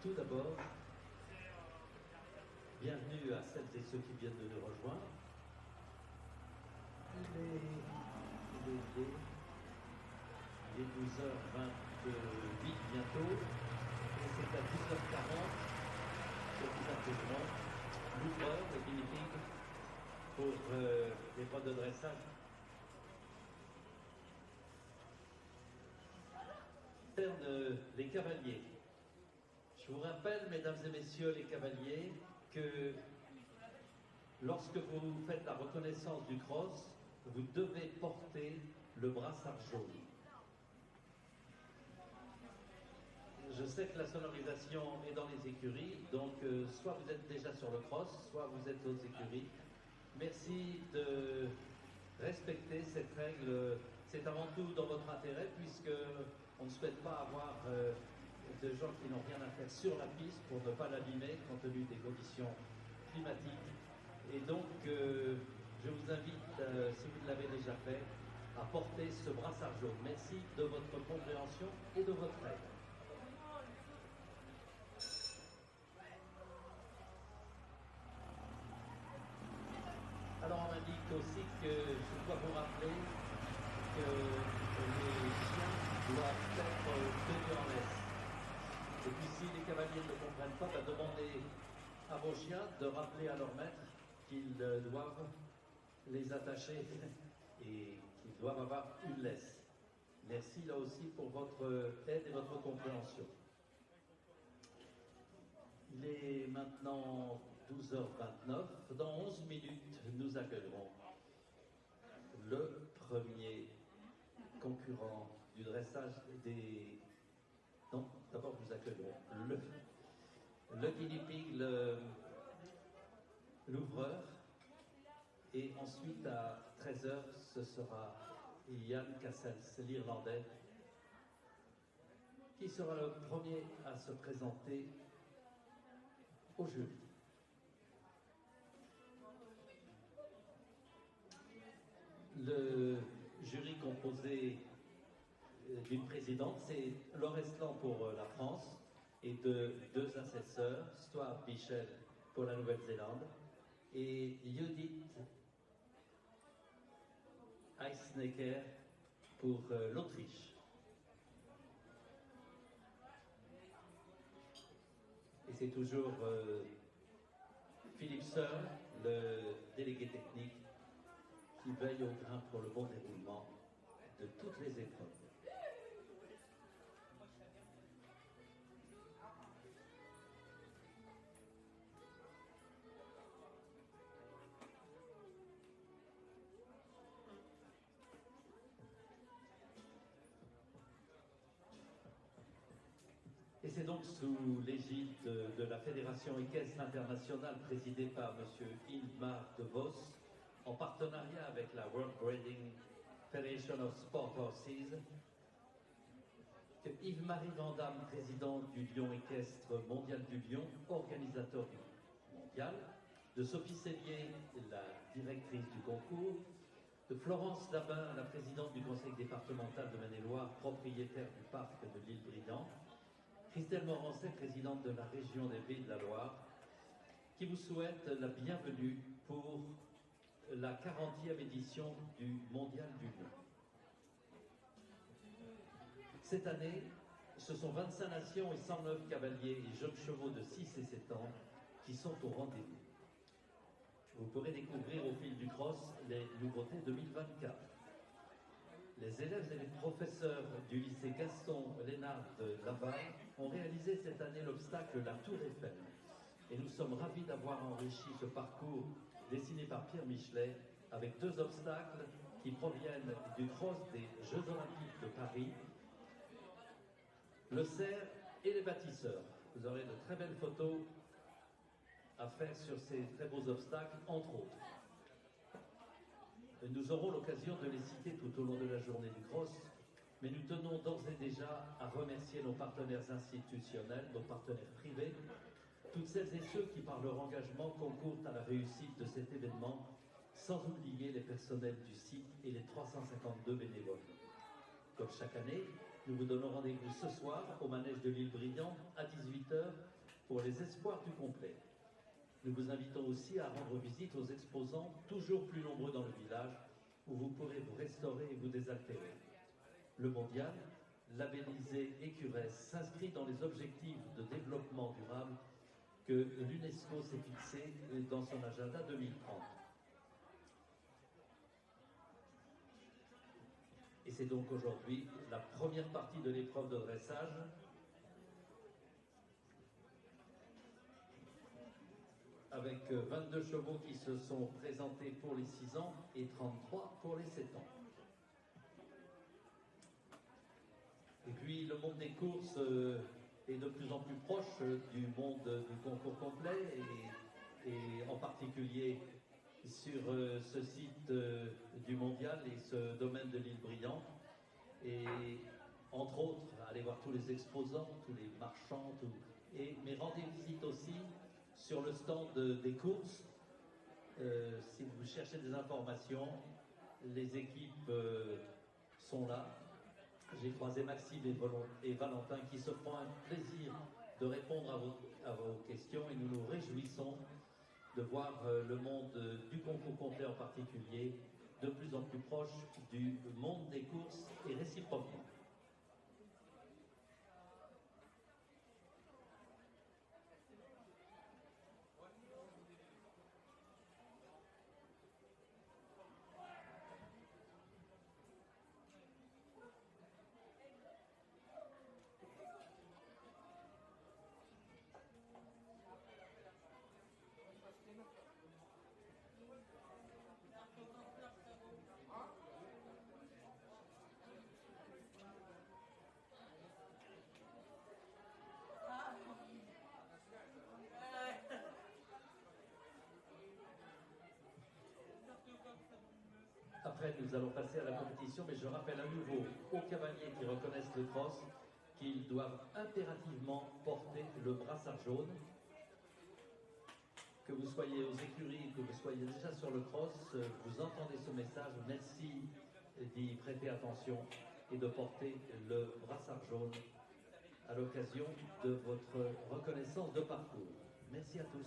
Tout d'abord, bienvenue à celles et ceux qui viennent de nous rejoindre. Il est 12h28 bientôt, et c'est à 10h40 que nous intégrons l'ouvreur de Guinea Pig pour l'épreuve de dressage. Les cavaliers. Je vous rappelle, mesdames et messieurs les cavaliers, que lorsque vous faites la reconnaissance du cross, vous devez porter le brassard jaune. Je sais que la sonorisation est dans les écuries, donc soit vous êtes déjà sur le cross, soit vous êtes aux écuries. Merci de respecter cette règle. C'est avant tout dans votre intérêt, puisque on ne souhaite pas avoir de gens qui n'ont rien à faire sur la piste pour ne pas l'abîmer compte tenu des conditions climatiques. Et donc, je vous invite, si vous l'avez déjà fait, à porter ce brassard jaune. Merci de votre compréhension et de votre aide. Alors, on m'indique aussi que je dois vous rappeler que les chiens doivent être tenus en laisse. Et puis si les cavaliers ne comprennent pas, demandez à vos chiens de rappeler à leur maître qu'ils doivent les attacher et qu'ils doivent avoir une laisse. Merci là aussi pour votre aide et votre compréhension. Il est maintenant 12h29. Dans 11 minutes, nous accueillerons le premier concurrent du dressage des... Non, d'abord nous accueillerons le Guinea Pig, l'ouvreur, et ensuite à 13h, ce sera Elian Cassels, l'Irlandais, qui sera le premier à se présenter au jury. Le jury composé d'une présidente, c'est Laure Eslan pour la France et de deux assesseurs, Sloth Michel pour la Nouvelle-Zélande et Judith Eisnecker pour l'Autriche. Et c'est toujours Philippe Seul, le délégué technique, qui veille au grain pour le bon déroulement de toutes les épreuves. Et c'est donc sous l'égide de la Fédération équestre internationale présidée par M. Hildmar de Vos, en partenariat avec la World Breeding Federation of Sport Horses, que Yves-Marie Vandamme, président du Lion équestre mondial du Lion, organisateur du mondial, de Sophie Sellier, la directrice du concours, de Florence Labin, la présidente du conseil départemental de Maine-et-Loire, propriétaire du parc de l'île Briand, Christelle Morancet, présidente de la région des Pays de la Loire, qui vous souhaite la bienvenue pour la 40e édition du Mondial du Lion. Cette année, ce sont 25 nations et 109 cavaliers et jeunes chevaux de 6 et 7 ans qui sont au rendez-vous. Vous pourrez découvrir au fil du cross les nouveautés 2024. Les élèves et les professeurs du lycée Gaston Lénard de Laval ont réalisé cette année l'obstacle La Tour Eiffel. Et nous sommes ravis d'avoir enrichi ce parcours dessiné par Pierre Michelet avec deux obstacles qui proviennent du cross des Jeux Olympiques de Paris, le cerf et les bâtisseurs. Vous aurez de très belles photos à faire sur ces très beaux obstacles, entre autres. Nous aurons l'occasion de les citer tout au long de la journée du cross, mais nous tenons d'ores et déjà à remercier nos partenaires institutionnels, nos partenaires privés, toutes celles et ceux qui, par leur engagement, concourent à la réussite de cet événement, sans oublier les personnels du site et les 352 bénévoles. Comme chaque année, Nous vous donnons rendez-vous ce soir au manège de l'île Brillante à 18 h pour les espoirs du complet. Nous vous invitons aussi à rendre visite aux exposants toujours plus nombreux dans le village où vous pourrez vous restaurer et vous désaltérer. Le mondial, labellisé Écuresse, s'inscrit dans les objectifs de développement durable que l'UNESCO s'est fixé dans son agenda 2030. Et c'est donc aujourd'hui la première partie de l'épreuve de dressage. Avec 22 chevaux qui se sont présentés pour les 6 ans et 33 pour les 7 ans. Et puis le monde des courses est de plus en plus proche du monde du concours complet et en particulier sur ce site du mondial et ce domaine de l'île Brillante. Et entre autres, allez voir tous les exposants, tous les marchands, mais rendez visite aussi sur le stand des courses. Si vous cherchez des informations, les équipes sont là. J'ai croisé Maxime et Valentin qui se font un plaisir de répondre à vos questions et nous nous réjouissons de voir le monde du concours complet en particulier de plus en plus proche du monde des courses et réciproquement. Après, nous allons passer à la compétition, mais je rappelle à nouveau aux cavaliers qui reconnaissent le cross qu'ils doivent impérativement porter le brassard jaune. Que vous soyez aux écuries, que vous soyez déjà sur le cross, vous entendez ce message. Merci d'y prêter attention et de porter le brassard jaune à l'occasion de votre reconnaissance de parcours. Merci à tous.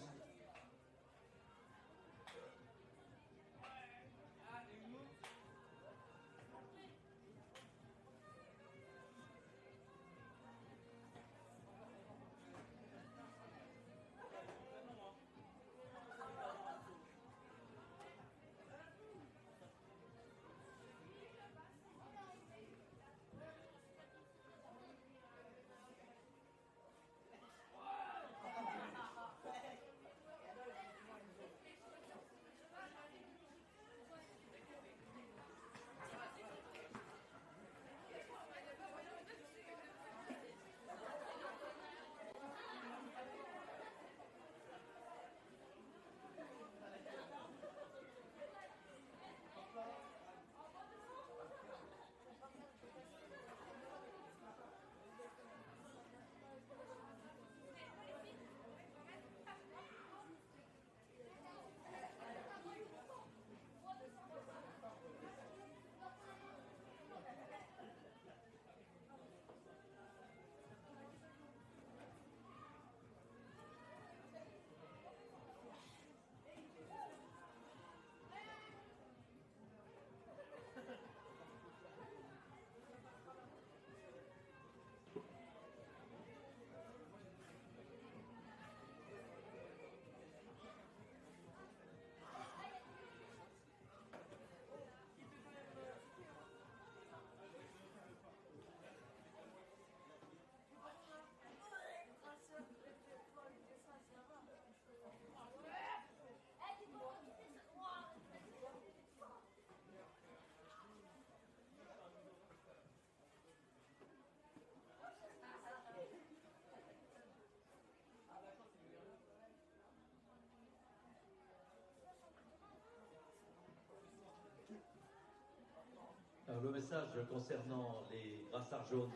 Alors, le message concernant les brassards jaunes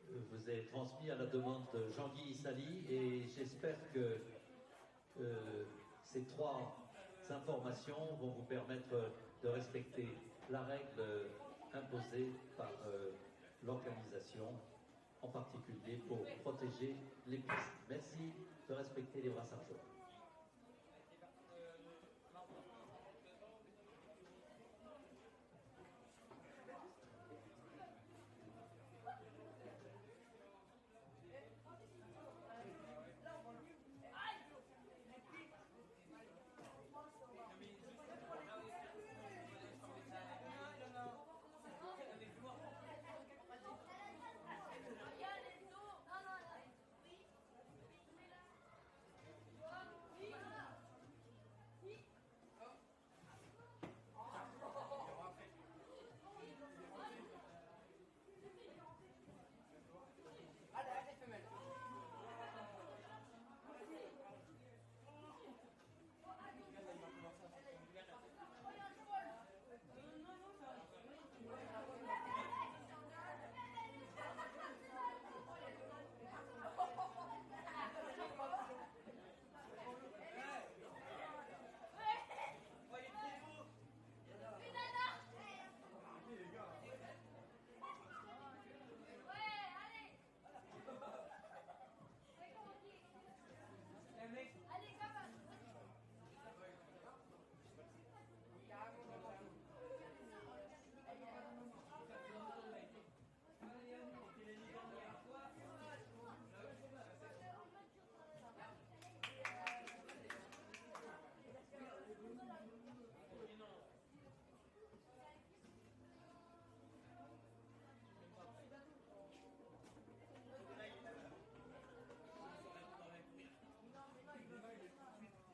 vous est transmis à la demande de Jean-Guy Sali et j'espère que ces 3 informations vont vous permettre de respecter la règle imposée par l'organisation, en particulier pour protéger les pistes. Merci de respecter les brassards jaunes.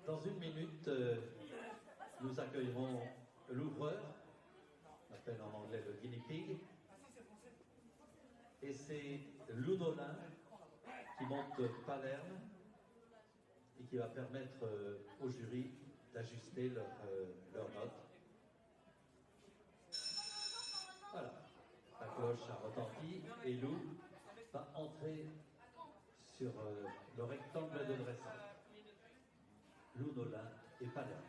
Dans une minute, nous accueillerons l'ouvreur, on appelle en anglais le guinea pig, et c'est Lunolin qui monte Palerme et qui va permettre au jury d'ajuster leurs notes. Voilà, la cloche a retenti et Lou va entrer sur le rectangle de dressage. Lunolin et Palerme.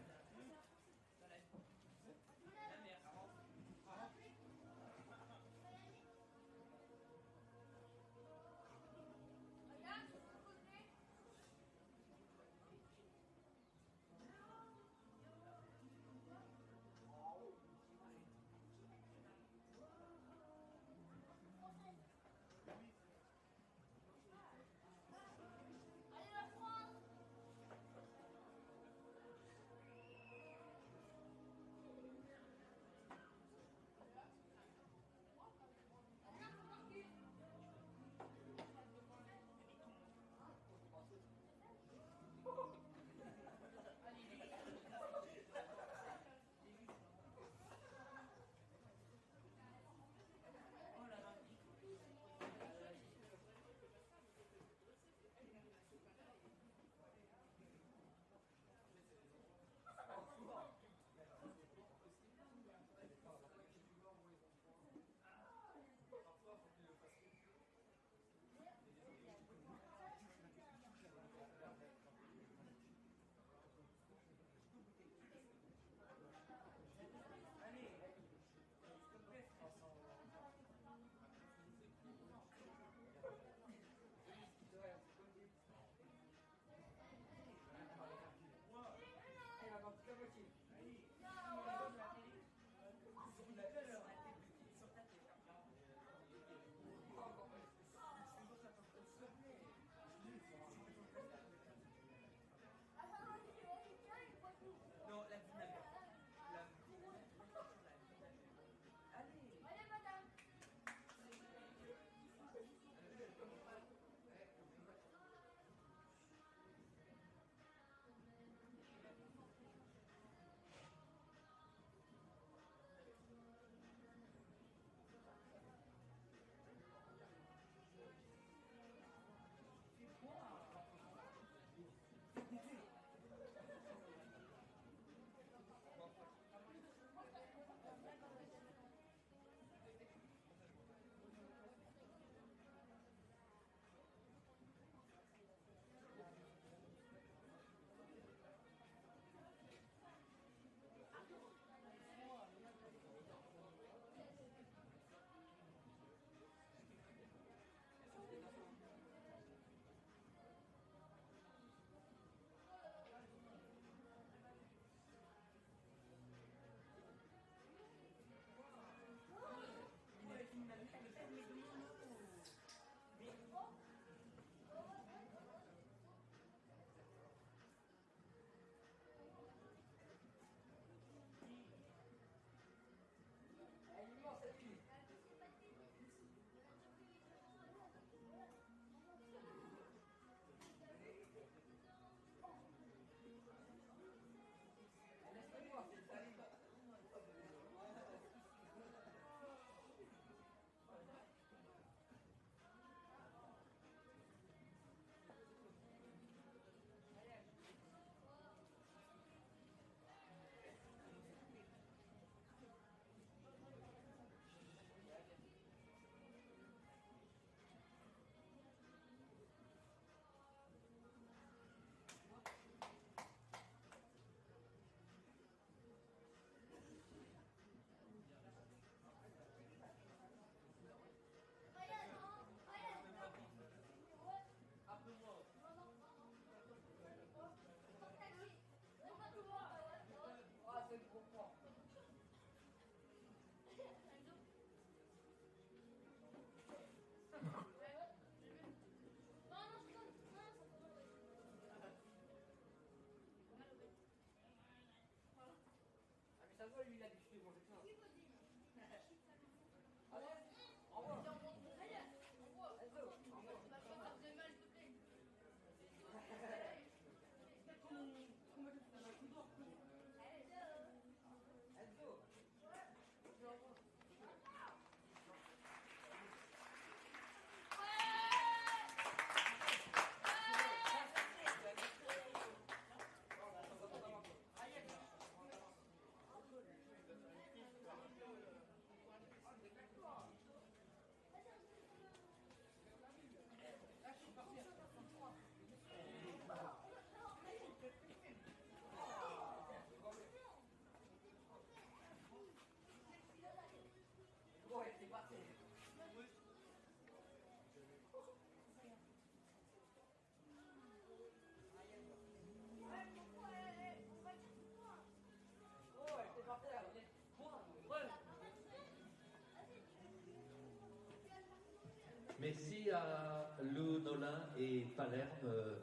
Merci à Lou, Nolin et Palerme,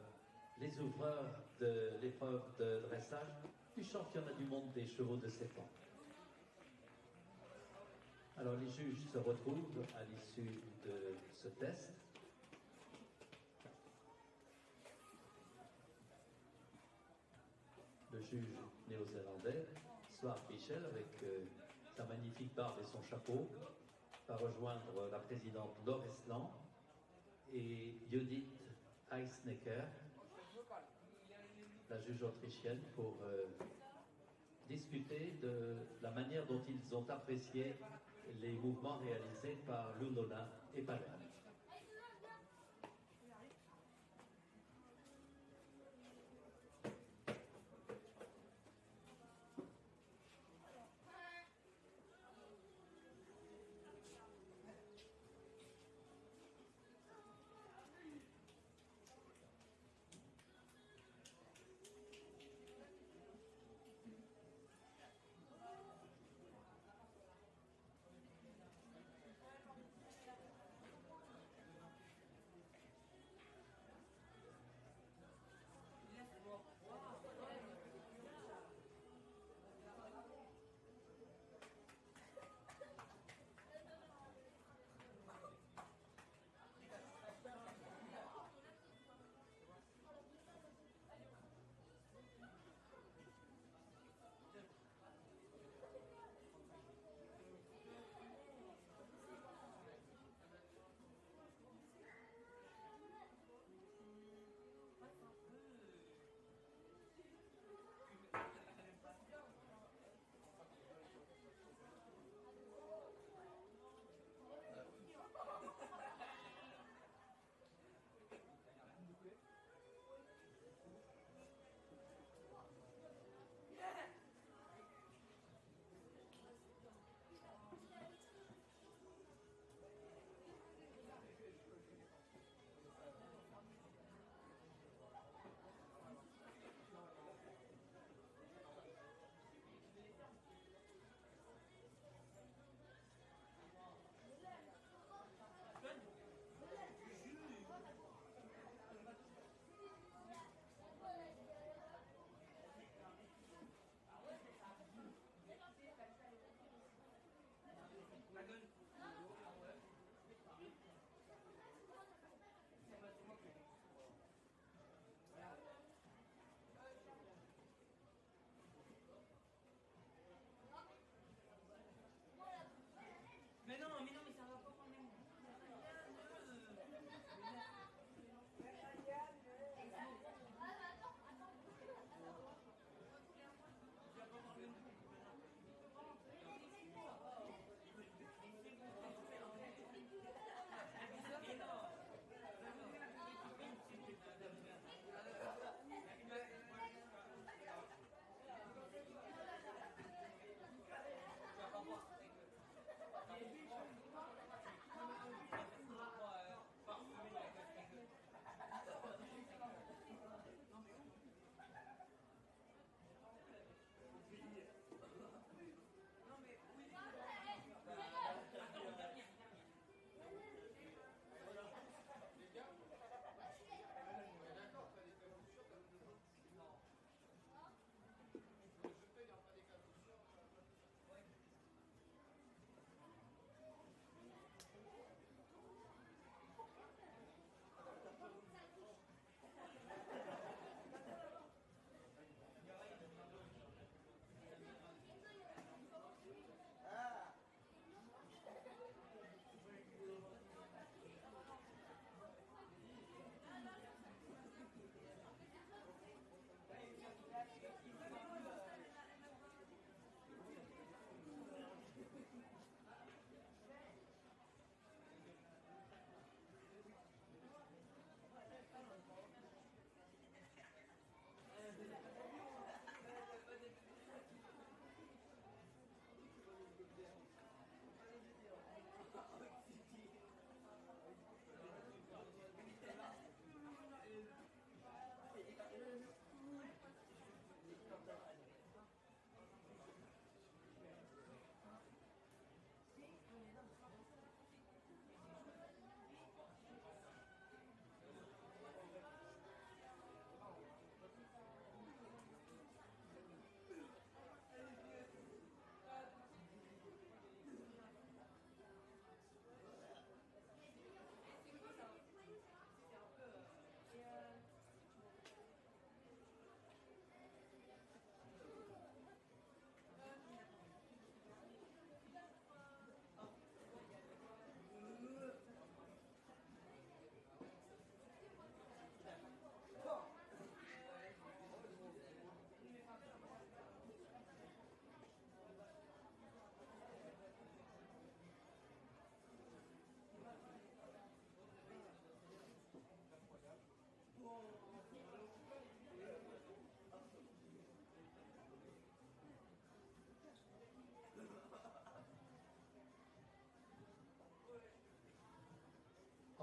les ouvreurs de l'épreuve de dressage du championnat du monde des chevaux de 7 ans. Alors les juges se retrouvent à l'issue de ce test. Le juge néo-zélandais, Sloth Michel, avec sa magnifique barbe et son chapeau, va rejoindre la présidente Laure Eslan et Judith Eisnecker, la juge autrichienne, pour discuter de la manière dont ils ont apprécié les mouvements réalisés par Lunona et Palerme.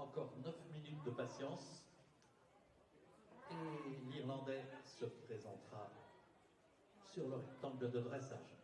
encore 9 minutes de patience. Et l'Irlandais se présentera sur le rectangle de dressage.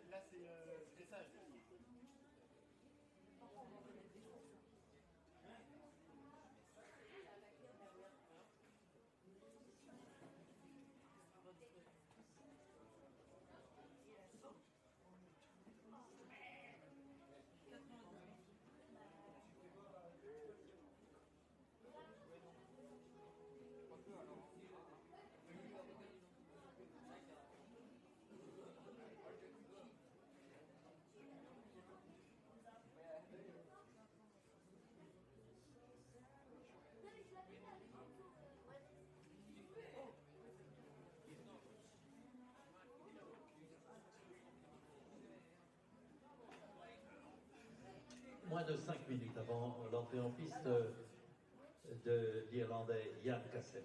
Là, c'est dressage. Moins de 5 minutes avant l'entrée en piste de l'Irlandais Yann Cassels.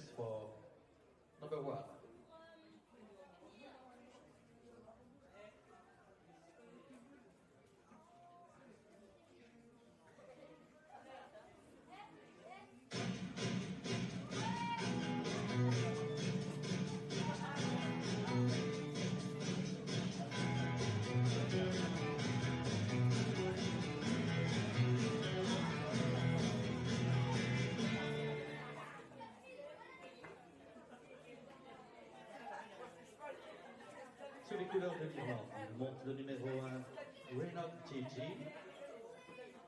championships for number 1. Sur les couleurs de l'Iran, il monte le numéro 1, Renault Gigi.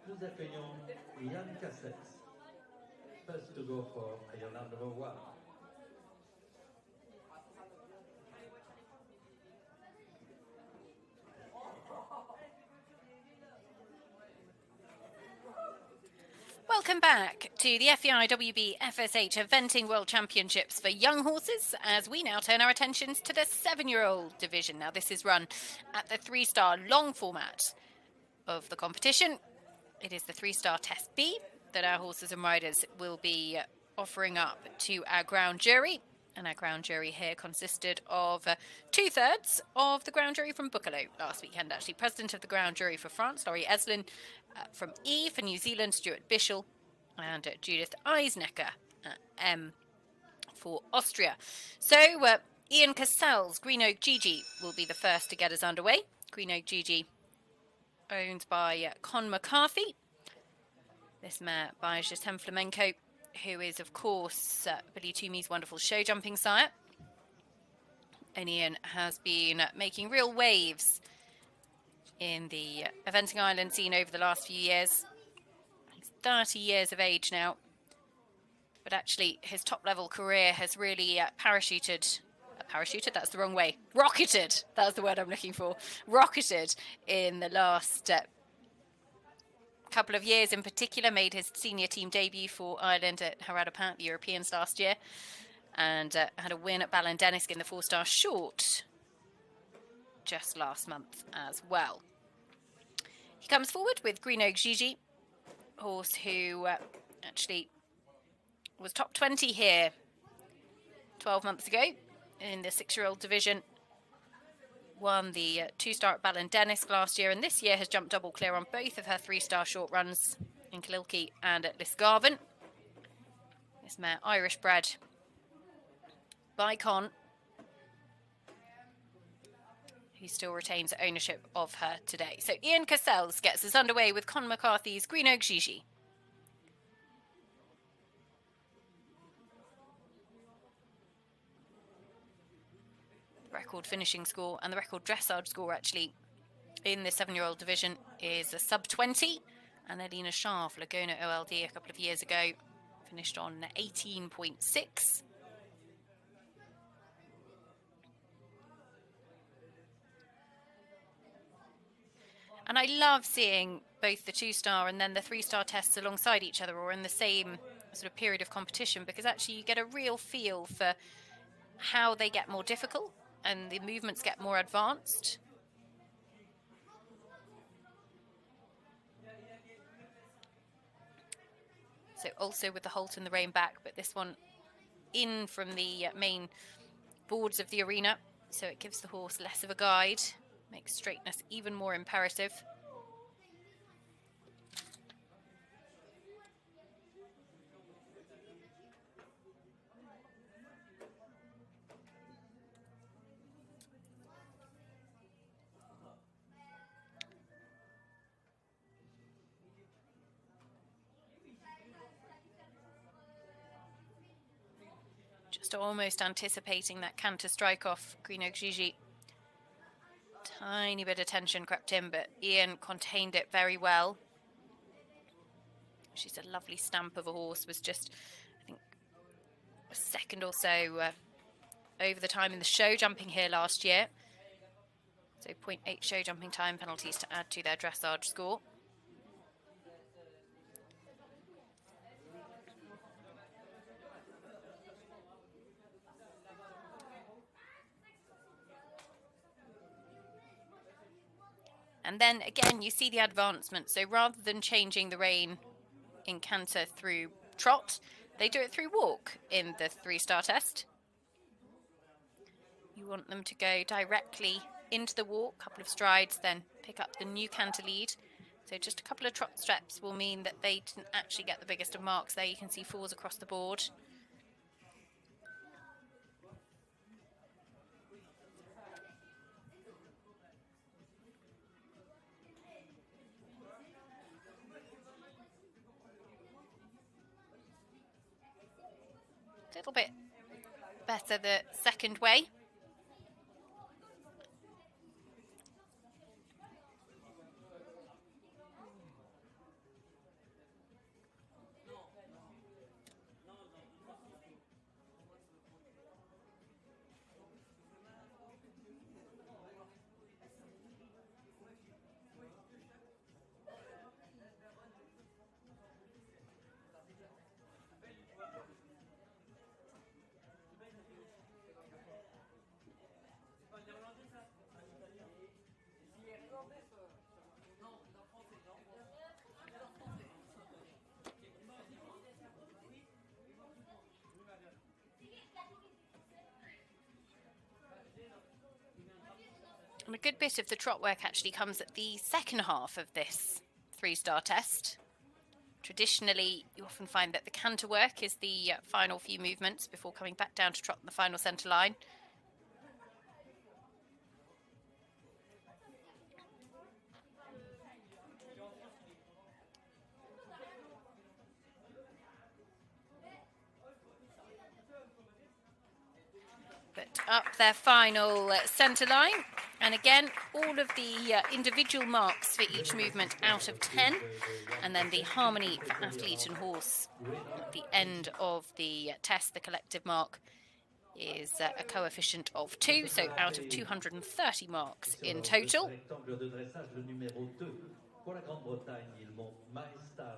Nous accueillons Ian Cassels. First to go for Ireland number 1. Welcome back to the FEI WBFSH Eventing World Championships for young horses, as we now turn our attentions to the 7-year-old division. Now, this is run at the 3-star long format of the competition. It is the 3-star Test B that our horses and riders will be offering up to our ground jury. And our ground jury here consisted of 2/3 of the ground jury from Buccleuch last weekend, actually. President of the ground jury for France, Laurie Eslin, from E for New Zealand, Stuart Bischel, and Judith Eisnecker, M for Austria. So, Ian Cassels, Green Oak Gigi, will be the first to get us underway. Green Oak Gigi, owned by Con McCarthy. This mare by Justin Flamenco, who is, of course, Billy Toomey's wonderful show jumping sire. And Ian has been making real waves in the eventing island scene over the last few years. He's 30 years of age now, but actually his top-level career has really parachuted, that's the wrong way, rocketed, that's the word I'm looking for, rocketed in the last couple of years. In particular, made his senior team debut for Ireland at Harada the Europeans last year, and had a win at Ballindennis in the 4-star short just last month as well. He comes forward with Green Oak Gigi, horse who actually was top 20 here 12 months ago in the 6-year-old division. Won the 2-star at Ballindennis last year, and this year has jumped double clear on both of her 3-star short runs in Kililkey and at Lisgarvan. This mare, Irish bred by Con, who still retains ownership of her today. So Ian Cassels gets us underway with Con McCarthy's Green Oak Gigi. Record finishing score and the record dressage score actually in the 7-year-old division is a sub 20, and Alina Scharf, Laguna OLD a couple of years ago, finished on 18.6. And I love seeing both the 2-star and then the 3-star tests alongside each other or in the same sort of period of competition, because actually you get a real feel for how they get more difficult and the movements get more advanced. So also with the halt and the rein back, but this one in from the main boards of the arena, so it gives the horse less of a guide, makes straightness even more imperative. Just almost anticipating that canter strike off Green Oak Gigi. Tiny bit of tension crept in, but Ian contained it very well. She's a lovely stamp of a horse, was just, I think, a second or so over the time in the show jumping here last year. So 0.8 show jumping time penalties to add to their dressage score. And then again, you see the advancement. So rather than changing the rein in canter through trot, They do it through walk in the 3-star test. You want them to go directly into the walk, a couple of strides, then pick up the new canter lead. So just a couple of trot steps will mean that they didn't actually get the biggest of marks there. You can see 4s across the board. A little bit better the second way. And a good bit of the trot work actually comes at the second half of this 3-star test. Traditionally, you often find that the canter work is the final few movements before coming back down to trot in the final centre line. But up their final centre line. And again, all of the individual marks for each movement out of 10. And then the harmony for athlete and horse at the end of the test. The collective mark is a coefficient of 2, so out of 230 marks in total.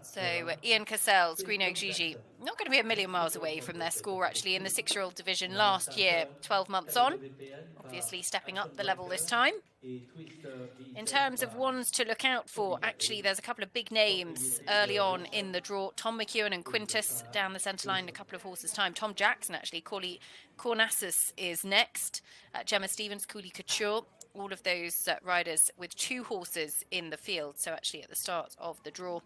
So Ian Cassels, Gigi, not going to be a million miles away from their score actually in the 6-year-old division last year, 12 months on. Obviously stepping up the level this time. In terms of ones to look out for, actually there's a couple of big names early on in the draw. McEwen and Quintis down the centre line in a couple of horses' time. Tom Jackson actually, Cornasus is next. Gemma Stevens, Cooley, Cachur. All of those riders with 2 horses in the field, so actually at the start of the draw.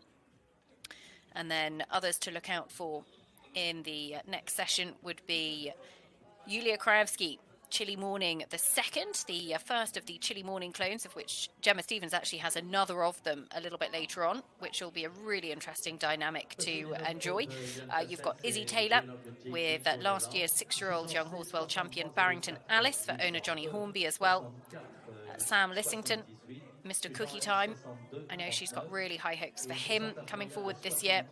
And then others to look out for in the next session would be Krajewski, Chilly Morning the second, the first of the Chilly Morning clones, of which Gemma Stevens actually has another of them a little bit later on, which will be a really interesting dynamic to enjoy. You've got Izzy Taylor with last year's 6-year-old young horse world champion Barrington Alice for owner Johnny Hornby as well. Sam Lissington, Mr. Cookie Time. I know she's got really high hopes for him coming forward this year.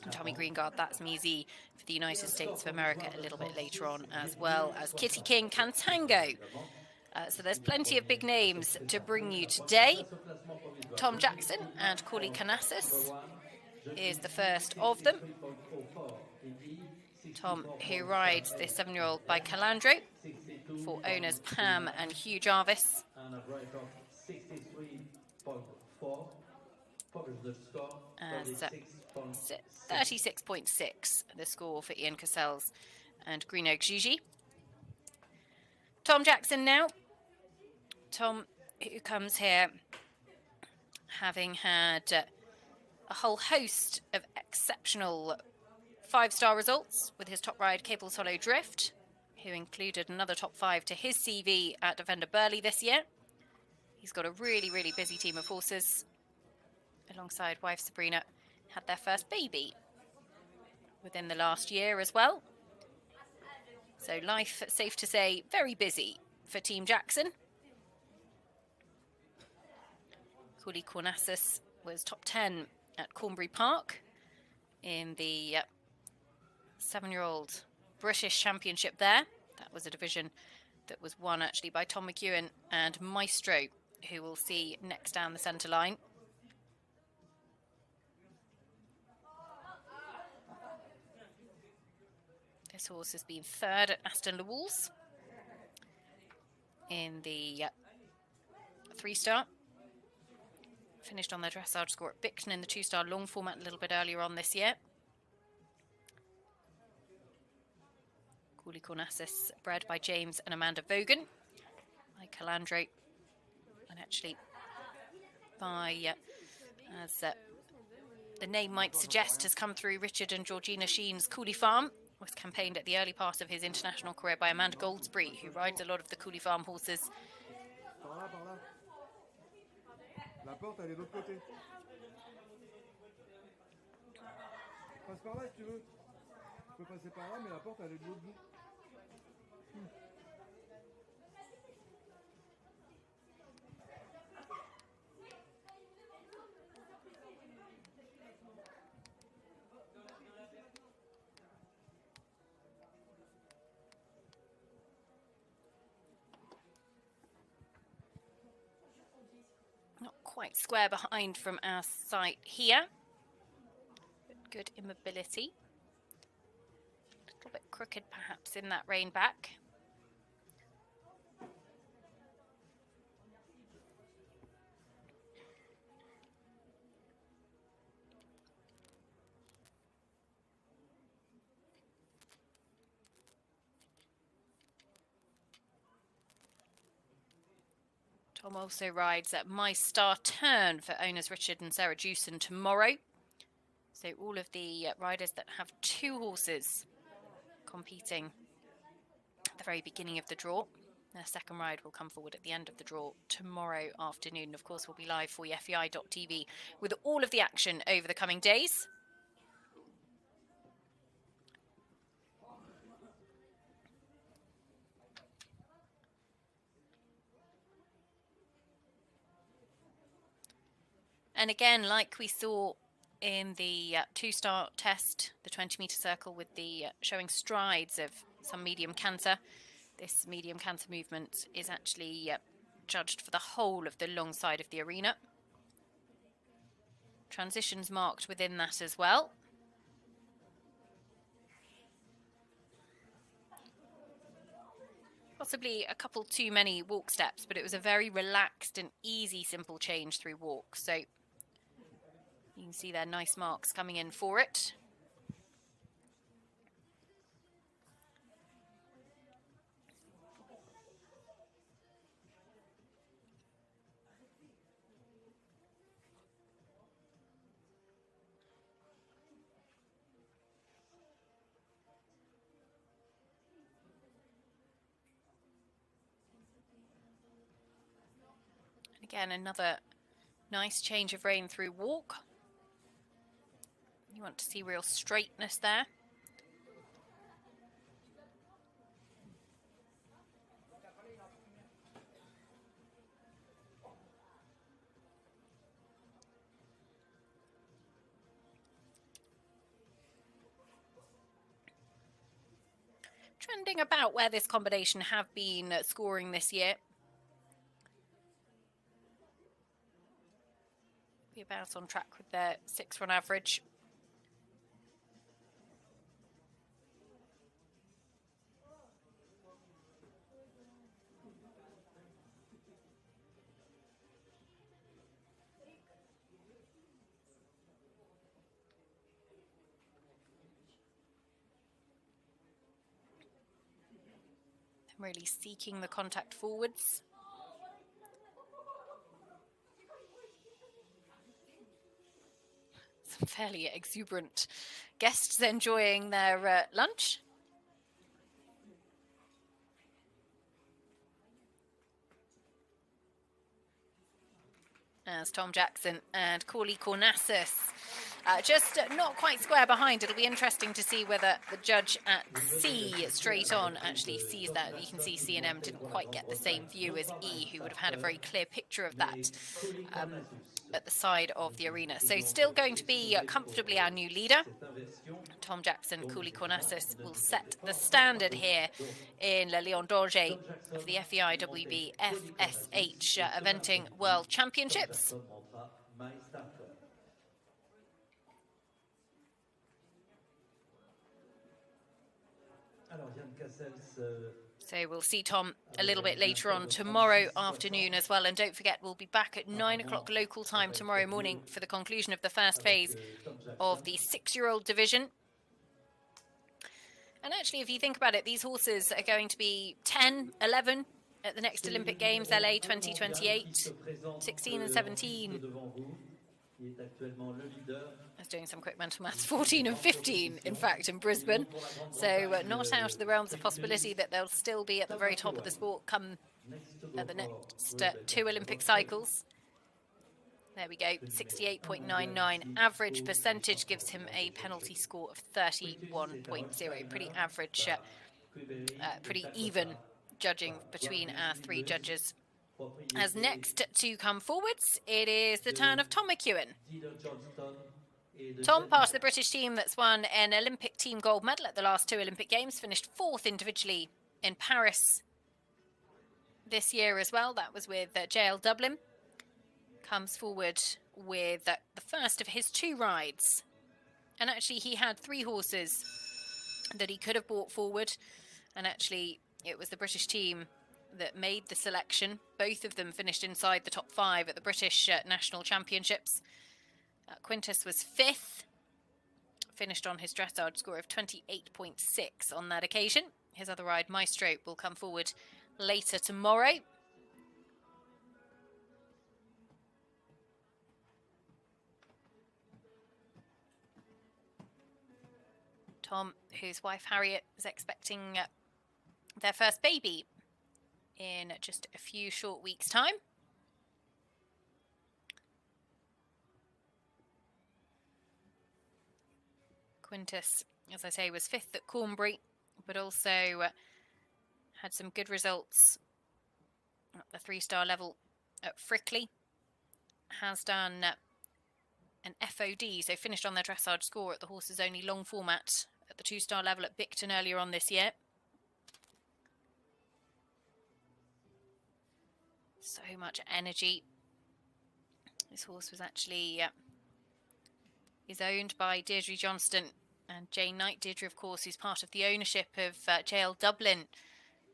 And Tommy Greengard, that's Measy for the United States of America a little bit later on, as well as Kitty King, Cantango. So there's plenty of big names to bring you today. Tom Jackson and Corley Cornasus is the first of them. Tom, who rides this 7-year-old by Calandro for owners Pam and Hugh Jarvis. As 36.6 the score for Ian Cassels and Gigi. Tom Jackson now. Tom, who comes here having had a whole host of exceptional 5-star results with his top ride Cable's Hollow Drift, who included another top 5 to his CV at Defender Burley this year. He's got a really, really busy team of horses. Alongside wife Sabrina, had their first baby within the last year as well. So life, safe to say, very busy for Team Jackson. Cooley Cornasus was top 10 at Cornbury Park in the 7-year-old British Championship there. That was a division that was won actually by Tom McEwen and Maestro, who we'll see next down the centre line. This horse has been third at Aston Le Walls in the 3-star. Finished on their dressage score at Bicton in the 2-star long format a little bit earlier on this year. Cooley Cornasus, bred by James and Amanda Vogan, by Calandro, and actually by, as the name might suggest, has come through Richard and Georgina Sheen's Cooley Farm. Was campaigned at the early part of his international career by Amanda Goldsbury, who rides a lot of the Cooley Farm horses. Par là, par là. La porte, elle est de l'autre côté. Passe par là si tu veux. Tu peux passer par là, mais la porte, elle est de l'autre bout. Not quite square behind from our sight here. Good immobility. A little bit crooked perhaps in that rein back. Tom also rides at My Star Turn for owners Richard and Sarah Jewson tomorrow. So all of the riders that have two horses competing at the very beginning of the draw, their second ride will come forward at the end of the draw tomorrow afternoon. Of course, we'll be live for you, FEI.tv, with all of the action over the coming days. And again, like we saw in the two-star test, the 20-metre circle with the showing strides of some medium canter, this medium canter movement is actually judged for the whole of the long side of the arena. Transitions marked within that as well. Possibly a couple too many walk steps, but it was a very relaxed and easy, simple change through walk. So you can see there nice marks coming in for it. Again, another nice change of rein through walk. You want to see real straightness there. Trending about where this combination have been scoring this year. Be about on track with their 6-run average. Really seeking the contact forwards. Some fairly exuberant guests enjoying their lunch. As Tom Jackson and Cooley Cornasus just not quite square behind. It'll be interesting to see whether the judge at C straight on actually sees that. You can see C and M didn't quite get the same view as E, who would have had a very clear picture of that at the side of the arena. So still going to be comfortably our new leader. Tom Jackson, Cooley Cornasus will set the standard here in Le Lion d'Angers of the FEI WBFSH Eventing World Championships. So we'll see Tom a little bit later on tomorrow afternoon as well. And don't forget, we'll be back at 9 o'clock local time tomorrow morning for the conclusion of the first phase of the 6-year-old division. And actually, if you think about it, these horses are going to be 10, 11 at the next Olympic Games, LA 2028, 16 and 17. I was doing some quick mental maths, 14 and 15, in fact, in Brisbane. So not out of the realms of possibility that they'll still be at the very top of the sport come at the next 2 Olympic cycles. There we go, 68.99. Average percentage gives him a penalty score of 31.0. Pretty average, pretty even judging between our 3 judges. As next to come forwards, it is the turn of Tom McEwen. Tom, part of the British team that's won an Olympic team gold medal at the last 2 Olympic Games, finished 4th individually in Paris this year as well. That was with JL Dublin. Comes forward with the first of his 2 rides. And actually he had 3 horses that he could have brought forward. And actually it was the British team that made the selection. Both of them finished inside the top 5 at the British National Championships. Quintis was 5th, finished on his dressage score of 28.6 on that occasion. His other ride, Maestro, will come forward later tomorrow. Tom, whose wife Harriet is expecting their first baby in just a few short weeks' time. Quintis, as I say, was 5th at Cornbury, but also had some good results at the 3-star level at Frickley. Has done an FOD, so finished on their dressage score at the horses only long format at the 2-star level at Bicton earlier on this year. So much energy. This horse was actually is owned by Deirdre Johnston and Jane Knight. Deirdre, of course, who's part of the ownership of JL Dublin,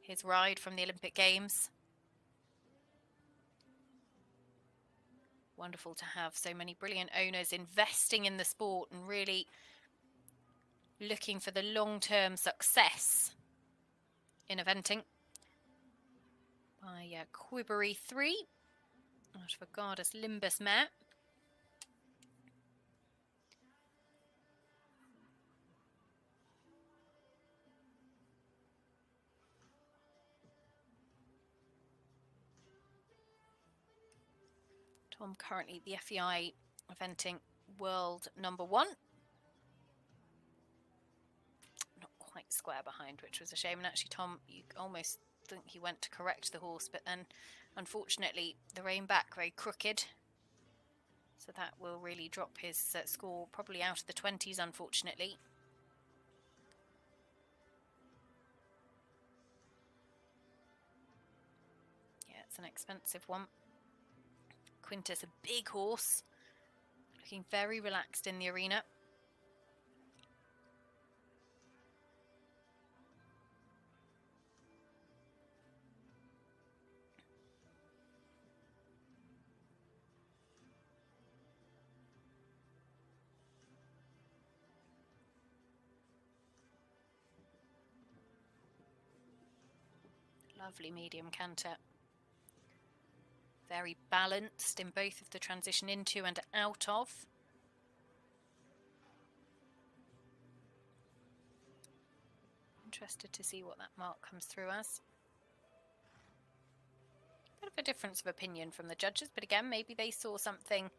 his ride from the Olympic Games. Wonderful to have so many brilliant owners investing in the sport and really looking for the long-term success in eventing. By Quibery 3, out of a Goddess Limbus mare. Tom currently the FEI eventing world number 1. Not quite square behind, which was a shame. And actually, Tom, you almost think he went to correct the horse, but then unfortunately the rein back very crooked. So that will really drop his score probably out of the 20s, unfortunately. Yeah, it's an expensive one. Quintis, a big horse, looking very relaxed in the arena. Lovely medium canter. Very balanced in both of the transition into and out of. Interested to see what that mark comes through as. Bit of a difference of opinion from the judges, but again, maybe they saw something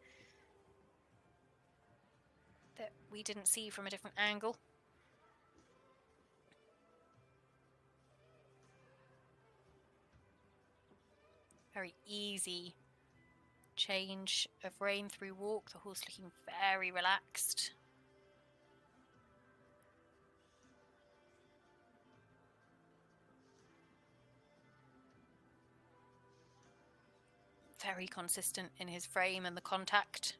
that we didn't see from a different angle. Very easy change of rein through walk. The horse looking very relaxed. Very consistent in his frame and the contact.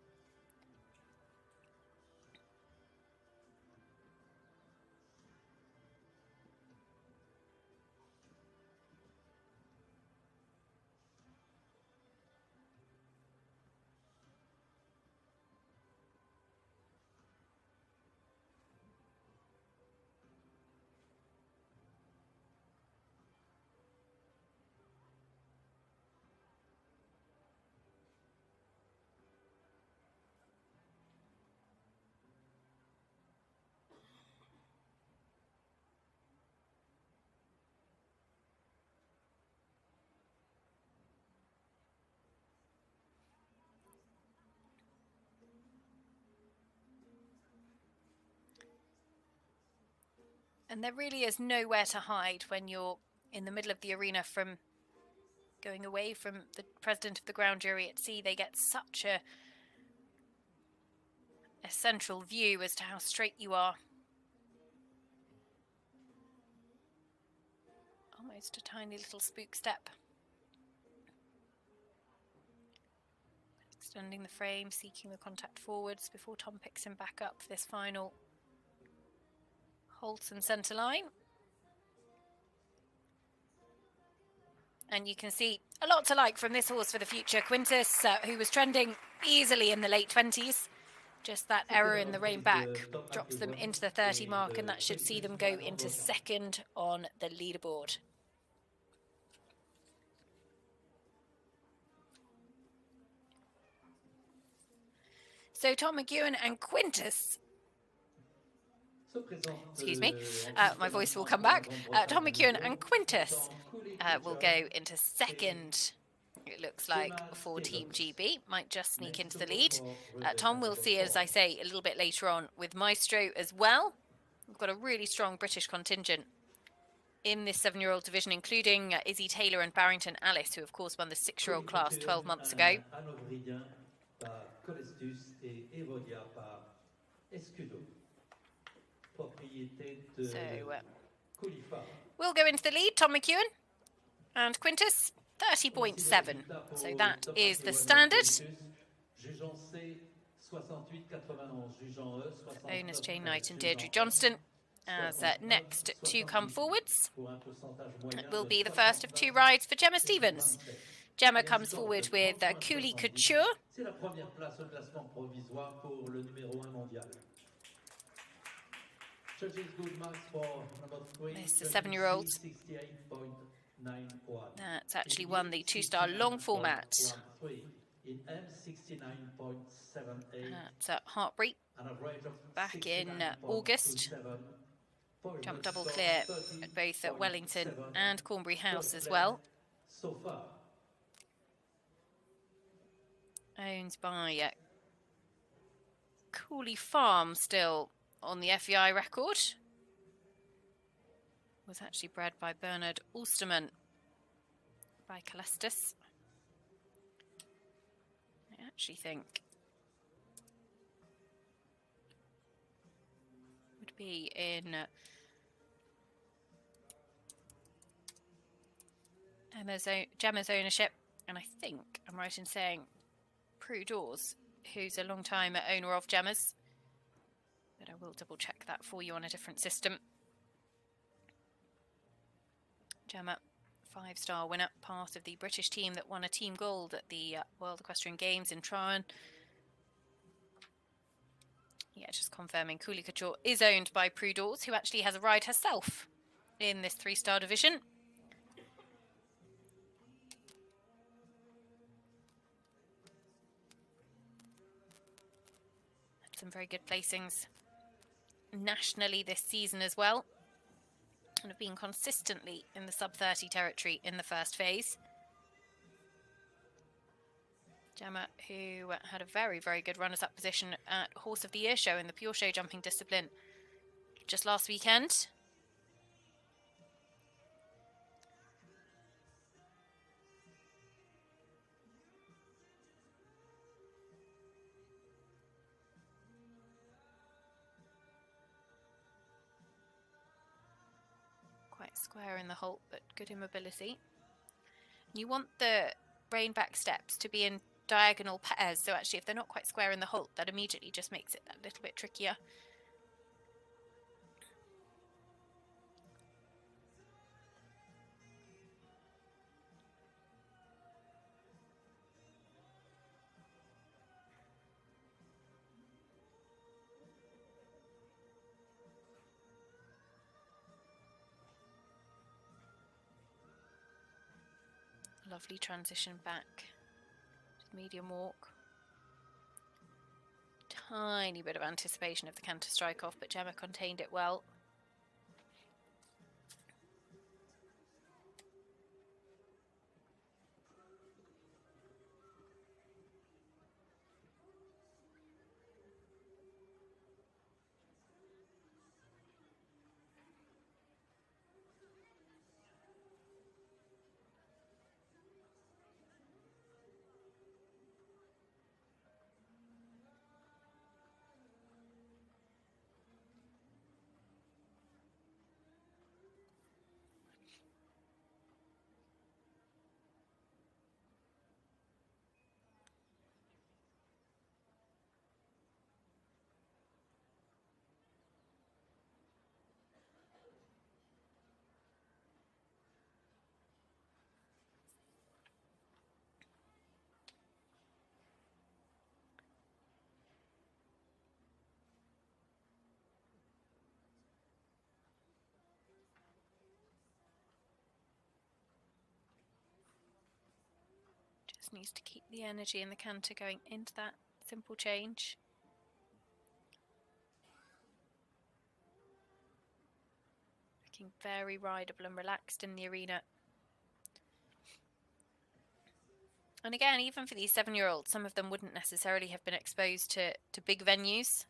And there really is nowhere to hide when you're in the middle of the arena from going away from the president of the ground jury at sea. They get such a central view as to how straight you are. Almost a tiny little spook step. Extending the frame, seeking the contact forwards before Tom picks him back up for this final Olsen centre line. And you can see a lot to like from this horse for the future. Quintis, who was trending easily in the late 20s. Just that error in the rein back drops them into the 30 mark, and that should see them go into second on the leaderboard. So Tom McEwen and Quintis. Excuse me, my voice will come back. Tom McEwen and Quintis will go into second, it looks like, for Team GB. Might just sneak into the lead. Tom will see, as I say, a little bit later on with Maestro as well. We've got a really strong British contingent in this 7-year-old division, including Izzy Taylor and Barrington Alice, who of course won the 6-year-old class 12 months ago. So we'll go into the lead, Tom McEwen and Quintis, 30.7. So that is the standard. Owners Jane Knight and Deirdre Johnston as next to come forwards. It will be the first of 2 rides for Gemma Stevens. Gemma comes forward with Cooley Cachur. It's the 7-year-old. That's actually won the 2-star long format. That's at Heartbreak back in August. Jumped double clear at both at Wellington and Cornbury House as well. Owned by Cooley Farm, still on the FEI record. Was actually bred by Bernard Ulsterman by Calestis. I actually think would be in Gemma's ownership, and I think I'm right in saying Cruz, who's a long-time owner of Gemma's. But I will double check that for you on a different system. Gemma, 5-star winner, part of the British team that won a team gold at the World Equestrian Games in Traun. Yeah, just confirming Cooley Cachur is owned by Prudence, who actually has a ride herself in this 3-star division. Some very good placings nationally this season as well, and have been consistently in the sub-30 territory in the first phase. Gemma, who had a very, very good runners-up position at Horse of the Year show in the pure show jumping discipline just last weekend. Quite square in the halt, but good immobility. You want the rein back steps to be in diagonal pairs, so actually if they're not quite square in the halt, that immediately just makes it a little bit trickier. Lovely transition back to medium walk. Tiny bit of anticipation of the canter strike off, but Gemma contained it well. Just needs to keep the energy in the canter going into that simple change. Looking very rideable and relaxed in the arena. And again, even for these 7-year-olds, some of them wouldn't necessarily have been exposed to big venues.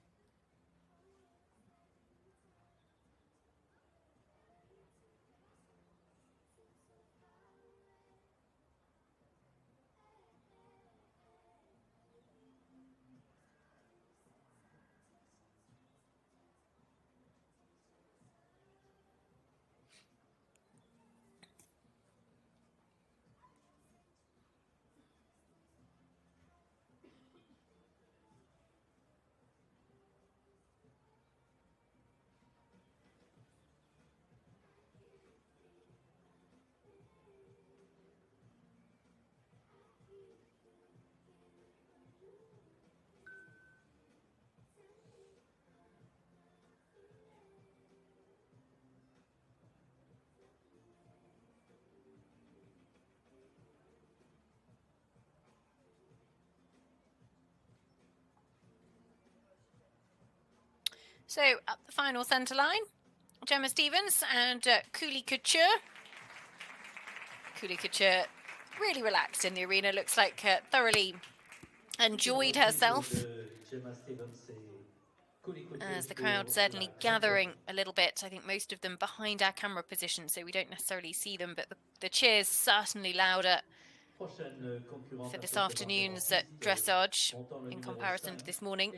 So up the final centre line, Gemma Stevens and Cooley Cachur. Cooley Cachur really relaxed in the arena, looks like thoroughly enjoyed herself. As the crowd certainly gathering a little bit, I think most of them behind our camera position, so we don't necessarily see them, but the cheers certainly louder for this afternoon's dressage in comparison to this morning.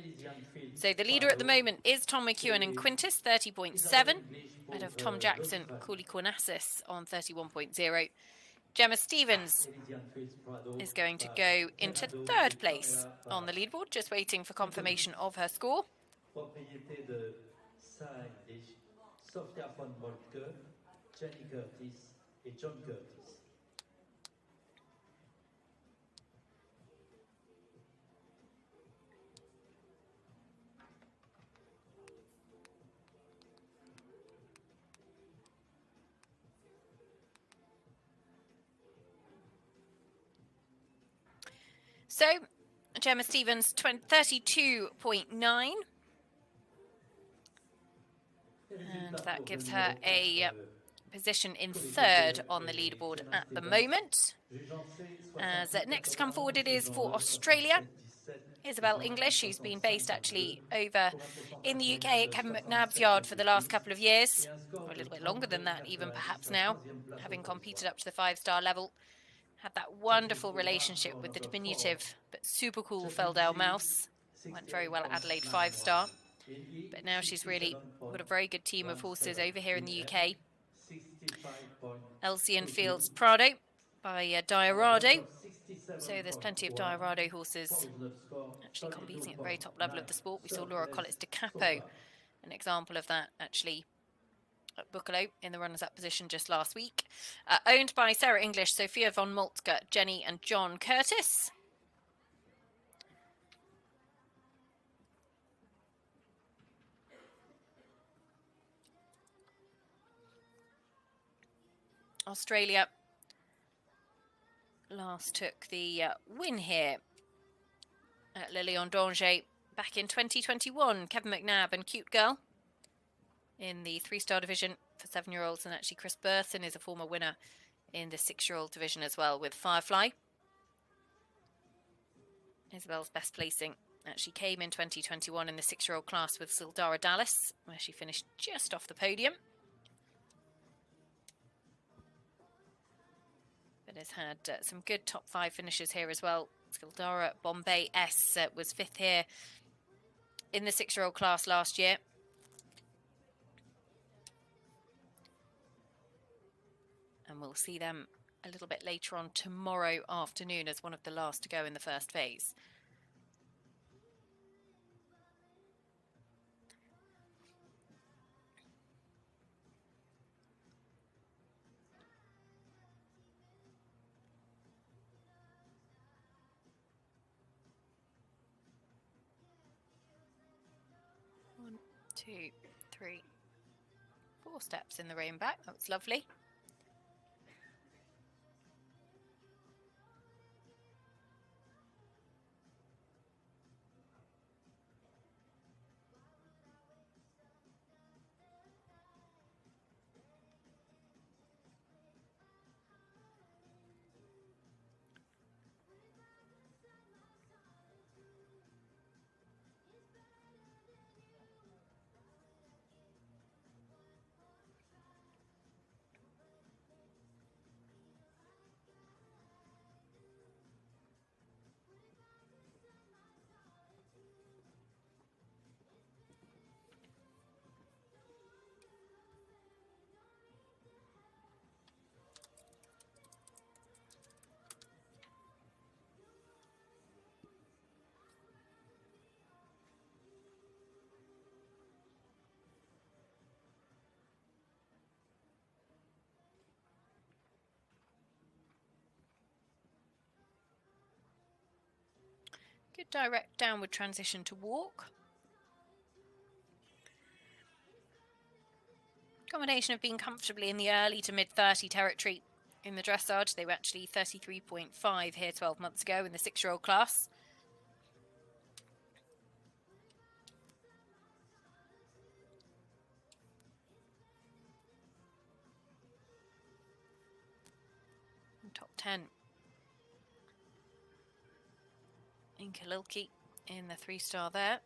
So the leader at the moment is Tom McEwen and Quintis, 30.7, ahead of Tom Jackson, Cooley Cornasus on 31.0. Gemma Stevens is going to go into 3rd place on the leaderboard, just waiting for confirmation of her score. Propriété de English, Sofia von Moltke, Jenny Curtis et John Curtis. So, Gemma Stevens, 32.9. And that gives her a position in 3rd on the leaderboard at the moment. As next to come forward it is for Australia, Isabelle English, who's been based actually over in the UK at Kevin McNabb's yard for the last couple of years, or a little bit longer than that even perhaps now, having competed up to the 5-star level. Had that wonderful relationship with the diminutive but super cool Feldale Mouse. Went very well at Adelaide 5-star. But now she's really got a very good team of horses over here in the UK. Elsian Fields Prado by Diorado. So there's plenty of Diorado horses actually competing at the very top level of the sport. We saw Laura Collett's De Capo, an example of that actually at Buccalo in the runners-up position just last week. Owned by Sarah English, Sophia von Moltke, Jenny and John Curtis. Australia last took the win here at Lilian d'Angers back in 2021. Kevin McNabb and Cute Girl in the 3-star division for 7-year-olds, and actually Chris Burton is a former winner in the 6-year-old division as well with Firefly. Isabelle's best placing actually came in 2021 in the 6-year-old class with Sildara Dallas, where she finished just off the podium. But has had some good top 5 finishes here as well. Skildara Bombay S was 5th here in the 6-year-old class last year. And we'll see them a little bit later on tomorrow afternoon as one of the last to go in the first phase. One, 2, 3, 4 steps in the rein back. That's lovely. Good direct downward transition to walk. Combination of being comfortably in the early to mid 30 territory in the dressage. They were actually 33.5 here 12 months ago in the 6-year-old class. Top 10 in Killilky in the 3-star there.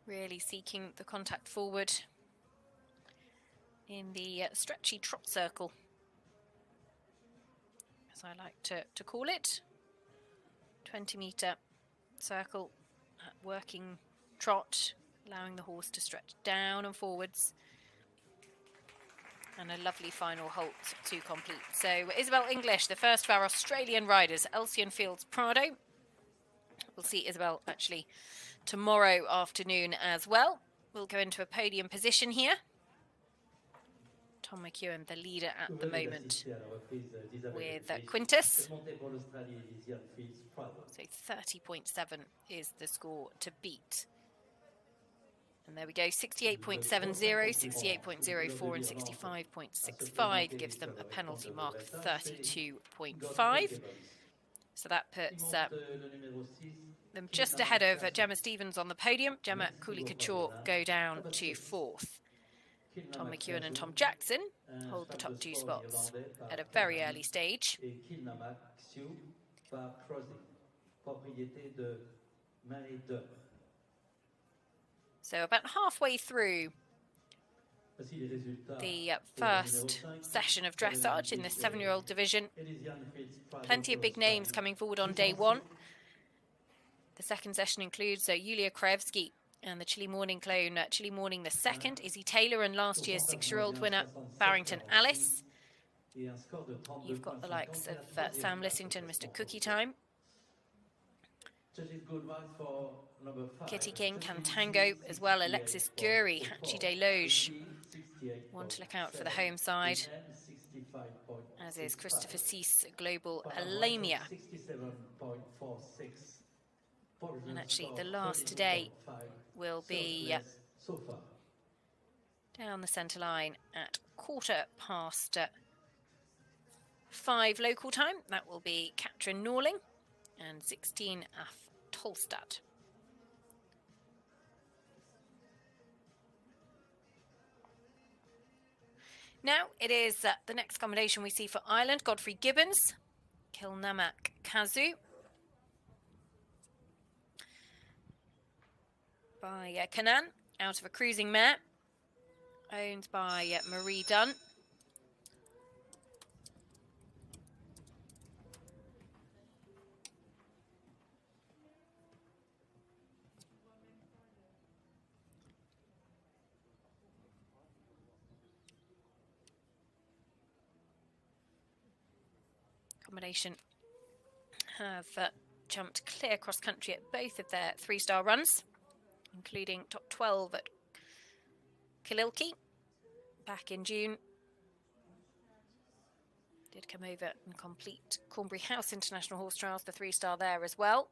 Really seeking the contact forward in the stretchy trot circle, as I like to call it. 20-metre circle at working trot, allowing the horse to stretch down and forwards. And a lovely final halt to complete. So Isabelle English, the first of our Australian riders, Elsian Fields Prado. We'll see Isabelle actually tomorrow afternoon as well. We'll go into a podium position here. Tom McEwen, the leader at the moment, with Quintis. So 30.7 is the score to beat. And there we go, 68.70, 68.04 and 65.65 gives them a penalty mark of 32.5. So that puts them just ahead of Gemma Stevens on the podium. Gemma, Cooley, Cachur go down to 4th. Tom McEwen and Tom Jackson hold the top 2 spots at a very early stage. So about halfway through the first session of dressage in the 7-year-old division. Plenty of big names coming forward on day 1. The second session includes Yulia Krajewski and the Chile Morning clone, Chile Morning the second, Izzy Taylor, and last year's 6-year-old winner, Barrington Alice. You've got the likes of Sam Lissington, Mr. Cookie Time, Kitty King, Cantango, as well Alexis Gury, Hachi de Loge. One to look out for the home side, as is Christopher Cease, Global Alamia. And actually the last today will be down the centre line at 5:15 local time. That will be Katrin Norling and 16 Af Tolstad. Now it is the next combination we see for Ireland. Godfrey Gibbons, Kilnamac Kazu. By Canan, out of a cruising mare, owned by Marie Dunn. Combination have jumped clear cross country at both of their 3-star runs, including top 12 at Killilky back in June. Did come over and complete Cornbury House International Horse Trials, the 3-star there as well.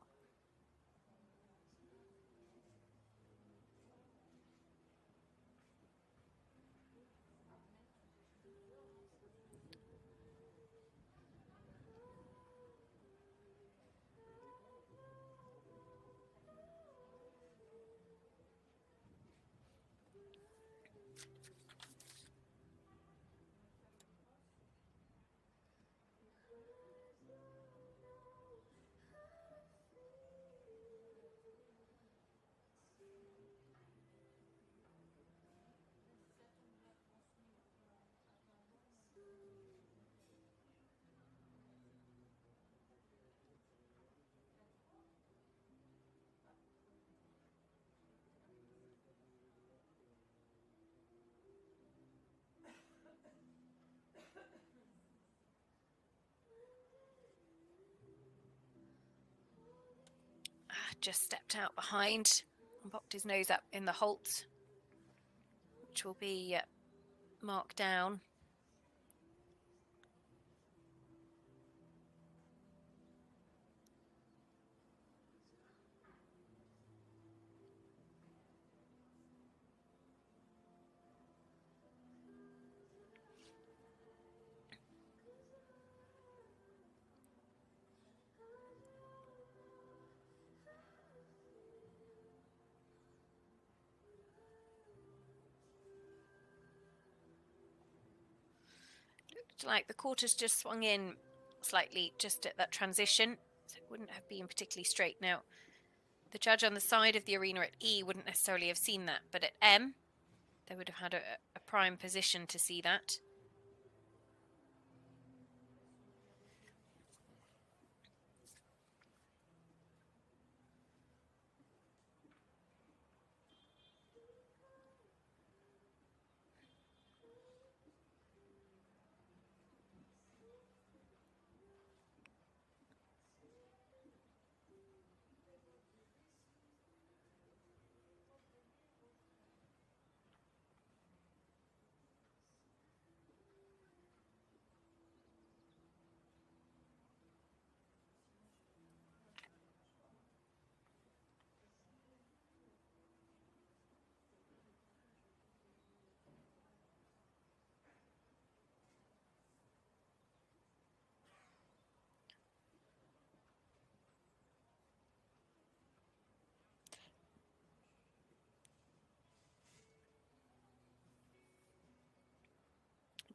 just stepped out behind and popped his nose up in the halt, which will be marked down. Like the quarters just swung in slightly just at that transition, so it wouldn't have been particularly straight. Now, the judge on the side of the arena at E wouldn't necessarily have seen that, but at M, they would have had a prime position to see that.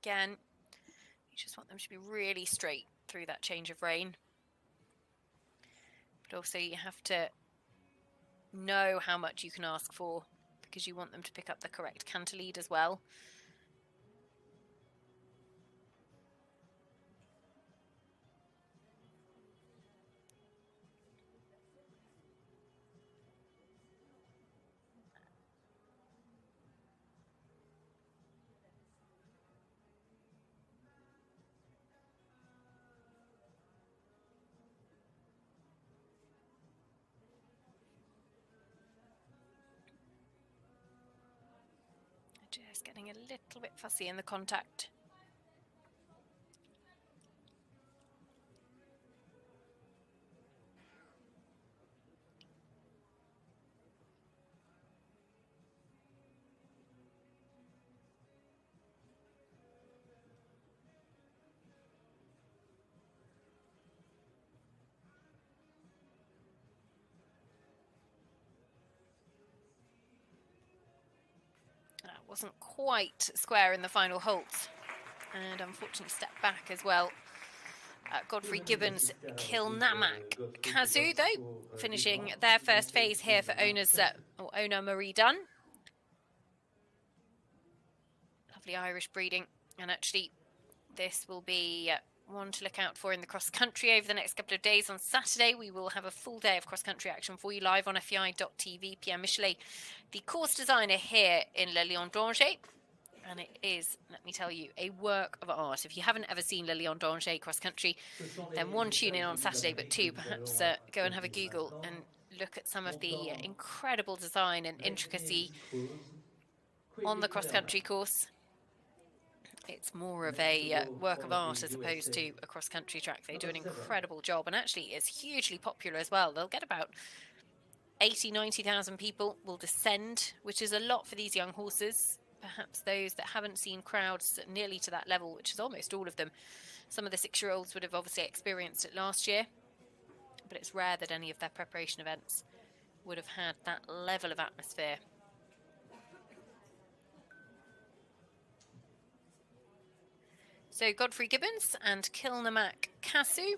Again, you just want them to be really straight through that change of rein. But also you have to know how much you can ask for, because you want them to pick up the correct canter lead as well. Just getting a little bit fussy in the contact. Wasn't quite square in the final halt, and unfortunately stepped back as well. Godfrey, Gibbons, Kilnamac, Cachur though finishing their first phase here for owner Marie Dunn. Lovely Irish breeding, and actually this will be one to look out for in the cross country over the next couple of days. On Saturday we will have a full day of cross country action for you live on FEI.tv. Pierre Michelet, the course designer here in Le Lion d'Angers, and it is, let me tell you, a work of art. If you haven't ever seen Le Lion d'Angers cross country, then one, tune in on Saturday, but two, perhaps go and have a Google and look at some of the incredible design and intricacy on the cross country course. It's more of a work of art as opposed to a cross-country track. They do an incredible job, and actually it's hugely popular as well. They'll get about 80,000-90,000 people will descend, which is a lot for these young horses. Perhaps those that haven't seen crowds nearly to that level, which is almost all of them. Some of the 6-year-olds would have obviously experienced it last year, but it's rare that any of their preparation events would have had that level of atmosphere. So Godfrey, Gibbons and Kilnamac, Cachur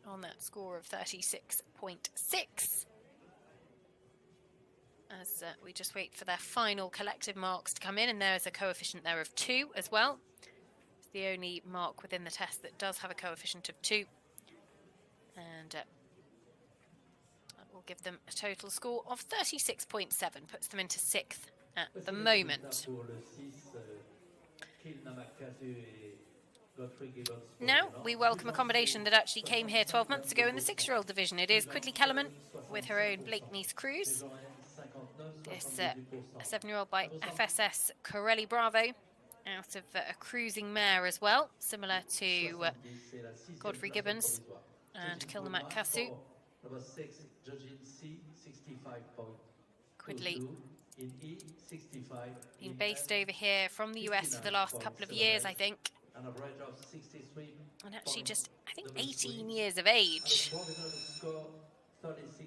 on that score of 36.6. As we just wait for their final collective marks to come in, and there's a coefficient there of 2 as well. It's the only mark within the test that does have a coefficient of 2. And that will give them a total score of 36.7, puts them into 6th at the moment. Godfrey, Gibbons, Now we welcome a combination that actually came here 12 months ago in the 6-year-old division. It is Quidley Kellerman with her own Blakeney's Cruz. This 7-year-old by FSS Corelli Bravo, out of a cruising mare as well, similar to Godfrey Gibbons and Kilnamac Cachur. Number 6, Judging C, 65.22. Quidley In E, 65. been based over here from the US for the last couple of years, I think. An average of 63. And actually just, I think, 18 years of age.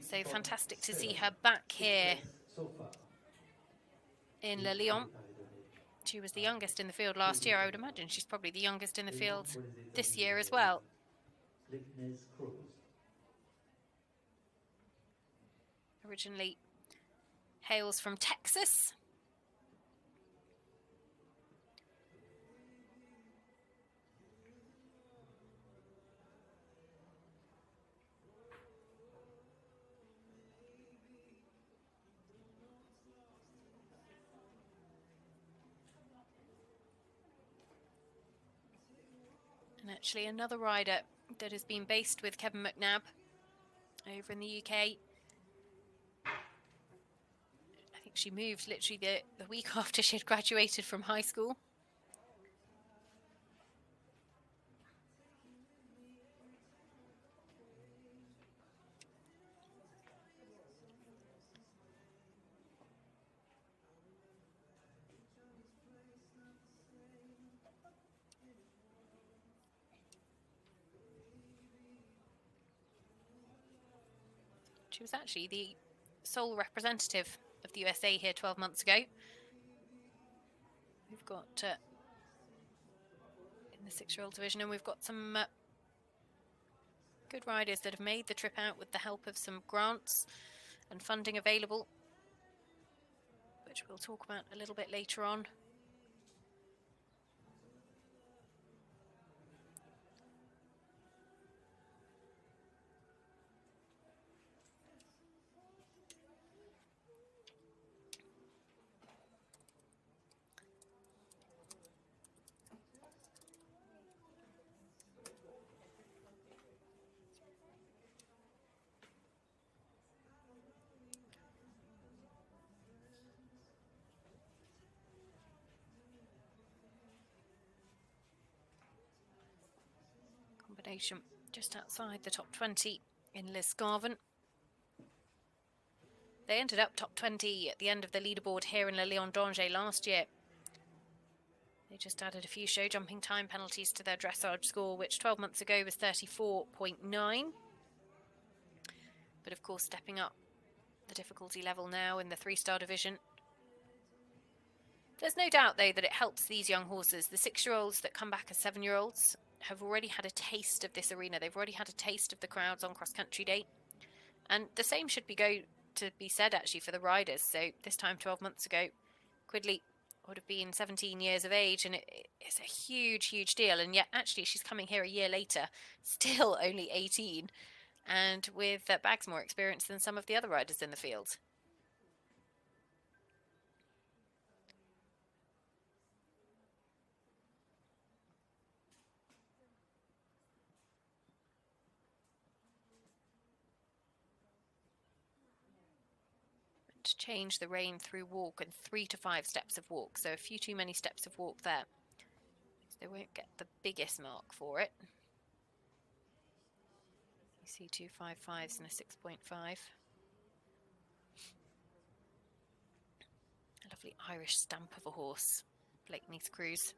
So fantastic to see her back here in Le Lion. She was the youngest in the field last year. I would imagine she's probably the youngest in the field this year as well. Originally hails from Texas. And actually another rider that has been based with Kevin McNabb over in the UK. I think she moved literally the week after she had graduated from high school. She was actually the sole representative of the USA here 12 months ago. We've got in the 6-year-old division, and we've got some good riders that have made the trip out with the help of some grants and funding available, which we'll talk about a little bit later on. Combination just outside the top 20 in Lisgarven. They ended up top 20 at the end of the leaderboard here in Le Lion d'Angers last year. They just added a few show jumping time penalties to their dressage score, which 12 months ago was 34.9. But of course, stepping up the difficulty level now in the 3-star division. There's no doubt, though, that it helps these young horses. The 6-year-olds that come back as 7-year-olds have already had a taste of this arena. They've already had a taste of the crowds on Cross Country Day. And the same should be said, actually, for the riders. So this time 12 months ago, Quidley would have been 17 years of age, and it's a huge, huge deal. And yet, actually, she's coming here a year later, still only 18, and with bags more experience than some of the other riders in the field. Change the rein through walk and 3 to 5 steps of walk, so a few too many steps of walk there. They won't get the biggest mark for it. You see 2 5.5s and a 6.5. A lovely Irish stamp of a horse. Blakeney's Cruz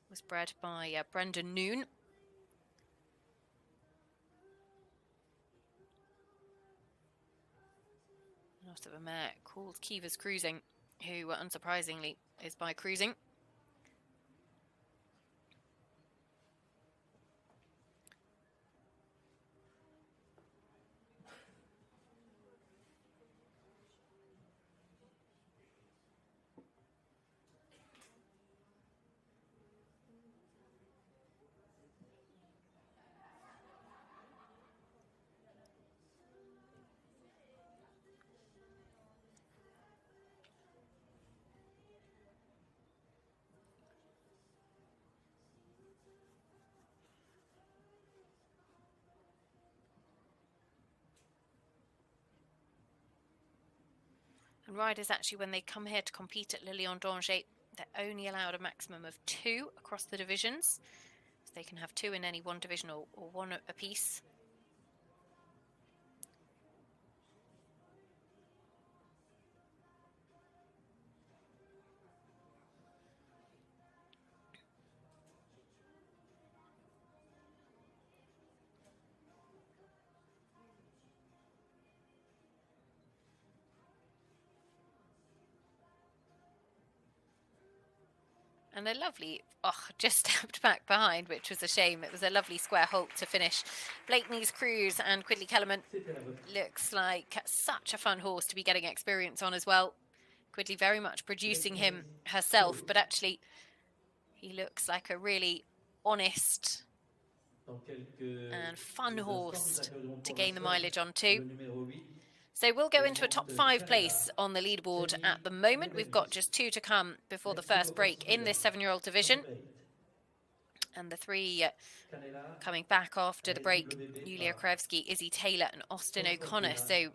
was bred by Brendan Noon. Of a mare called Kiva's Cruising, who unsurprisingly is by cruising. And riders actually, when they come here to compete at Lilian d'Angers, they're only allowed a maximum of 2 across the divisions. So they can have 2 in any one division or 1 apiece. And a lovely, just stepped back behind, which was a shame. It was a lovely square halt to finish. Blakeney's Cruz and Quidley Kellerman looks like such a fun horse to be getting experience on as well. Quidley very much producing him herself, but actually he looks like a really honest and fun horse to gain the mileage on too. So we'll go into a top 5 place on the leaderboard at the moment. We've got just 2 to come before the first break in this 7-year-old division. And the 3 coming back after the break, Yulia Krajewski, Izzy Taylor and Austin O'Connor. So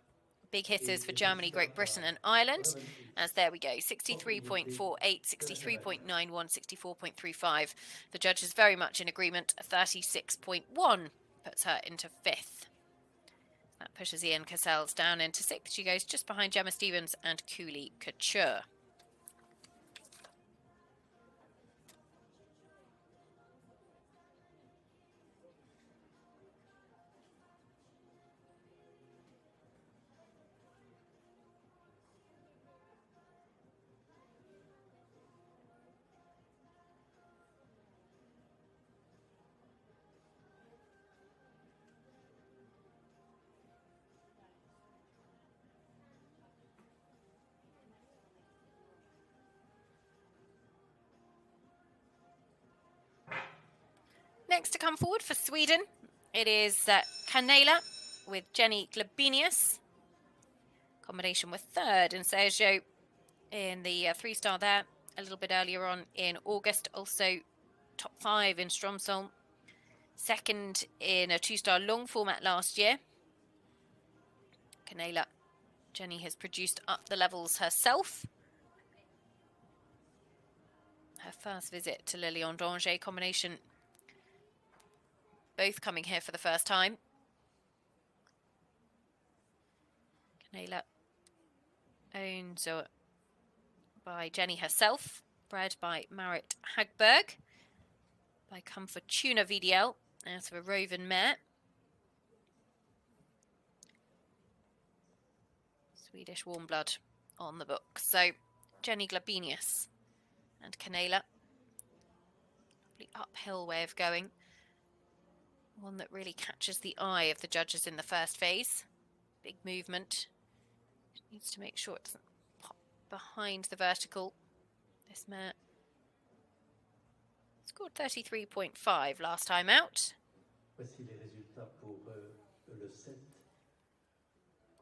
big hitters for Germany, Great Britain and Ireland. As there we go, 63.48, 63.91, 64.35. The judges very much in agreement. 36.1 puts her into 5th. That pushes Ian Cassels down into 6th. She goes just behind Gemma Stevens and Cooley Cachur. Next to come forward for Sweden, it is Canela with Jenny Ginius. Combination with 3rd in Sergio in the 3-star there. A little bit earlier on in August, also top 5 in Stromsholm. 2nd in a 2-star long format last year. Canela, Jenny has produced up the levels herself. Her first visit to Lilian d'Angers combination. Both coming here for the first time. Canela owned by Jenny herself, bred by Marit Hagberg, by Comfortuna VDL, out of a Roven mare. Swedish warm blood on the book. So Jenny Ginius and Canela. Lovely uphill way of going. One that really catches the eye of the judges in the first phase. Big movement. Needs to make sure it doesn't pop behind the vertical. This mare scored 33.5 last time out. Voici les résultats pour le 7.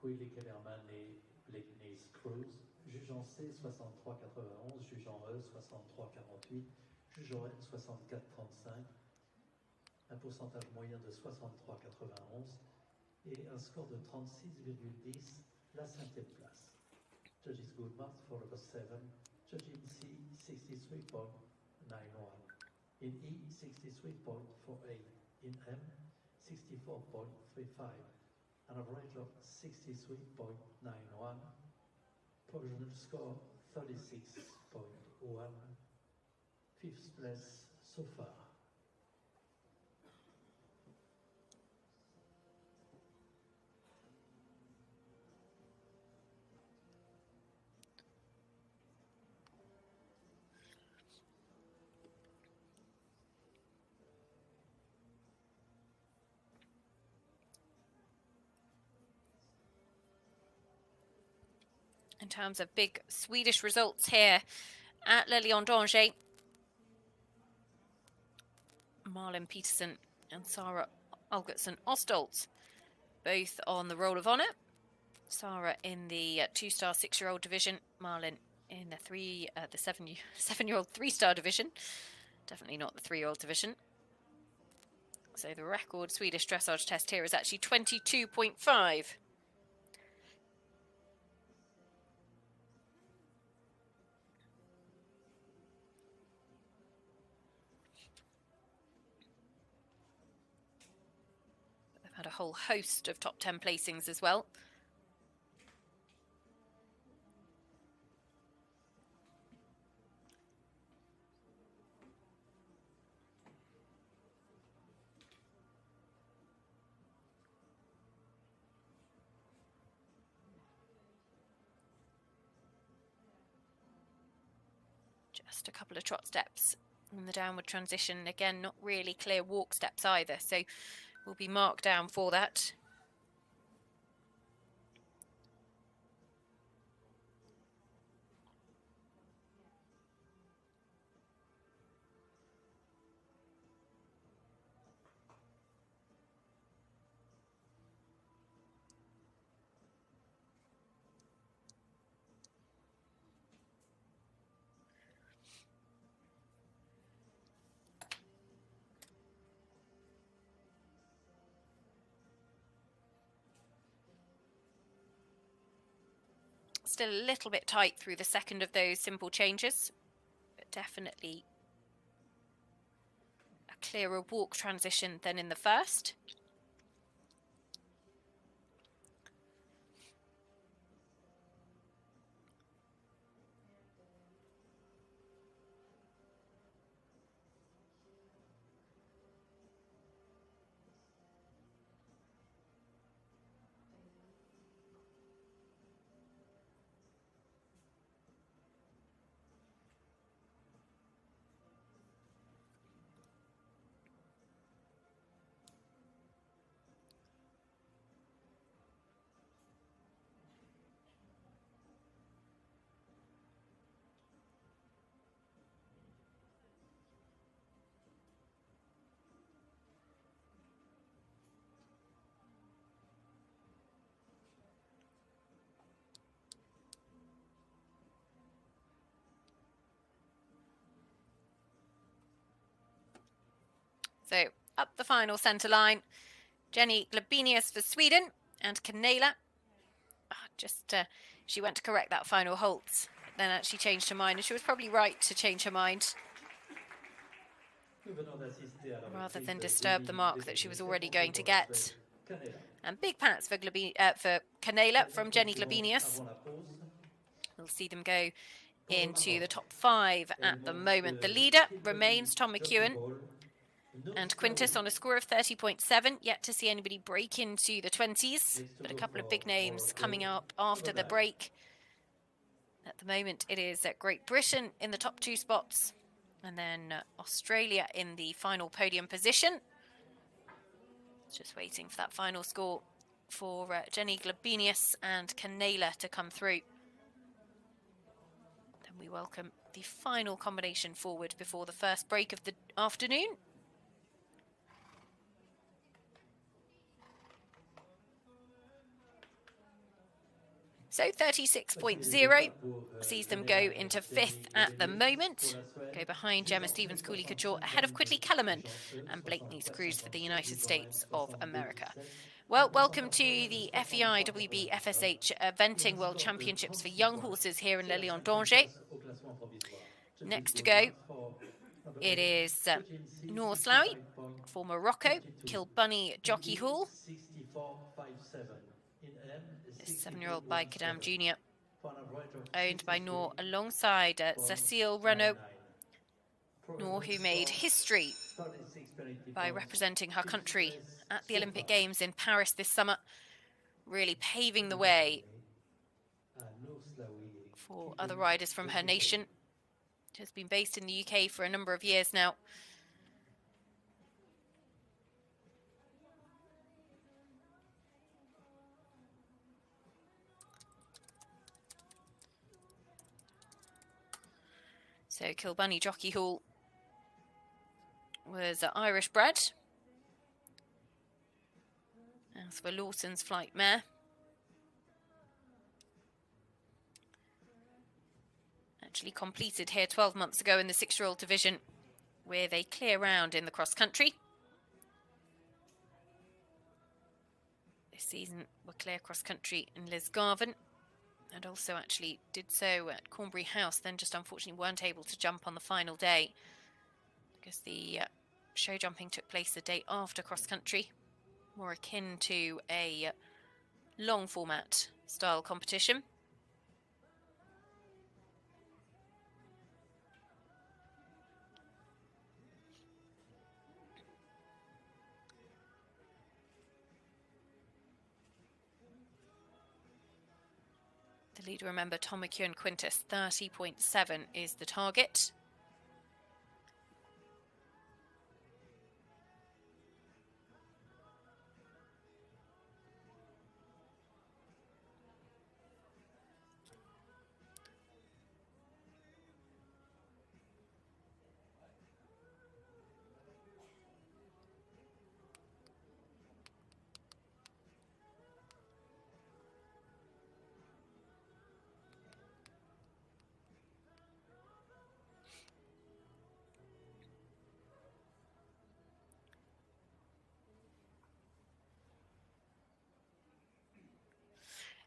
Quidley, Kellerman et Blakeney's Cruz. Juge en C, 63,91. Juge en E, 63,48. Juge en N, 64,35. Un pourcentage moyen de 63,91 et un score de 36,10, la 5e place. Judges good marks for number 7, judge in C 63.91, in E 63.48, in M 64.35, an average of 63.91, provisional score 36.1, 5th place so far. In terms of big Swedish results here at Lilian d'Angers, Marlin Peterson and Sarah Algertson Ostolz both on the Roll of Honour. Sarah in the 2-star 6-year-old division, Marlin in the 7-year-old 3-star division. Definitely not the 3-year-old division. So the record Swedish dressage test here is actually 22.5. had a whole host of top 10 placings as well. Just a couple of trot steps on the downward transition. Again, not really clear walk steps either, so we'll be marked down for that. Still a little bit tight through the second of those simple changes, but definitely a clearer walk transition than in the first. So up the final centre line, Ginius for Sweden and Canela. She went to correct that final halt, then actually changed her mind, and she was probably right to change her mind rather than disturb the mark that she was already going to get. And big pats for Canela from Ginius. We'll see them go into the top 5 at the moment. The leader remains Tom McEwen and Quintis on a score of 30.7. Yet to see anybody break into the 20s, but a couple of big names coming up after the break. At the moment, it is Great Britain in the top 2 spots, and then Australia in the final podium position. Just waiting for that final score for Ginius and Canela to come through. Then we welcome the final combination forward before the first break of the afternoon. So 36.0 sees them go into 5th at the moment. Go behind Gemma, Stevens, Cooley, Cachur, ahead of Quidley, Kellerman and Blakeney's Cruz for the United States of America. Well, welcome to the FEI WBFSH Eventing World Championships for young horses here in Elian Danger. Next to go, it is Nora for Morocco, Killbunny Jockey Hall. This 7-year-old by Kadam Jr., owned by Nora alongside Cecile Renault. Nora, who made history by representing her country at the Olympic Games in Paris this summer, really paving the way for other riders from her nation. She has been based in the UK for a number of years now. So Killbunny Jockey Hall was Irish bred. As for Lawson's Flight Mare, actually completed here 12 months ago in the 6-year-old division with a clear round in the cross country. This season were clear cross country in Lisgarven, and also actually did so at Cornbury House, then just unfortunately weren't able to jump on the final day because the show jumping took place the day after cross country. more akin to a long format style competition. The leader, remember, Tom McEwen and Quintis, 30.7 is the target.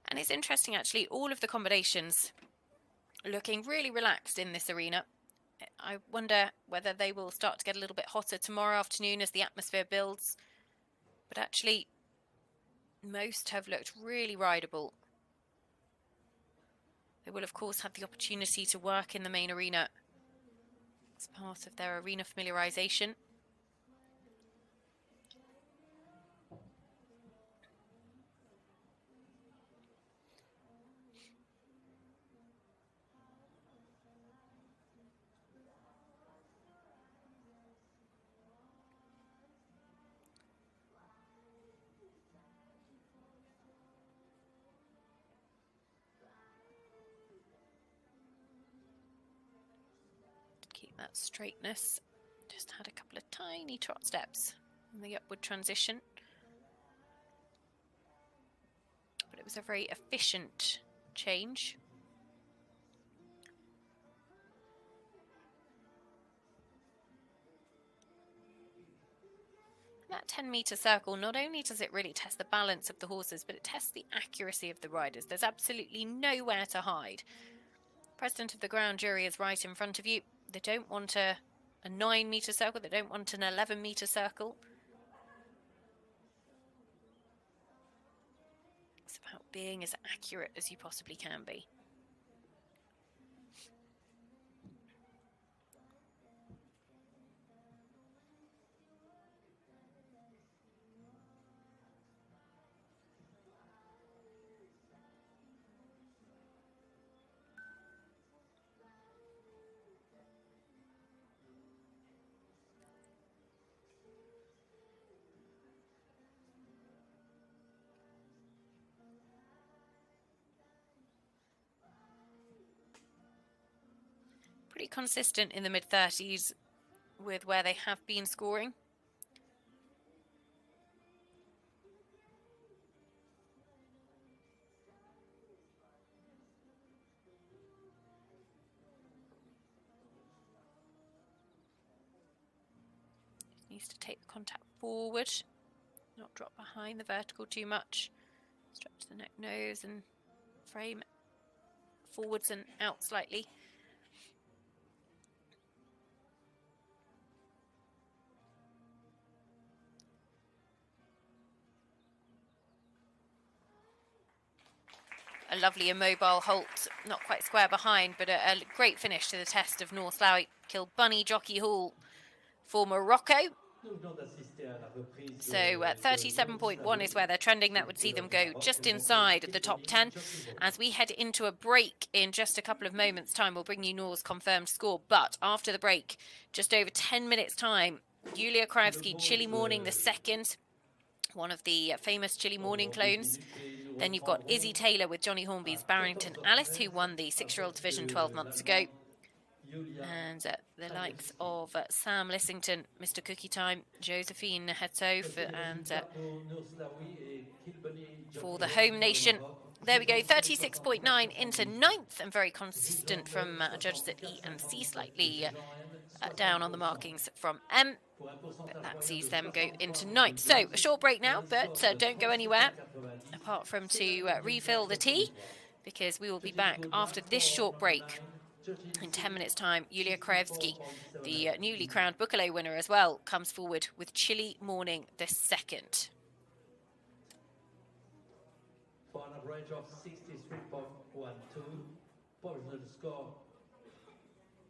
And it's interesting, actually, all of the combinations looking really relaxed in this arena. I wonder whether they will start to get a little bit hotter tomorrow afternoon as the atmosphere builds. But actually, most have looked really rideable. They will, of course, have the opportunity to work in the main arena as part of their arena familiarization. That straightness, just had a couple of tiny trot steps in the upward transition, but it was a very efficient change. That 10-meter circle, not only does it really test the balance of the horses, but it tests the accuracy of the riders. There's absolutely nowhere to hide. President of the ground jury is right in front of you. They don't want a 9-meter circle. They don't want an 11-meter circle. It's about being as accurate as you possibly can be. Pretty consistent in the mid-30s with where they have been scoring. Needs to take the contact forward, not drop behind the vertical too much. Stretch the neck, nose and frame forwards and out slightly. A lovely immobile halt, not quite square behind, but a great finish to the test of North Lowy Killbunny Jockey Hall for Morocco. So 37.1 is where they're trending. That would see them go just inside the top 10. As we head into a break in just a couple of moments' time, we'll bring you Nora's confirmed score. But after the break, just over 10 minutes' time, Julia Krajewski, Chilly Morning the second, one of the famous Chilly Morning clones. Then you've got Izzy Taylor with Johnny Hornby's Barrington Alice, who won the 6-year-old division 12 months ago. And the likes of Sam Lissington, Mr. Cookie Time, Josephine Hettier, and for the home nation. There we go, 36.9 into 9th, and very consistent from judges at E and C, slightly down on the markings from M. But that sees them go into 9th. So a short break now, but don't go anywhere apart from to refill the tea, because we will be back after this short break. In 10 minutes' time, Julia Krajewski, the newly crowned Bukale winner as well, comes forward with Chilly Morning the second. average of 63.12, provisional score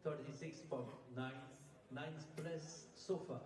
36.9, ninth place so far.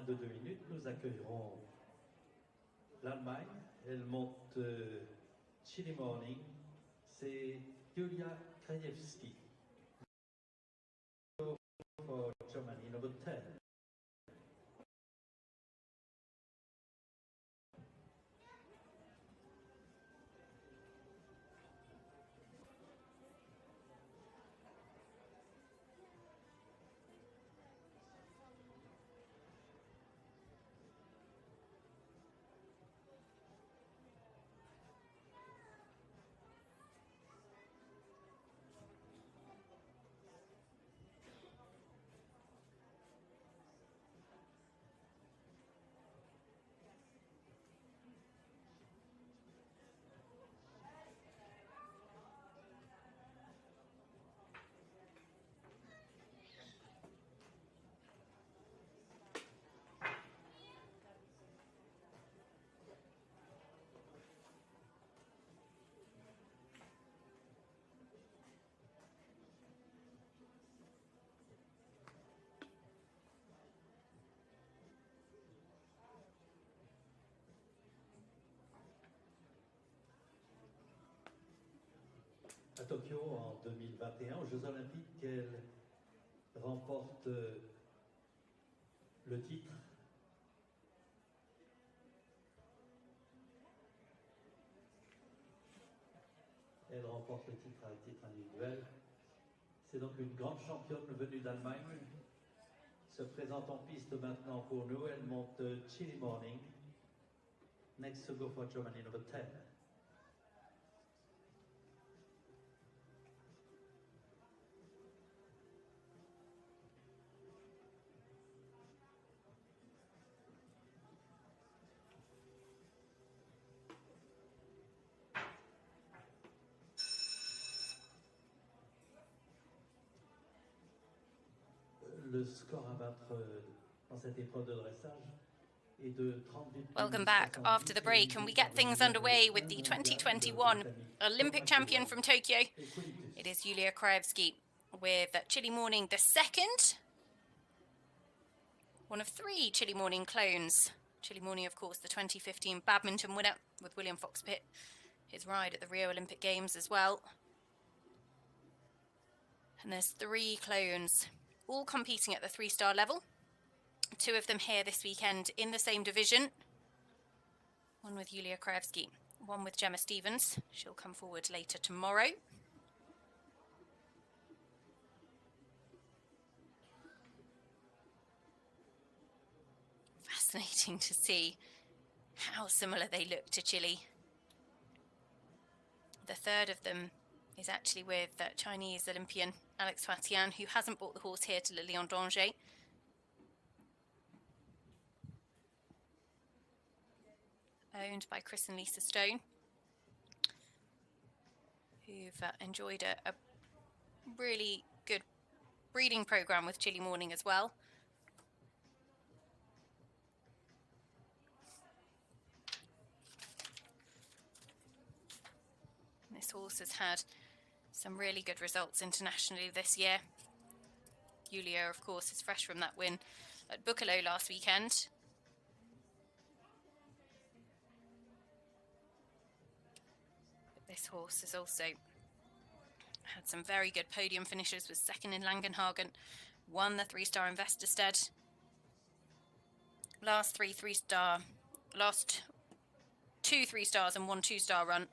moins de 2 minutes, nous accueillerons l'Allemagne. Elle monte Chili Morning. C'est Julia Krajewski. For Germany, number 10. À Tokyo en 2021, aux Jeux Olympiques, elle remporte le titre. Elle remporte le titre à titre individuel. C'est donc une grande championne venue d'Allemagne. Se présente en piste maintenant pour nous. Elle monte Chili Morning. Next to go for Germany, number 10. Le score à battre dans cette épreuve de dressage est de 38. Welcome back after the break, and we get things underway with the 2021 Olympic champion from Tokyo. It is Julia Krajewski with Chili Morning the second. One of 3 Chili Morning clones. Chili Morning, of course, the 2015 badminton winner with William Fox-Pitt, his ride at the Rio Olympic Games as well. And there's 3 clones, all competing at the 3-star level. 2 of them here this weekend in the same division. One with Julia Krajewski, one with Gemma Stevens. She'll come forward later tomorrow. Fascinating to see how similar they look to Chile. The third of them is actually with Chinese Olympian Alex Fatian, who hasn't brought the horse here to Le Lion d'Angers. Owned by Chris and Lisa Stone, who've enjoyed a really good breeding programme with Chili Morning as well. This horse has had some really good results internationally this year. Julia, of course, is fresh from that win at Buccalo last weekend. But this horse has also had some very good podium finishes, was second in Langenhagen, won the 3-star Investerstead. Last 2 3-stars and 1 2-star run.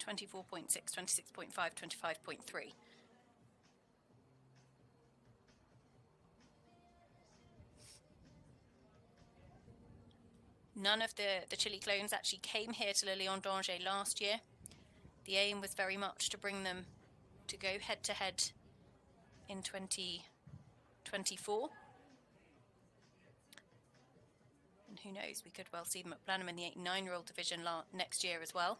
24.6, 26.5, 25.3. None of the Chile clones actually came here to Le Lion d'Angers last year. The aim was very much to bring them to go head-to-head in 2024. And who knows, we could well see them at Blenheim in the 8 and 9-year-old division next year as well.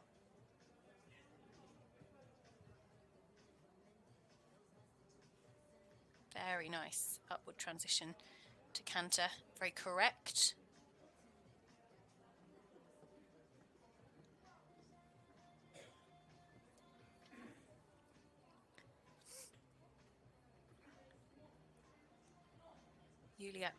Very nice upward transition to canter, very correct. Julia,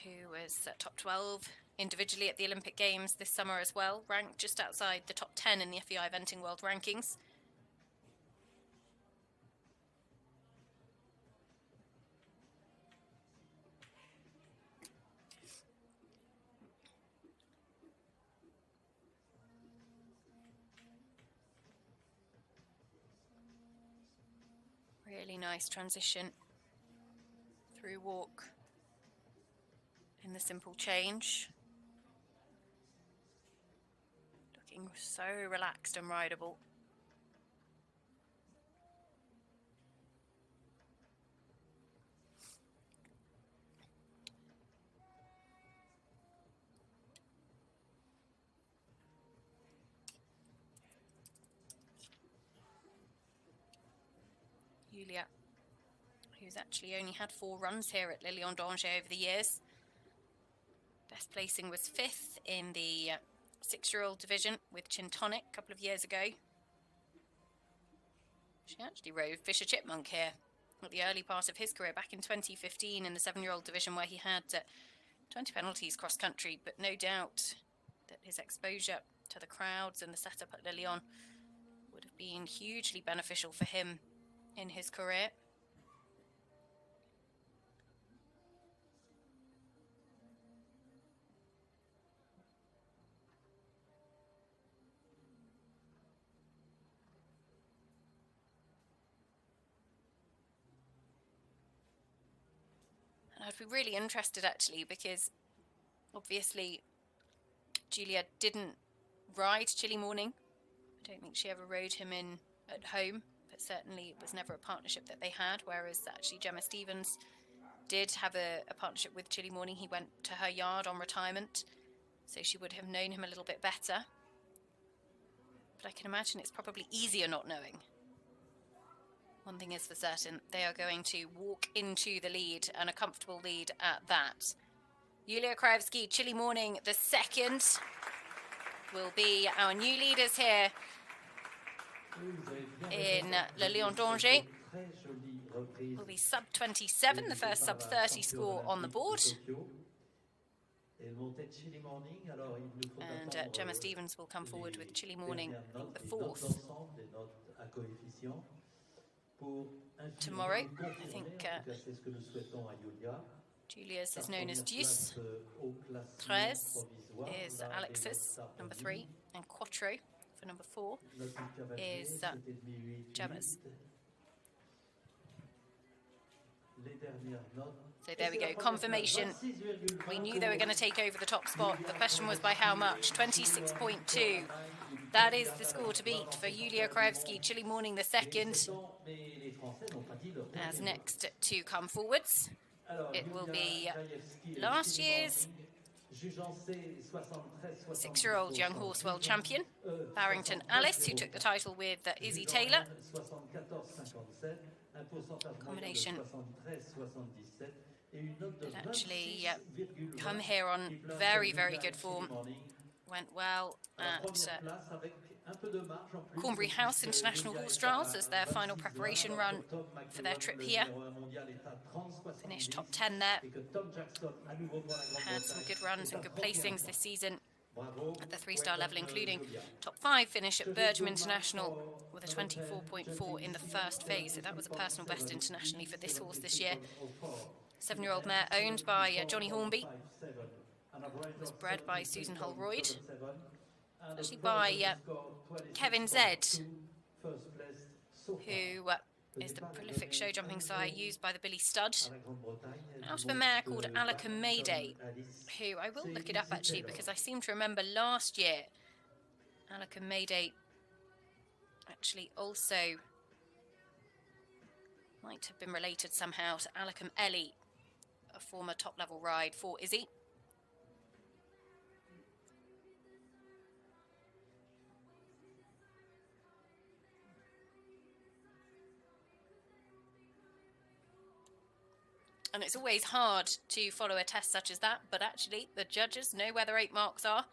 who was top 12 individually at the Olympic Games this summer as well, ranked just outside the top 10 in the FEI Eventing World Rankings. Really nice transition through walk in the simple change. Looking so relaxed and rideable. Julia, who's actually only had 4 runs here at Lilian d'Angers over the years. Best placing was 5th in the 6-year-old division with Chin Tonic a couple of years ago. She actually rode Fisher Chipmunk here at the early part of his career back in 2015 in the 7-year-old division, where he had 20 penalties cross country, but no doubt that his exposure to the crowds and the setup at Lilian would have been hugely beneficial for him in his career. And I'd be really interested actually, because obviously Julia didn't ride Chilly Morning. I don't think she ever rode him in at home, but certainly it was never a partnership that they had, whereas actually Gemma Stevens did have a partnership with Chilly Morning. He went to her yard on retirement, so she would have known him a little bit better. But I can imagine it's probably easier not knowing. One thing is for certain, they are going to walk into the lead, and a comfortable lead at that. Julia Krajewski, Chilly Morning, the second, will be our new leaders here in Lilian d'Angers. Will be sub 27, the first sub 30 score on the board. And Gemma Stevens will come forward with Chilly Morning, I think the 4th. Tomorrow, I think Julia's is known as Deuce. 13 is Alexis, number 3, and Quattro for number 4 is Gemma's. So there we go, confirmation. We knew they were going to take over the top spot. The question was by how much? 26.2. That is the score to beat for Julia Krajewski, Chilly Morning the second. As next to come forwards, it will be last year's 6-year-old young horse world champion, Barrington Alice, who took the title with Izzy Taylor. Combination that actually come here on very, very good form. Went well at Cornbury House International Horse Trials as their final preparation run for their trip here. Finished top 10 there. Had some good runs and good placings this season at the 3-star level, including top 5 finish at Bergam International with a 24.4 in the first phase. So that was a personal best internationally for this horse this year. 7-year-old mare owned by Johnny Hornby. Was bred by Susan Holroyd. Actually by Kevin Zed, who is the prolific show jumping sire used by the Billy Stud. Out of a mare called Alaka Mayday, who I will look it up actually, because I seem to remember last year Alaka Mayday actually also might have been related somehow to Alakam Ellie, a former top level ride for Izzy. And it's always hard to follow a test such as that, but actually the judges know where their 8 marks are.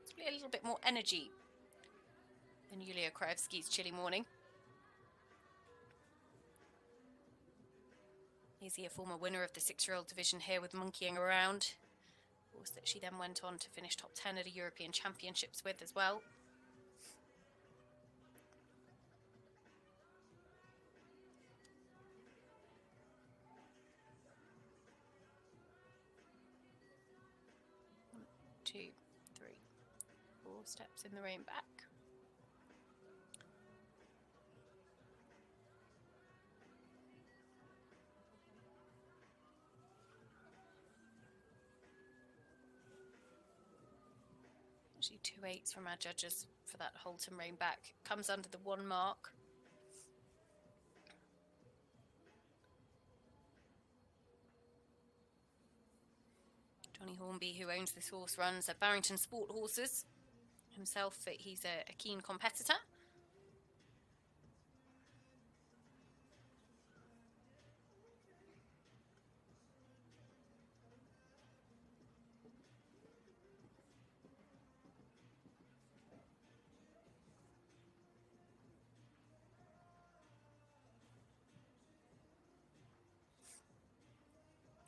It's really a little bit more energy than Yulia Krajewski's Chilly Morning. Izzy, a former winner of the 6-year-old division here with Monkeying Around. Horse that she then went on to finish top 10 at a European Championships with as well. One, 2, 3, 4 steps in the rein back. Actually 2 8s from our judges for that Holton rein back. Comes under the 1 mark. Johnny Hornby, who owns this horse, runs at Barrington Sport Horses. Himself, he's a keen competitor.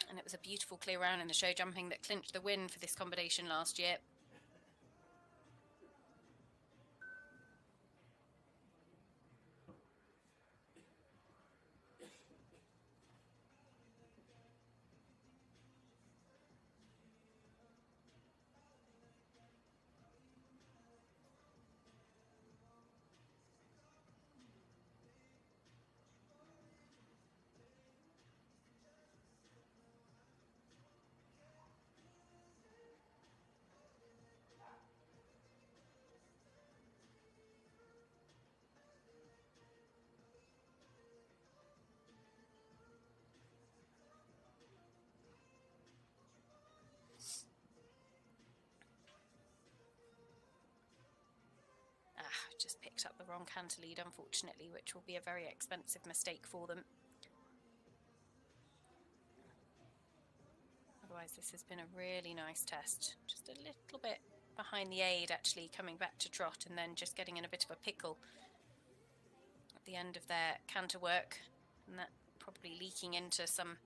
And it was a beautiful clear round in the show jumping that clinched the win for this combination last year. Just picked up the wrong canter lead, unfortunately, which will be a very expensive mistake for them. Otherwise, this has been a really nice test. Just a little bit behind the aid, actually, coming back to trot and then just getting in a bit of a pickle at the end of their canter work. And that probably leaking into some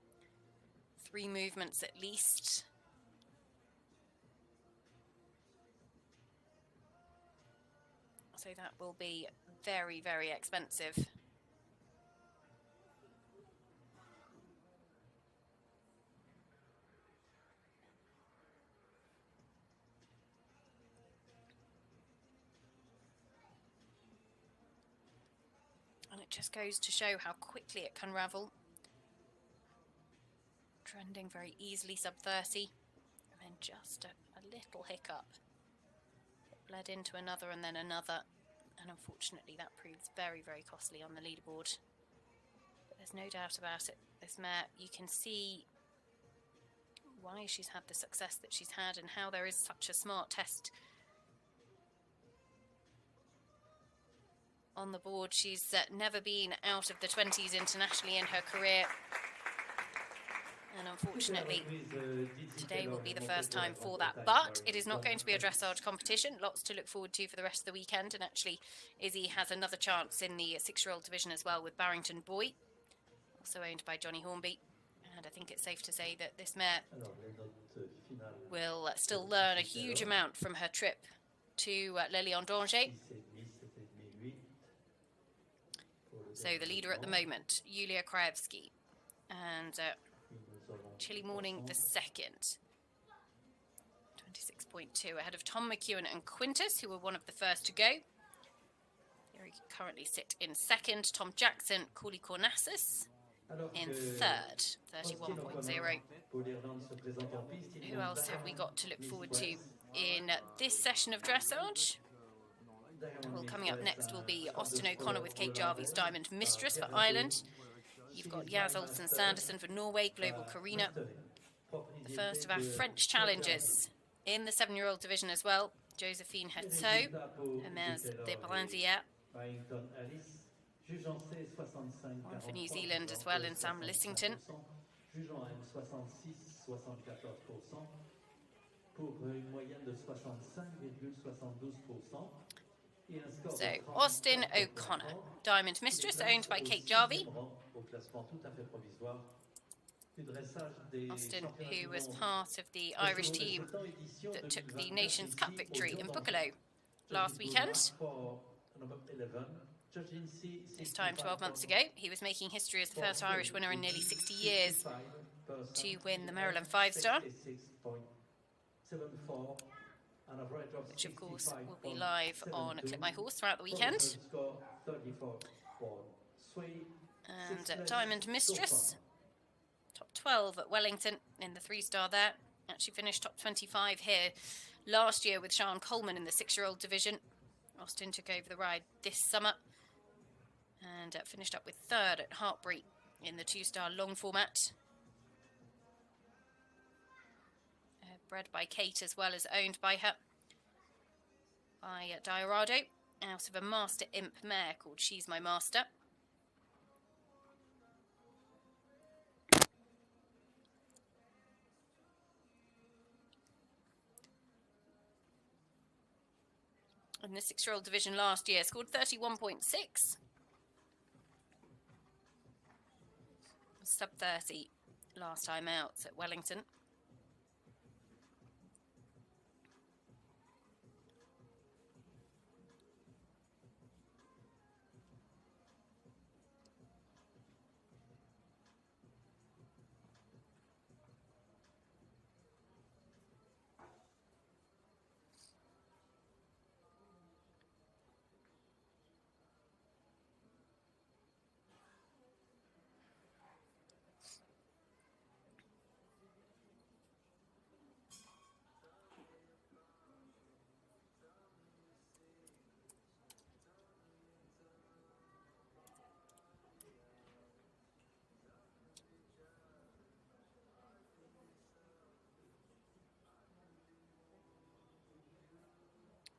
3 movements at least. So that will be very, very expensive. And it just goes to show how quickly it can ravel. Trending very easily sub 30. And then just a little hiccup. It bled into another and then another. And unfortunately that proves very, very costly on the leaderboard. But there's no doubt about it. This mare, you can see why she's had the success that she's had and how there is such a smart test on the board. She's never been out of the 20s internationally in her career. And unfortunately, today will be the first time for that. But it is not going to be a dressage competition. Lots to look forward to for the rest of the weekend. And actually, Izzy has another chance in the 6-year-old division as well with Barrington Boy, also owned by Johnny Hornby. And I think it's safe to say that this mare will still learn a huge amount from her trip to Lelian Danger. So the leader at the moment, Yulia Krajewski, and Chilly Morning the second, 26.2, ahead of Tom McEwen and Quintis, who were one of the first to go. They currently sit in second. Tom Jackson, Cooley Cornasus in third, 31.0. Who else have we got to look forward to in this session of dressage? Well, coming up next will be Austin O'Connor with Kate Jarvie's Diamond Mistress for Ireland. You've got Yaz Olsen Sanderson for Norway, Global Karina. The first of our French challengers in the 7-year-old division as well. Josephine Hettier, Hermes de Brinzière. One for New Zealand as well in Sam Lissington. So, Austin O'Connor, Diamond Mistress, owned by Kate Jarvie. Austin, who was part of the Irish team that took the Nations Cup victory in Buccolo last weekend. This time 12 months ago, he was making history as the first Irish winner in nearly 60 years to win the Maryland 5-star, which of course will be live on Clip My Horse throughout the weekend. And Diamond Mistress, top 12 at Wellington in the 3-star there. Actually finished top 25 here last year with Sian Coleman in the 6-year-old division. Austin took over the ride this summer and finished up with 3rd at Hartbury in the 2-star long format. Bred by Kate as well as owned by her, by Diorado, out of a Master Imp mare called She's My Master. In the 6-year-old division last year, scored 31.6. Sub 30 last time out at Wellington.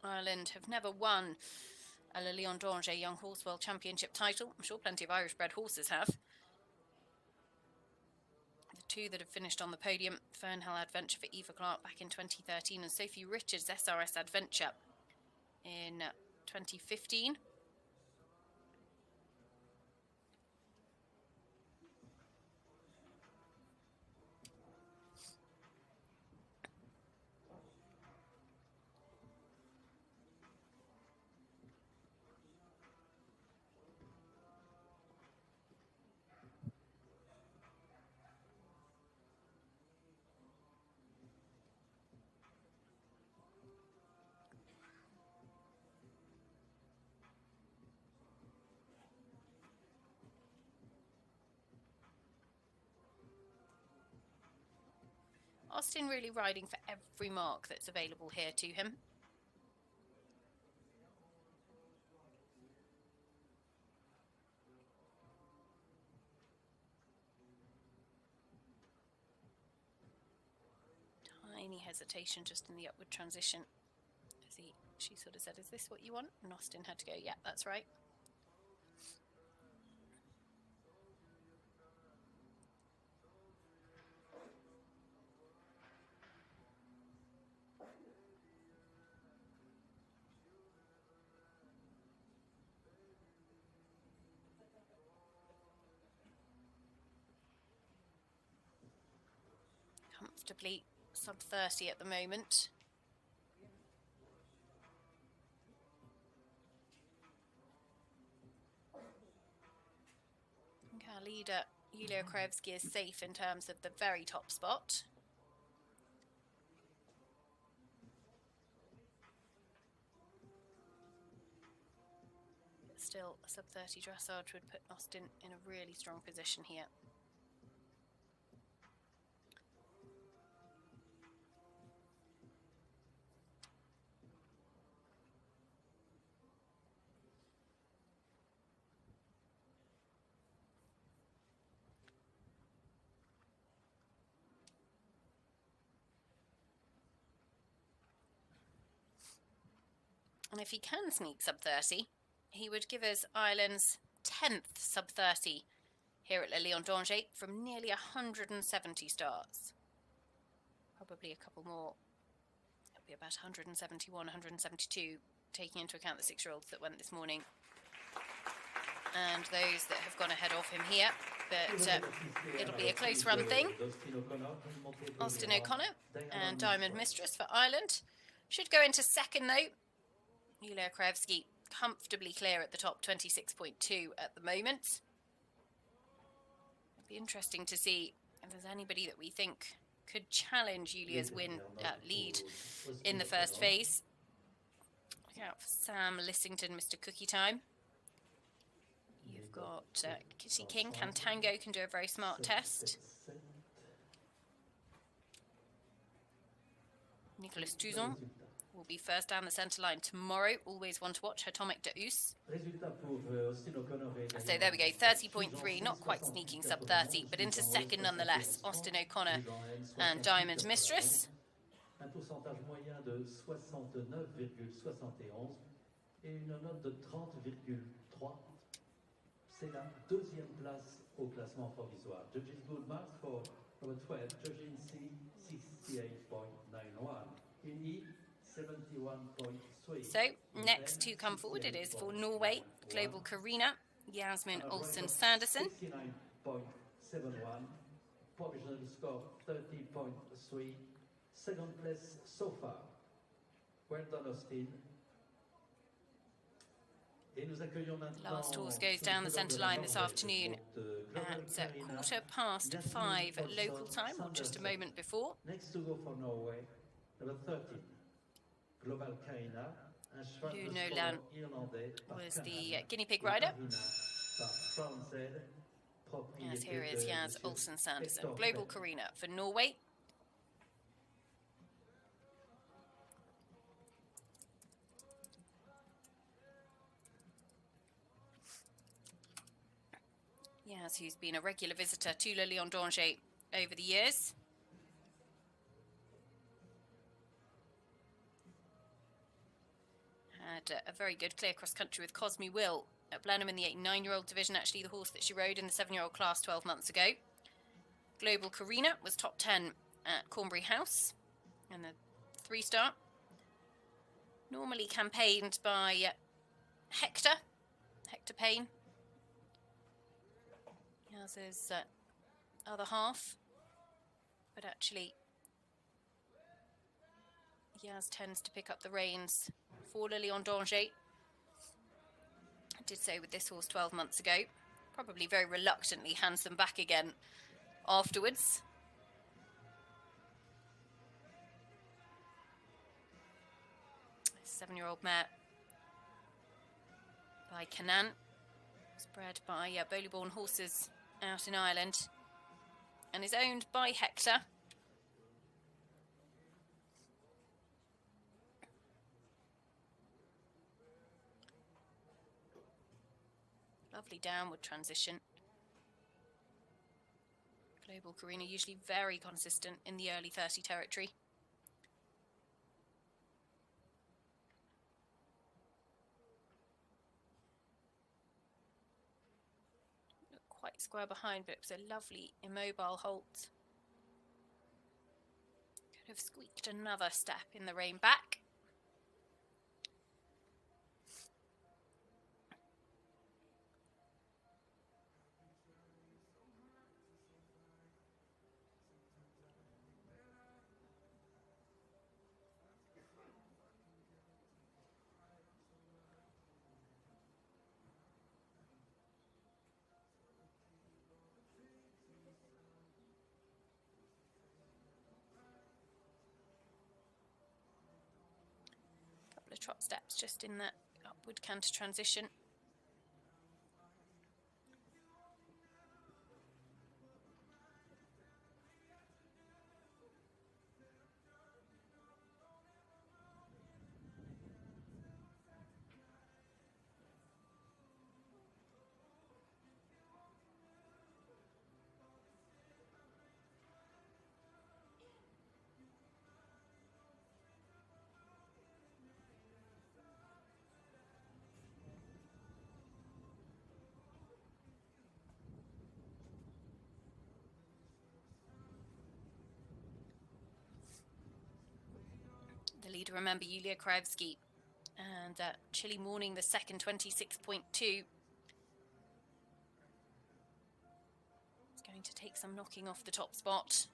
Ireland have never won a Elian d'Angers Young Horse World Championship title. I'm sure plenty of Irish-bred horses have. The 2 that have finished on the podium, Fernhill Adventure for Eva Clark back in 2013 and Sophie Richards' SRS Adventure in 2015. Austin really riding for every mark that's available here to him. Tiny hesitation just in the upward transition. She sort of said, "Is this what you want?" And Austin had to go, "Yeah, that's right." Comfortably sub 30 at the moment. I think our leader, Yulia Krajewski, is safe in terms of the very top spot. But still, a sub 30 dressage would put Austin in a really strong position here. And if he can sneak sub 30, he would give us Ireland's 10th sub 30 here at Elian d'Angers from nearly 170 starts. Probably a couple more. It'll be about 171, 172 taking into account the 6-year-olds that went this morning and those that have gone ahead of him here. But it'll be a close run thing. Austin O'Connor and Diamond Mistress for Ireland. Should go into second though. Yulia Krajewski comfortably clear at the top, 26.2 at the moment. It'll be interesting to see if there's anybody that we think could challenge Yulia's lead in the first phase. Look out for Sam Lissington, Mr. Cookie Time. You've got Kitty King, Cantango can do a very smart test. Nicolas Touzon will be first down the centre line tomorrow. Always one to watch, Atomic de Us. So there we go, 30.3, not quite sneaking sub 30, but into second nonetheless. Austin O'Connor and Diamond Mistress. Un pourcentage moyen de 69,71 et une note de 30,3. C'est la deuxième place au classement provisoire. Judges good marks for number 12, Judging C, 68.91. In E, 71.3. So, next to come forward, it is for Norway, Global Karina, Yazmin, Olsen, Sanderson. 69.71. Provisional score 30.3. Second place so far. Well done, Austin. Last horse goes down the centre line this afternoon at 5:15 local time, or just a moment before. Next to go for Norway, number 13, Global Karina. Who Nolan was the guinea pig rider. Yes, here is Yaz Olsen Sanderson. Global Karina for Norway. Yes, who's been a regular visitor to Le Lion d'Angers over the years. Had a very good clear cross-country with Cosme Will at Blenheim in the 8 and 9-year-old division, actually the horse that she rode in the 7-year-old class 12 months ago. Global Karina was top 10 at Cornbury House and the 3-star. Normally campaigned by Hector Payne. Yaz's other half, but actually Yaz tends to pick up the reins for Le Lion d'Angers. I did so with this horse 12 months ago. Probably very reluctantly hands them back again afterwards. A 7-year-old mare by Canan, bred by Bowley-born horses out in Ireland, and is owned by Hector. Lovely downward transition. Global Karina usually very consistent in the early 30 territory. Quite square behind, but it was a lovely immobile halt. Could have squeaked another step in the rein back. Trot steps just in that upward canter transition. The leader, remember, Yulia Krajewski, And Chilly Morning, the second, 26.2. It's going to take some knocking off the top spot.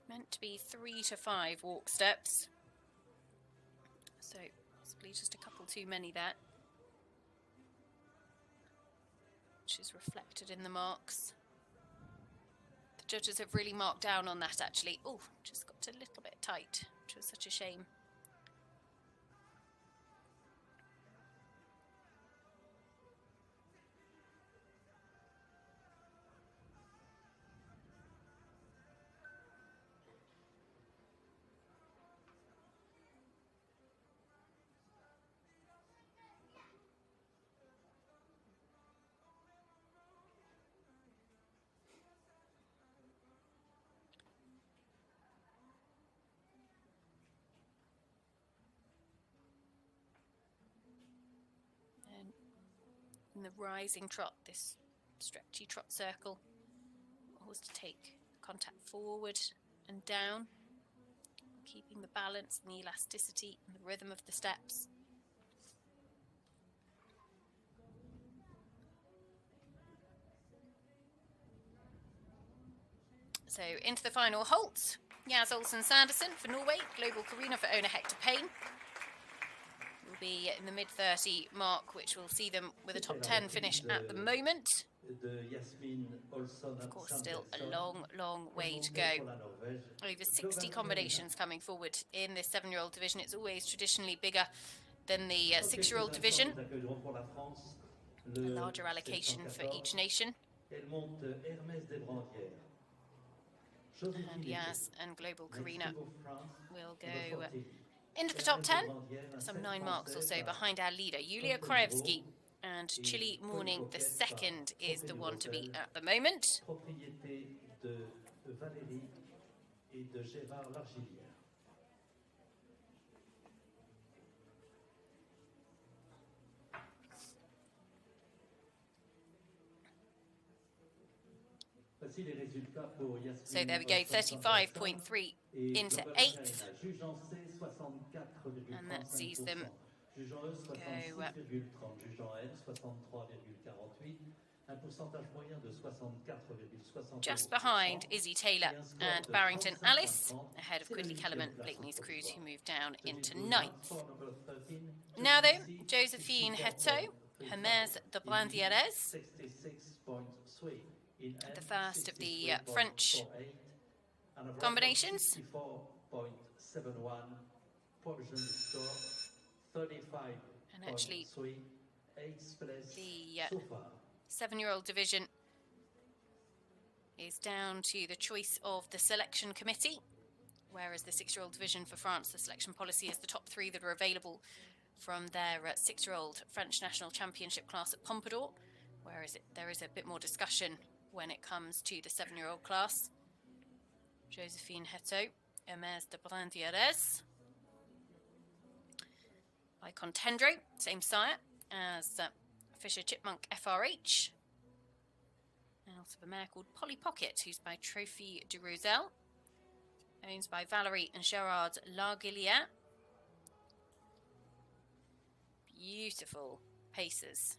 Meant to be 3 to 5 walk steps. So possibly just a couple too many there. Which is reflected in the marks. The judges have really marked down on that actually. Oh, just got a little bit tight, which was such a shame. In the rising trot, this stretchy trot circle, always to take contact forward and down, keeping the balance and the elasticity and the rhythm of the steps. So into the final halt, Olsen Sanderson for Norway, Global Karina for owner Hector Payne. Will be in the mid-30 mark, which will see them with a top 10 finish at the moment. Of course, still a long way to go. Over 60 combinations coming forward in this 7-year-old division. It's always traditionally bigger than the 6-year-old division. A larger allocation for each nation. And Yaz and Global Karina will go into the top 10, some 9 marks or so behind our leader, Krajewski. And Chilly Morning, the second, is the one to beat at the moment. So there we go, 35.3 into 8th. And that sees them go just behind Izzy Taylor and Barrington Alice, ahead of Quidley Kellerman, Blakeney's Cruz, who moved down into 9th. Now though, Josephine Hettier, Hermès de Brandieres, the first of the French combinations. And actually, the 7-year-old division is down to the choice of the selection committee, whereas the 6-year-old division for France, the selection policy is the top 3 that are available from their 6-year-old French national championship class at Pompadour, whereas there is a bit more discussion when it comes to the 7-year-old class. Josephine Hettier, Hermès de Brandieres. By Contendro, same sire as Fisher Chipmunk FRH. And also a mare called Polly Pocket, who's by Trophy de Roselle. Owned by Valerie and Gerard Larguillier. Beautiful paces.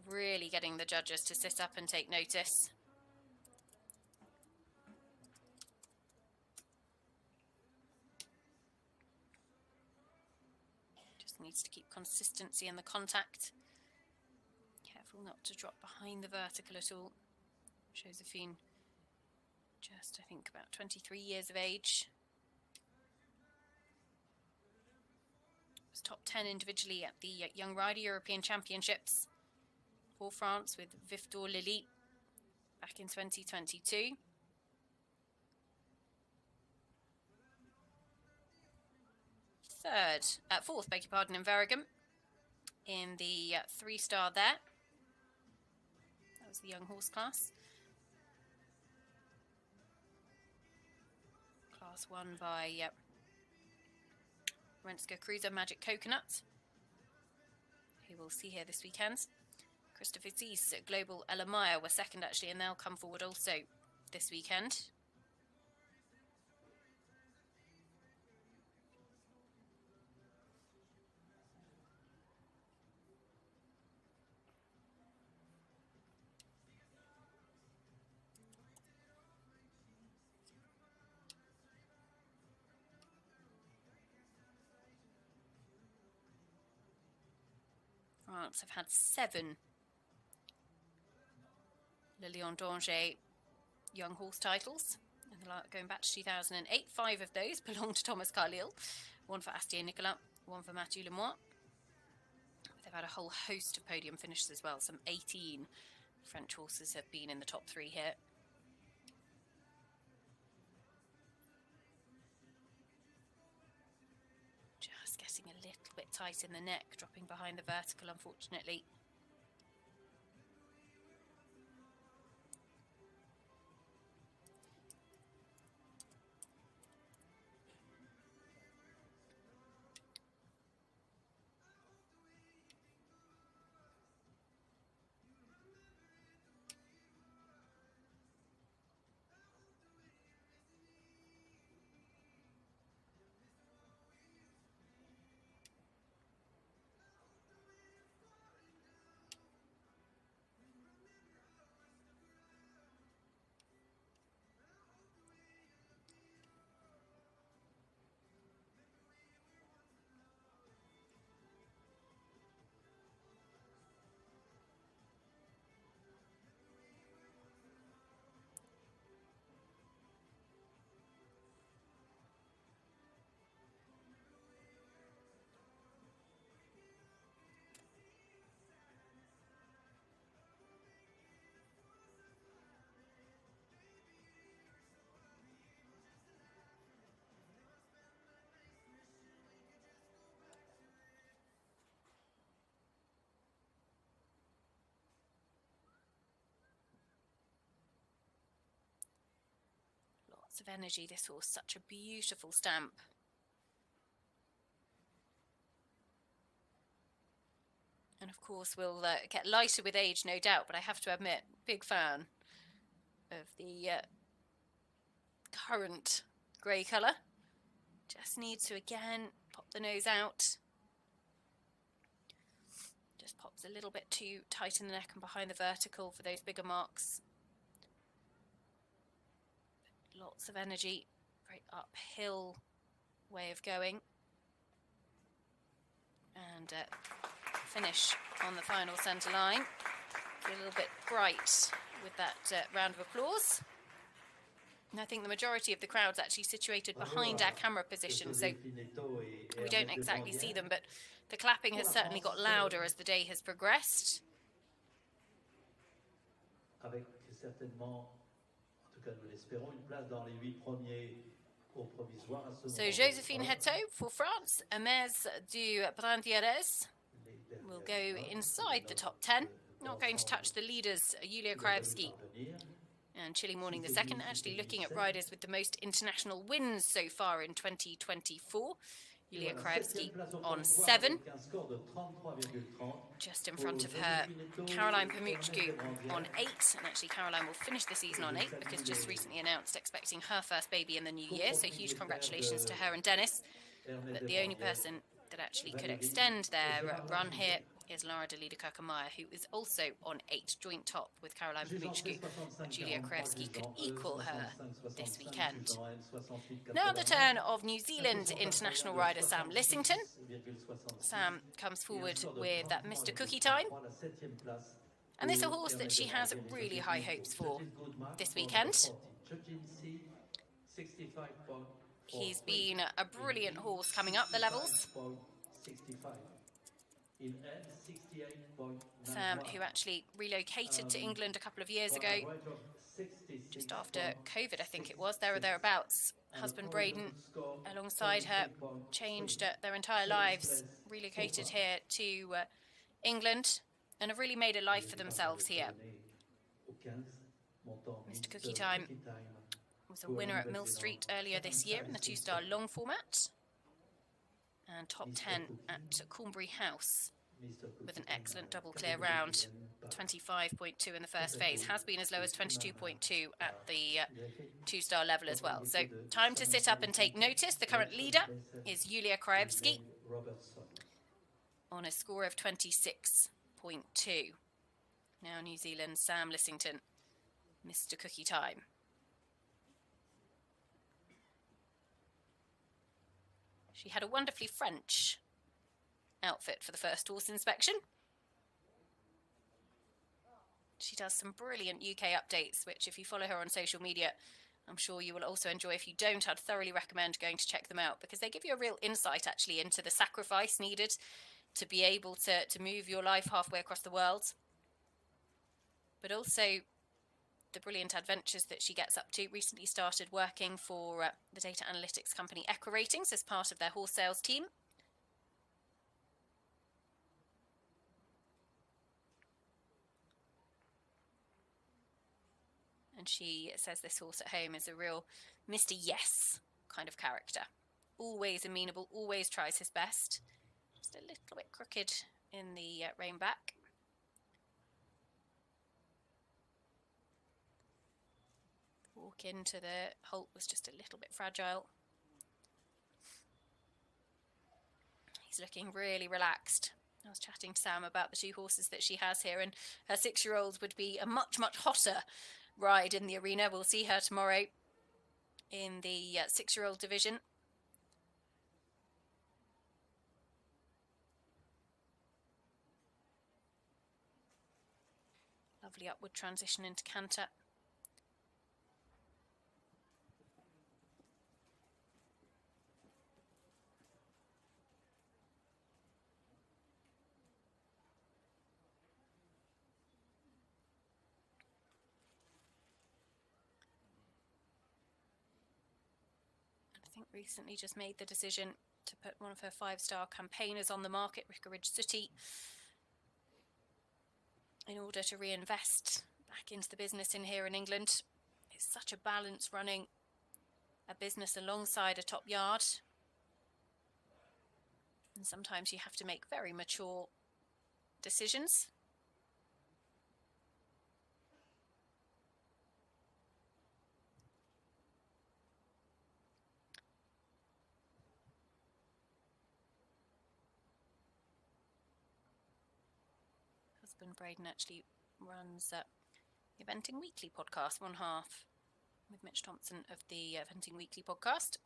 Really getting the judges to sit up and take notice. Just needs to keep consistency in the contact. Careful not to drop behind the vertical at all. Josephine, just I think about 23 years of age. Was top 10 individually at the Young Rider European Championships for France with Victor Lily back in 2022. Fourth, beg your pardon, in Verigam in the 3-star there. That was the young horse class. was won by Renska Cruiser Magic Coconut, who we'll see here this weekend. Christopher Zeese at Global Elamaya were second actually, and they'll come forward also this weekend. France have had 7 Le Lion d'Angers young horse titles, and going back to 2008. 5 of those belong to Thomas Carlyle, 1 for Astier Nicolas, 1 for Mathieu Lemoine. They've had a whole host of podium finishes as well. Some 18 French horses have been in the top 3 here. Just getting a little bit tight in the neck, dropping behind the vertical, unfortunately. Of energy, this horse, such a beautiful stamp. And of course will get lighter with age, no doubt, but I have to admit, big fan of the current grey colour. Just needs to again pop the nose out. Just pops a little bit too tight in the neck and behind the vertical for those bigger marks. Lots of energy, very uphill way of going. And finish on the final centre line. A little bit bright with that round of applause. And I think the majority of the crowd's actually situated behind our camera position, so we don't exactly see them, but the clapping has certainly got louder as the day has progressed. So Josephine Hettier for France, Hermès du Brindierez will go inside the top 10. Not going to touch the leaders, Yulia Krajewski and Chilly Morning the second. Actually looking at riders with the most international wins so far in 2024. Yulia Krajewski on 7. Just in front of her, Caroline Pamuchku on 8. And actually Caroline will finish the season on 8 because just recently announced expecting her first baby in the new year. So huge congratulations to her and Dennis. But the only person that actually could extend their run here is Lara Delida-Kirkamaya, who is also on 8, joint top with Caroline Pamuchku, and Julia Krajewski could equal her this weekend. Now the turn of New Zealand international rider Sam Lissington. Sam comes forward with that Mr. Cookie Time, and this is a horse that she has really high hopes for this weekend. He's been a brilliant horse coming up the levels. Sam, who actually relocated to England a couple of years ago, just after COVID, I think it was, there or thereabouts. Husband Braden, alongside her, changed their entire lives, relocated here to England, and have really made a life for themselves here. Mr. Cookie Time Was a winner at Mill Street earlier this year in the 2-star long format. And top 10 at Cornbury House with an excellent double clear round. 25.2 in the first phase. Has been as low as 22.2 at the 2-star level as well. So time to sit up and take notice. The current leader is Krajewski on a score of 26.2. Now New Zealand's Sam Lissington, Mr. Cookie Time. She had a wonderfully French outfit for the first horse inspection. She does some brilliant UK updates, which if you follow her on social media, I'm sure you will also enjoy. If you don't, I'd thoroughly recommend going to check them out because they give you a real insight actually into the sacrifice needed to be able to move your life halfway across the world. But also the brilliant adventures that she gets up to. Recently started working for the data analytics company Equa Ratings as part of their horse sales team. And she says this horse at home is a real Mr. Yes kind of character. Always amenable, always tries his best. Just a little bit crooked in the rein back. Walk into the halt was just a little bit fragile. He's looking really relaxed. I was chatting to Sam about the two horses that she has here, and her 6-year-old would be a much, much hotter ride in the arena. We'll see her tomorrow in the 6-year-old division. Lovely upward transition into canter. Recently just made the decision to put one of her 5-star campaigners on the market, Rickeridge Sooty, in order to reinvest back into the business in here in England. It's such a balance running a business alongside a top yard. And sometimes you have to make very mature decisions. Braden actually runs the Eventing Weekly podcast, one half with Mitch Thompson of the Eventing Weekly podcast.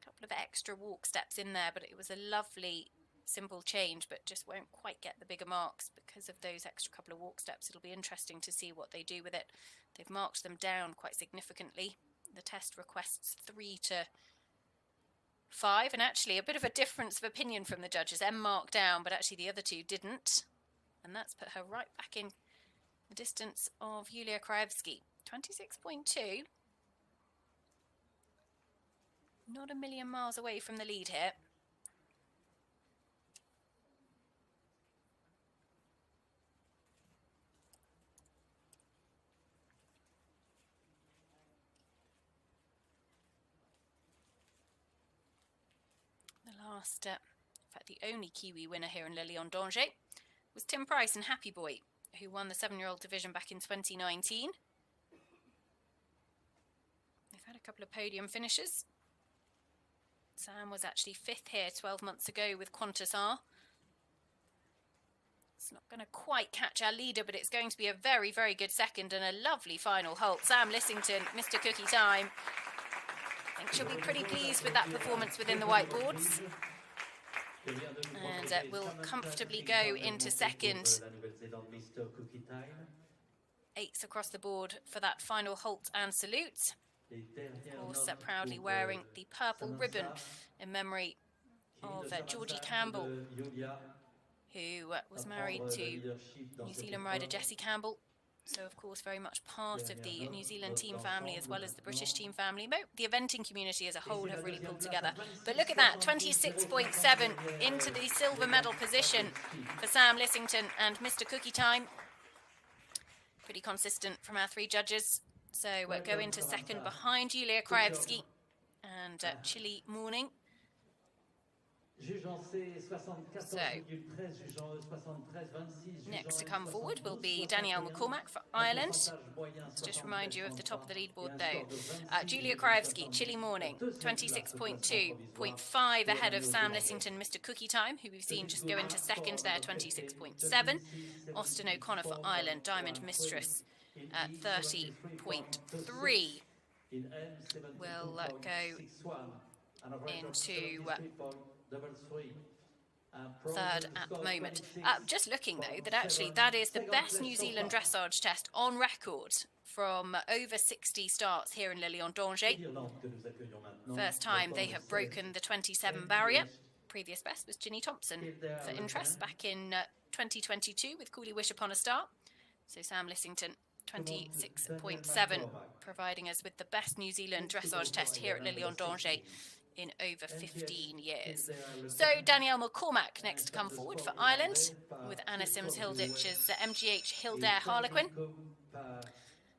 A couple of extra walk steps in there, but it was a lovely simple change, but just won't quite get the bigger marks because of those extra couple of walk steps. It'll be interesting to see what they do with it. They've marked them down quite significantly. The test requests 3 to 5, and actually a bit of a difference of opinion from the judges. M marked down, but actually the other two didn't. And that's put her right back in the distance of Krajewski. 26.2. Not a million miles away from the lead here. In fact, the only Kiwi winner here in Le Lion d'Angers was Tim Price and Happy Boy, who won the 7-year-old division back in 2019. They've had a couple of podium finishes. Sam was actually 5th here 12 months ago with Quintis. It's not going to quite catch our leader, but it's going to be a very, very good second and a lovely final halt. Sam Lissington, Mr. Cookie Time. I think she'll be pretty pleased with that performance within the whiteboards. And will comfortably go into second. 8s across the board for that final halt and salute. Of course, proudly wearing the purple ribbon in memory of Georgie Campbell, who was married to New Zealand rider Jessie Campbell, So, of course, very much part of the New Zealand team family as well as the British team family. The eventing community as a whole have really pulled together. But look at that, 26.7 into the silver medal position for Sam Lissington and Mr. Cookie Time. Pretty consistent from our 3 judges. So we'll go into second behind Julia Krajewski and Chili Morning. So, next to come forward will be Danielle McCormack for Ireland. Let's just remind you of the top of the leaderboard though. Julia Krajewski, Chili Morning, 26.2.5 ahead of Sam Lissington, Mr. Cookie Time, who we've seen just go into second there, 26.7. Austin O'Connor for Ireland, Diamond Mistress at 30.3. We'll go into third at the moment. Just looking though, that actually that is the best New Zealand dressage test on record from over 60 starts here in Le Lion d'Angers. First time they have broken the 27 barrier. Previous best was Ginny Thompson for interest back in 2022 with Cooley Wish Upon a Star. So Sam Lissington, 26.7, providing us with the best New Zealand dressage test here at Le Lion d'Angers in over 15 years. So Danielle McCormack next to come forward for Ireland, with Anna Sims-Hilditch's MGH Hildare Harlequin.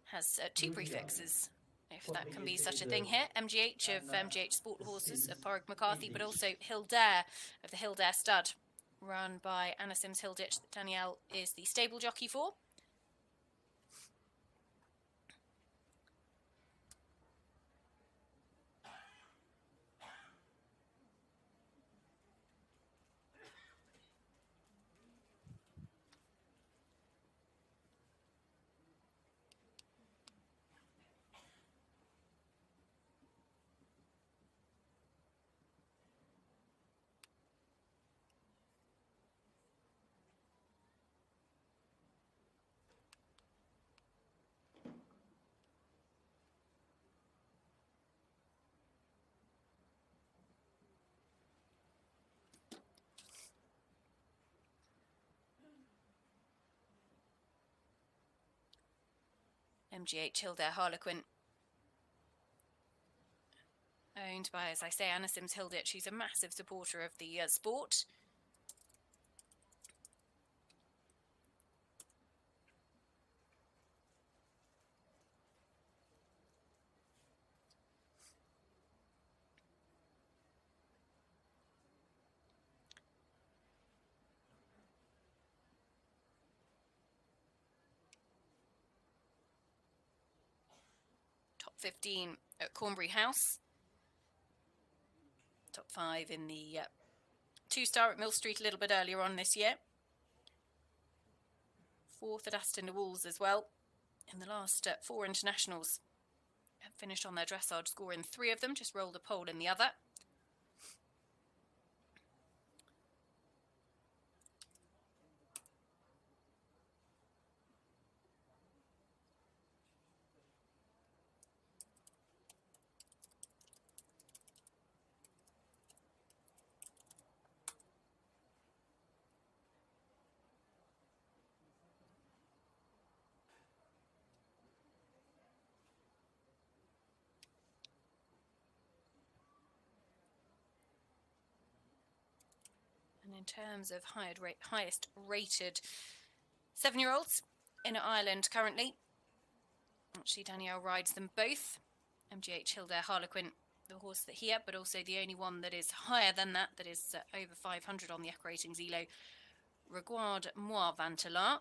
Has 2 prefixes, if that can be such a thing here. MGH of MGH Sport Horses of Porrick McCarthy, but also Hildare of the Hildare Stud, run by Anna Sims-Hilditch, that Danielle is the stable jockey for. MGH Hildare Harlequin, owned by, as I say, Anna Sims-Hilditch, who's a massive supporter of the sport. Top 15 at Cornbury House. Top 5 in the 2-star at Mill Street a little bit earlier on this year. 4th at Aston de Wolves as well. In the last 4 internationals, have finished on their dressage score in 3 of them, just rolled a pole in the other. And in terms of highest rated 7-year-olds in Ireland currently, actually Danielle rides them both. MGH Hildare Harlequin, the horse that here, but also the only one that is higher than that, that is over 500 on the Echo Ratings Elo, Regarde Moi Vantelar.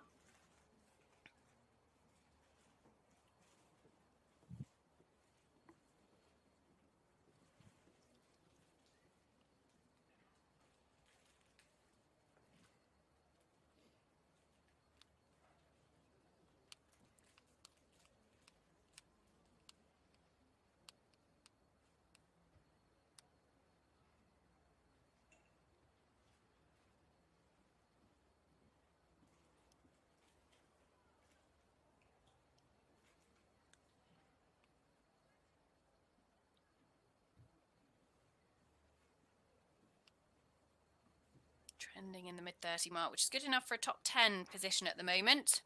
Trending in the mid-30 mark, which is good enough for a top 10 position at the moment.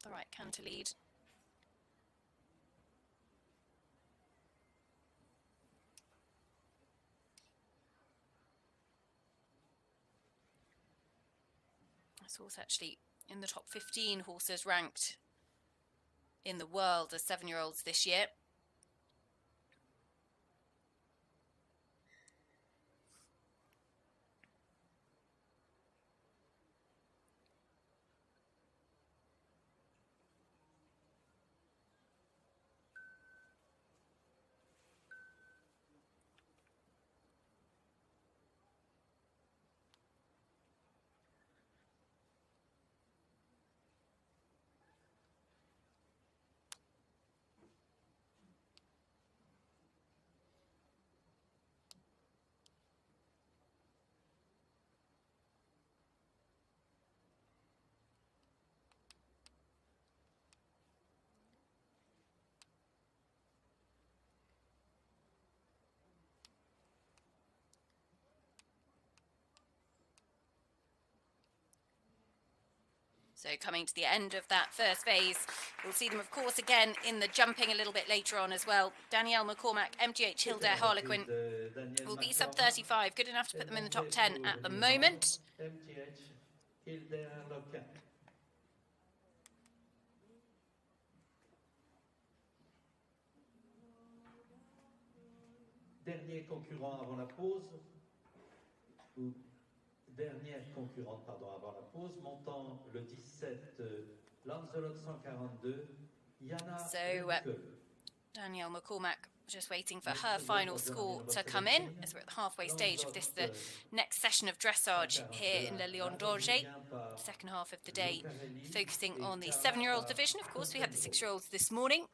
the right canter lead. This horse actually in the top 15 horses ranked in the world as 7-year-olds this year. So coming to the end of that first phase, we'll see them, of course, again in the jumping a little bit later on as well. Danielle McCormack, MGH Kildare Harlequin will be sub 35, good enough to put them in the top 10 at the moment. MGH Kildare Harlequin. Dernier concurrent avant la pause, ou dernière concurrente, pardon, avant la pause, montant le 17, Lancelot 142, Yana. So, Danielle McCormack just waiting for her final score to come in as we're at the halfway stage of this, the next session of dressage here in Le Lion d'Angers. Second half of the day, focusing on the 7-year-old division. Of course, we had the 6-year-olds this morning.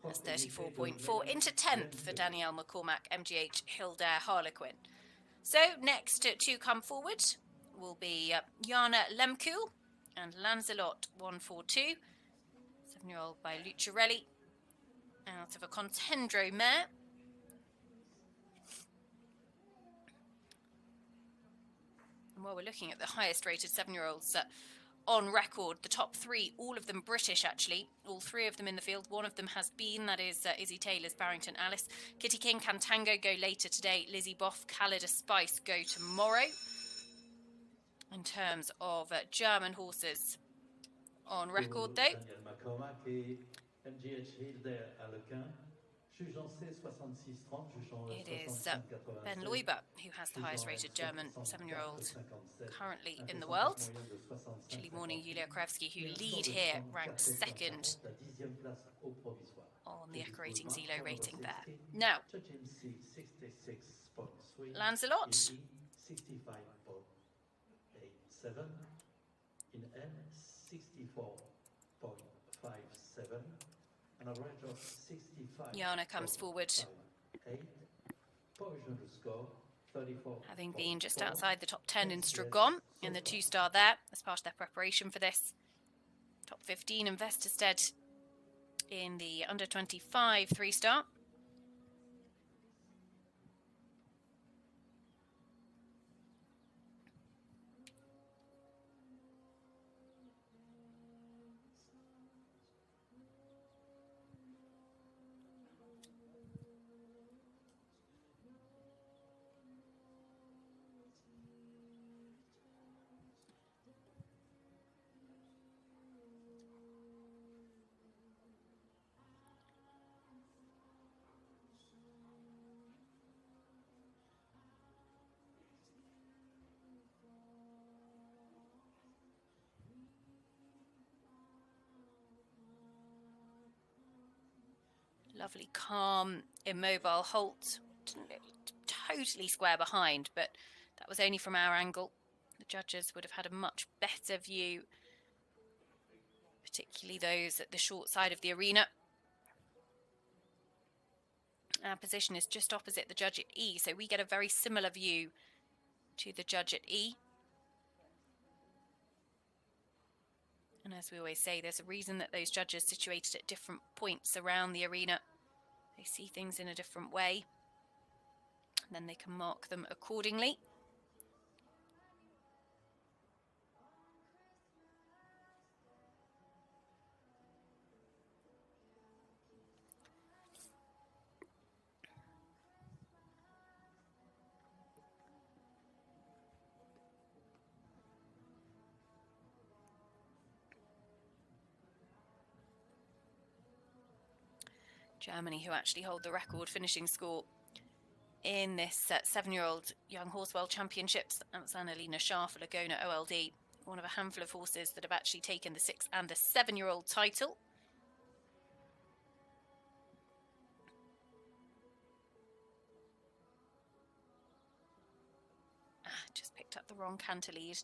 That's 34.4 into 10th for Danielle McCormack, MGH Kildare Harlequin. So next to come forward will be Jana Lemkuhl and Lancelot 142, 7-year-old by Lucciarelli, out of a Contendro mare. And while we're looking at the highest rated 7-year-olds on record, the top 3, all of them British actually, all 3 of them in the field. One of them has been, that is Izzy Taylor's Barrington Alice. Kitty King, Cantango go later today. Lizzie Boff, Calida Spice go tomorrow. In terms of German horses on record though, it is Ben Leuber who has the highest rated German 7-year-old currently in the world. Chile Morning, Julia Krajewski, who lead here, ranked 2nd on the Echo Ratings ELO rating there. Now, Lancelot, 65.87, in N 64.57, an average of 65. Jana comes forward, 8, score, 34, having been just outside the top 10 in Stragon in the 2-star there as part of their preparation for this. Top 15 in Vesterstedt in the under 25 3-star. Lovely, calm, immobile halt. Didn't look totally square behind, but that was only from our angle. The judges would have had a much better view, particularly those at the short side of the arena. Our position is just opposite the judge at E, so we get a very similar view to the judge at E. And as we always say, there's a reason that those judges are situated at different points around the arena. They see things in a different way, and then they can mark them accordingly. Germany, who actually hold the record finishing score in this 7-year-old Young Horse World Championships. That's Annalena Scharf for Laguna OLD, one of a handful of horses that have actually taken the 6 and the 7-year-old title. Just picked up the wrong canter lead.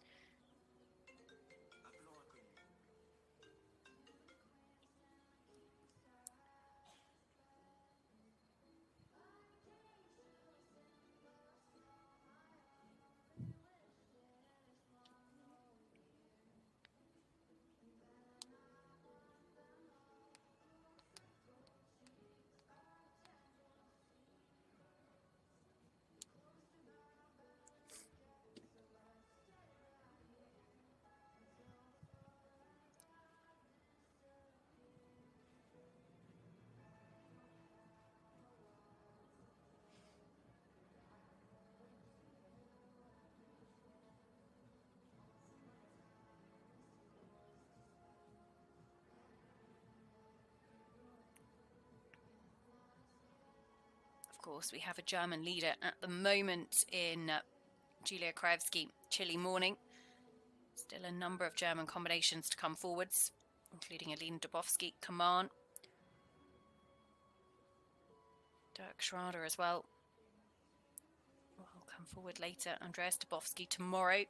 Of course, we have a German leader at the moment in Julia Krajewski, Chilly Morning. Still a number of German combinations to come forwards, including Aline Dubovsky, Kaman, Dirk Schrader as well. Will come forward later. Andreas Dubovsky tomorrow.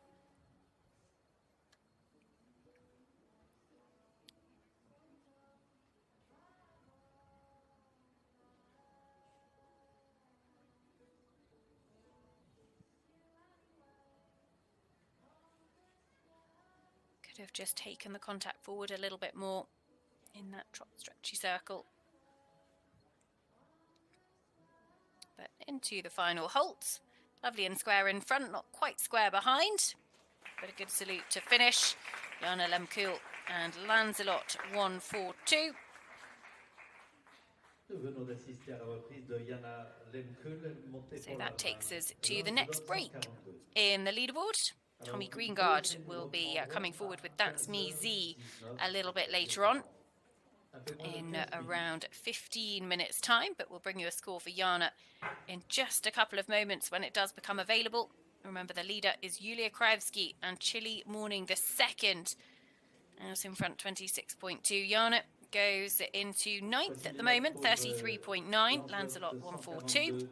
Could have just taken the contact forward a little bit more in that trot stretchy circle. But into the final halt. Lovely and square in front, not quite square behind. But a good salute to finish. Jana Lemkul and Lancelot 1-4-2. So that takes us to the next break in the leaderboard. Tommy Greengard will be coming forward with That's Me Z a little bit later on in around 15 minutes time, but we'll bring you a score for Jana in just a couple of moments when it does become available. Remember, the leader is Julia Krajewski and Chilly Morning the second. Out in front, 26.2. Jana goes into 9th at the moment, 33.9. Lancelot 1-4-2.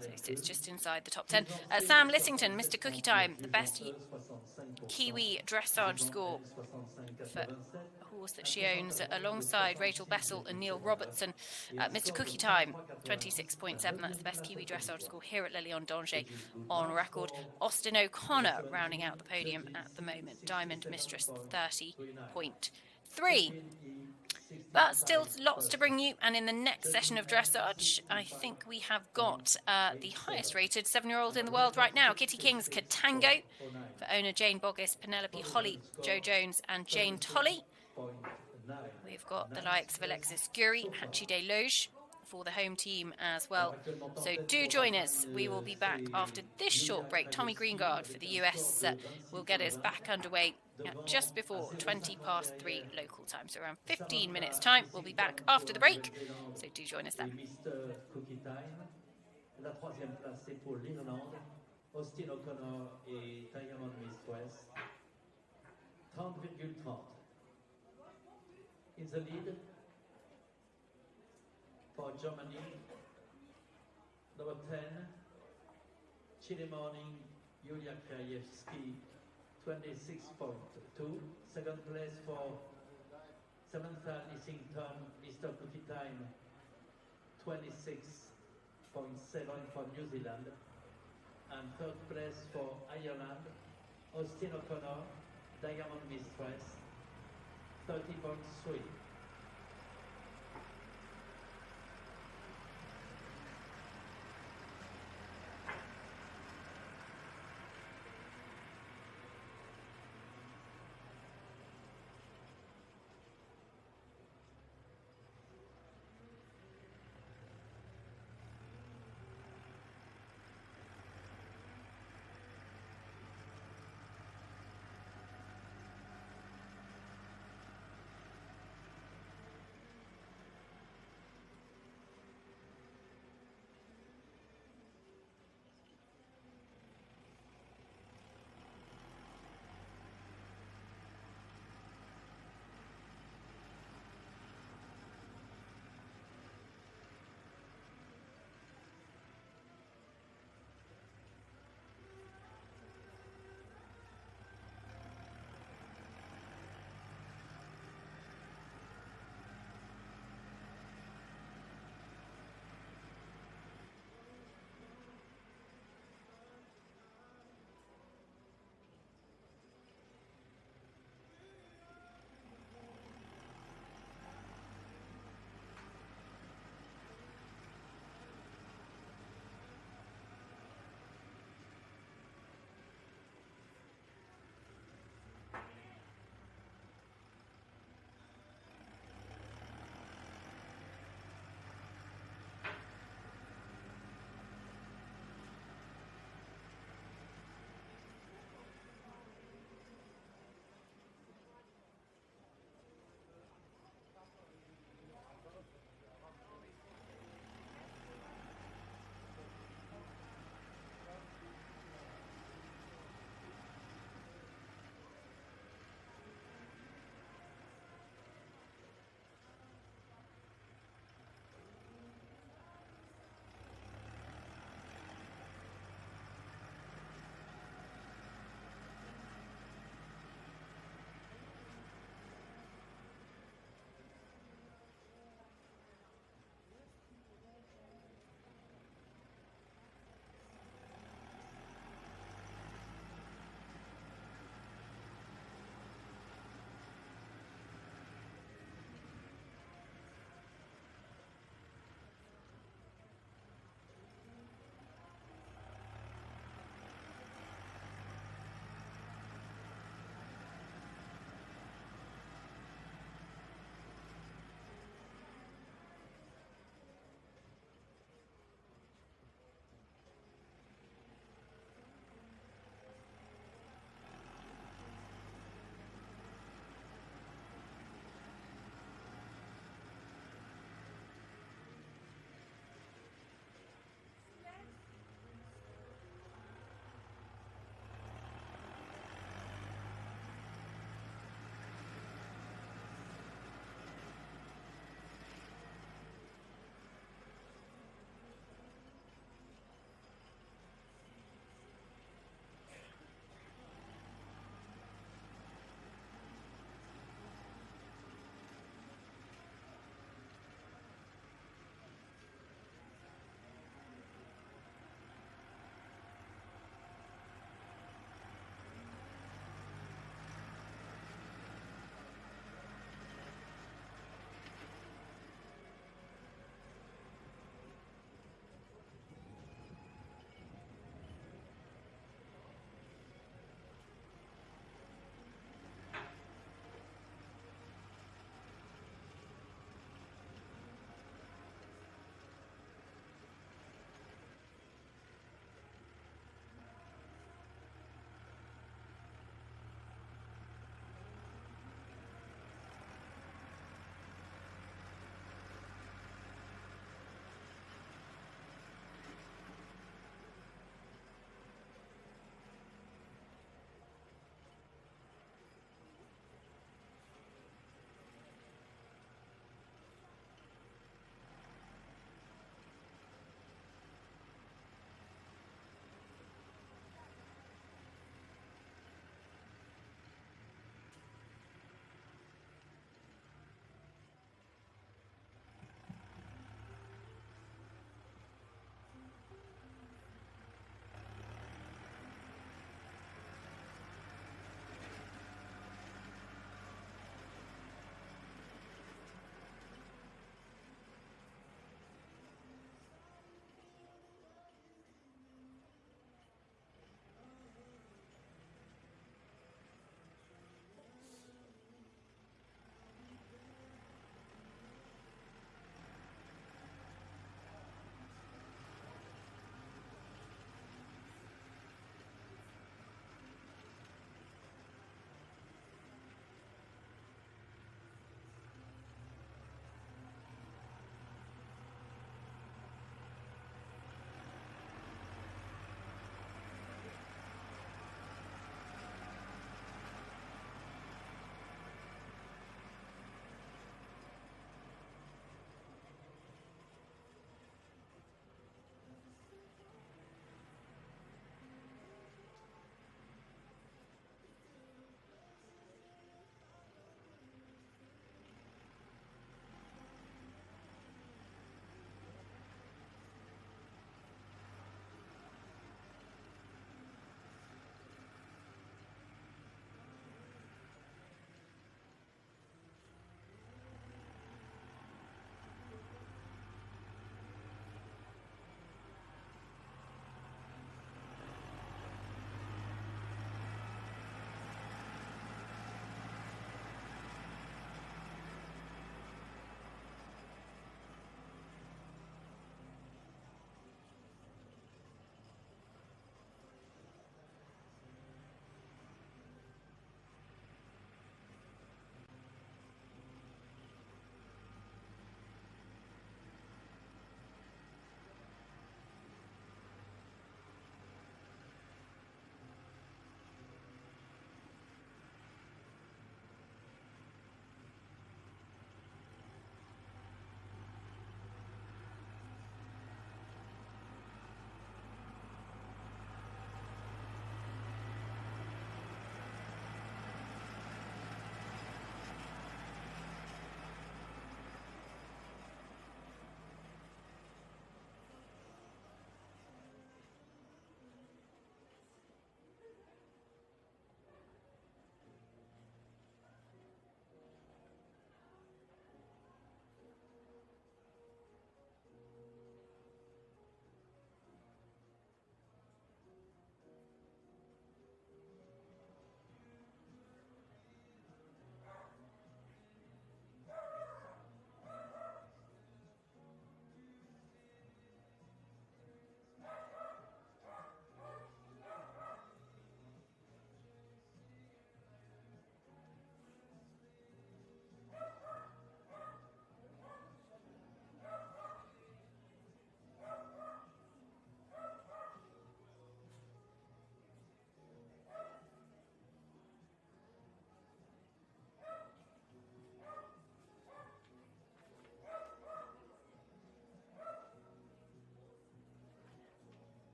So sits just inside the top 10. Sam Lissington, Mr. Cookie Time, the best Kiwi dressage score for a horse that she owns alongside Rachel Bessel and Neil Robertson. Mr. Cookie Time, 26.7. That's the best Kiwi dressage score here at Lilian Danger on record. Austin O'Connor rounding out the podium at the moment. Diamond Mistress, 30.3. But still lots to bring you, and in the next session of dressage, I think we have got the highest rated 7-year-old in the world right now, Kitty King's Katango, for owner Jane Boggis, Penelope Holly, Joe Jones and Jane Tolley. We've got the likes of Alexis Gury, Hachi De Loge for the home team as well. So do join us. We will be back after this short break. Tommy Greengard for the US will get us back underway at just before 3:20 local time. So around 15 minutes time. We'll be back after the break. So do join us then. La troisième place, c'est pour l'Irlande. Austin O'Connor et Diamond Mistress. 30,30. In the lead for Germany, number 10, Chilly Morning, Julia Krajewski, 26.2. Second place for Samantha Lissington, Mr. Cookie Time, 26.7 for New Zealand. And third place for Ireland, Austin O'Connor, Diamond Mistress, 30.3.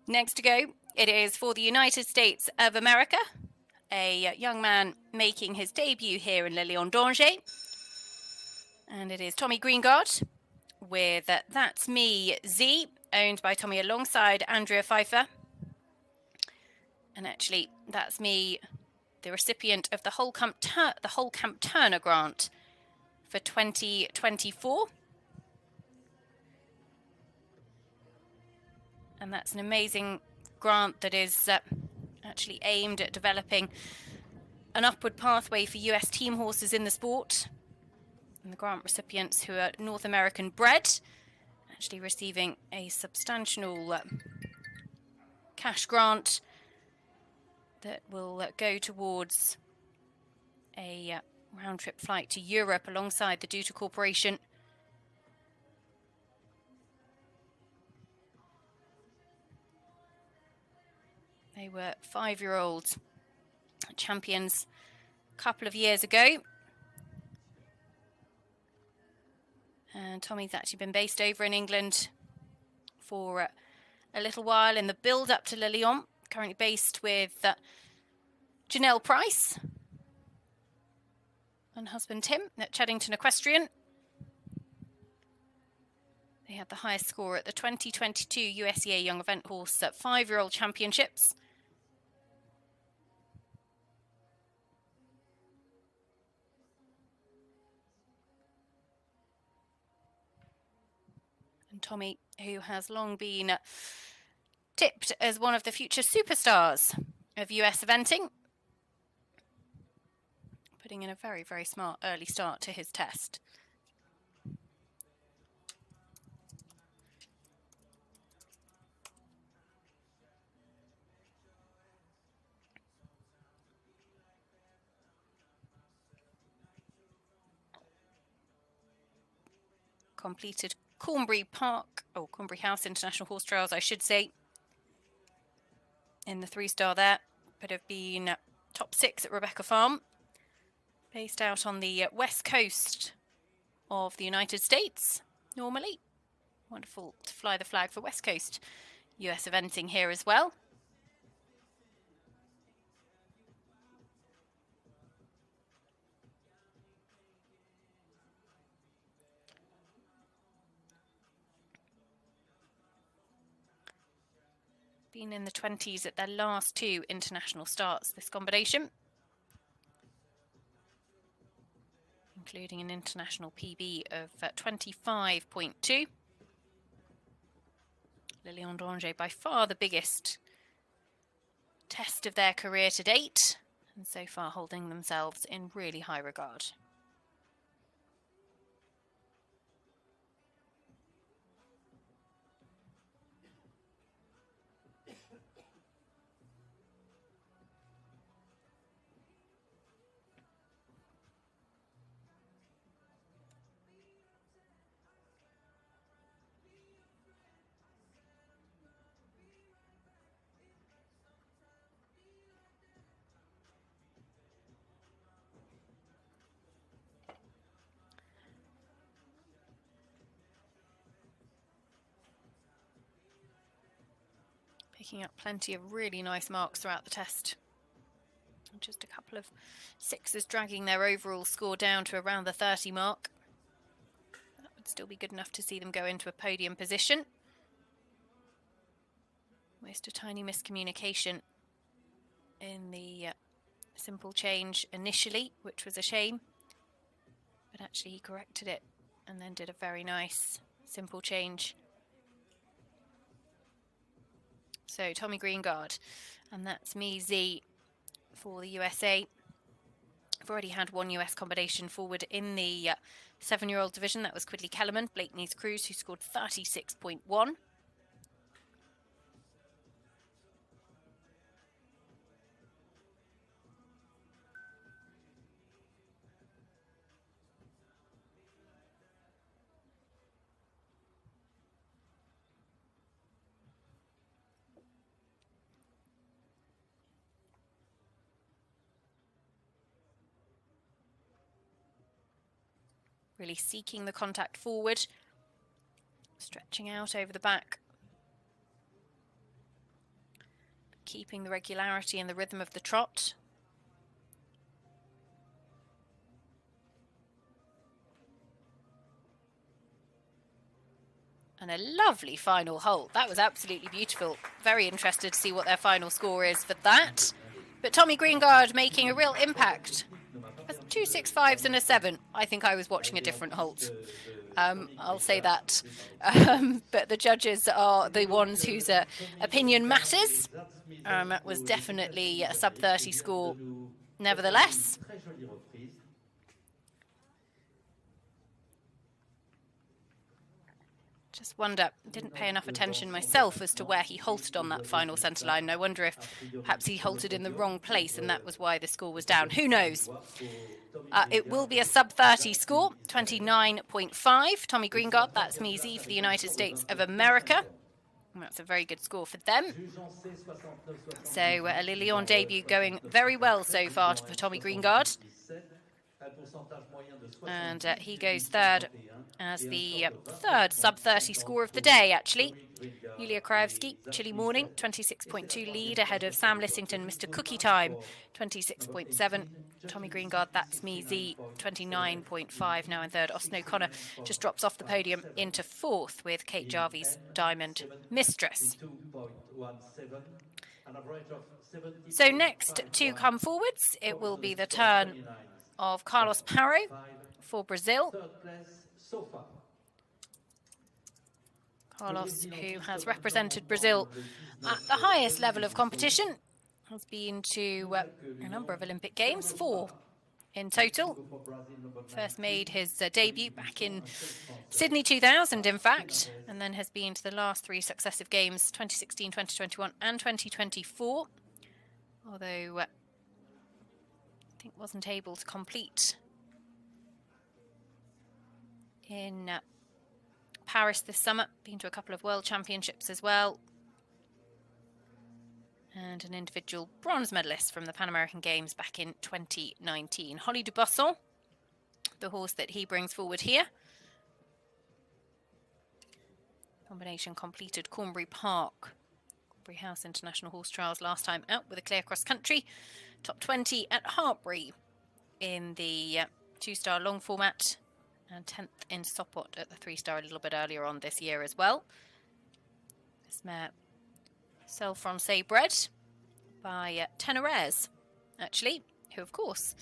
Next to go, it is for the United States of America, a young man making his debut here in Le Lion d'Angers. And it is Tommy Greengard with That's Me Z, owned by Tommy alongside Andrea Pfeiffer. And actually, That's Me, the recipient of the Holcamp Turner grant for 2024. And that's an amazing grant that is actually aimed at developing an upward pathway for US team horses in the sport. And the grant recipients who are North American bred, actually receiving a substantial cash grant that will go towards a round-trip flight to Europe alongside the Duta Corporation. They were 5-year-old champions a couple of years ago. And Tommy's actually been based over in England for a little while in the build-up to Le Lion. Currently based with Janelle Price and husband Tim at Cheddington Equestrian. They had the highest score at the 2022 USEA Young Event Horse at 5-year-old championships. And Tommy, who has long been tipped as one of the future superstars of US eventing, putting in a very, very smart early start to his test. Completed Cornbury House International Horse Trials, I should say, in the 3-star there, but have been top 6 at Rebecca Farm, based out on the west coast of the United States normally. Wonderful to fly the flag for West Coast US eventing here as well. Been in the 20s at their last 2 international starts, this combination, including an international PB of 25.2. Le Lion d'Angers, by far the biggest test of their career to date, and so far holding themselves in really high regard. Picking up plenty of really nice marks throughout the test. Just a couple of 6s dragging their overall score down to around the 30 mark. That would still be good enough to see them go into a podium position. Just a tiny miscommunication in the simple change initially, which was a shame. But actually he corrected it and then did a very nice simple change. So Tommy Greengard, and That's Me Z for the USA. I've already had one US combination forward in the 7-year-old division. That was Quidley Kellerman, Blakeney's Cruz, who scored 36.1. Really seeking the contact forward, stretching out over the back. keeping the regularity and the rhythm of the trot. And a lovely final halt. That was absolutely beautiful. Very interested to see what their final score is for that. But Tommy Greengard making a real impact. 2 6-5s and a 7. I think I was watching a different halt. I'll say that. But the judges are the ones whose opinion matters. That was definitely a sub-30 score nevertheless. Just wonder, didn't pay enough attention myself as to where he halted on that final centre line. I wonder if perhaps he halted in the wrong place and that was why the score was down. Who knows? It will be a sub-30 score, 29.5. Tommy Greengard, that's Mizi for the United States of America. That's a very good score for them. So a Lilian debut going very well so far for Tommy Greengard. And he goes third as the third sub-30 score of the day, actually. Yulia Krajewski, Chilly Morning, 26.2 lead ahead of Sam Lissington, Mr. Cookie Time, 26.7. Tommy Greengard, that's me, Z, 29.5 now in third. Austin O'Connor just drops off the podium into fourth with Kate Jarvie's Diamond Mistress. So next to come forwards, it will be the turn of Carlos Parro for Brazil. Carlos, who has represented Brazil at the highest level of competition, has been to a number of Olympic Games, 4 in total. First made his debut back in Sydney 2000, in fact, and then has been to the last 3 successive Games, 2016, 2021 and 2024, although I think wasn't able to complete in Paris this summer. Been to a couple of World Championships as well. And an individual bronze medalist from the Pan American Games back in 2019. Holly de Bosson, the horse that he brings forward here. Combination completed Cornbury Park, Cornbury House International Horse Trials last time out with a clear cross country. Top 20 at Hartbury in the 2-star long format. And 10th in Sopot at the 3-star a little bit earlier on this year as well. This mare, Celle Francais, bred by Tenorez, actually, who of course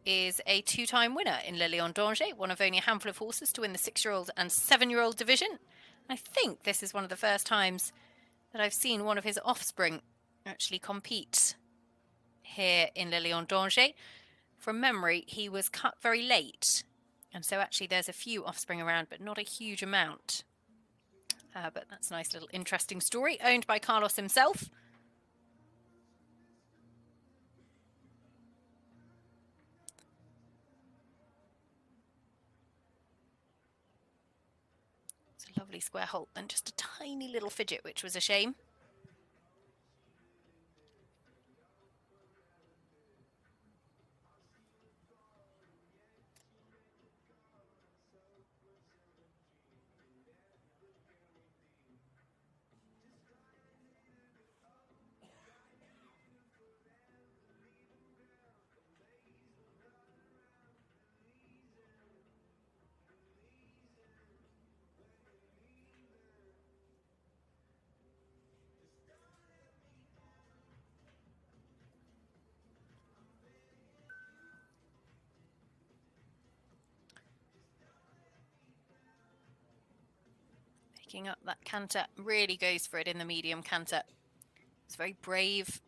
is a 2-time winner in Le Lion d'Angers, one of only a handful of horses to win the 6-year-old and 7-year-old division. I think this is one of the first times that I've seen one of his offspring actually compete here in Le Lion d'Angers. From memory, he was cut very late. And so actually there's a few offspring around, but not a huge amount. But that's a nice little interesting story, owned by Carlos himself. It's a lovely square halt and just a tiny little fidget, which was a shame. Picking up that canter, really goes for it in the medium canter. It's very brave.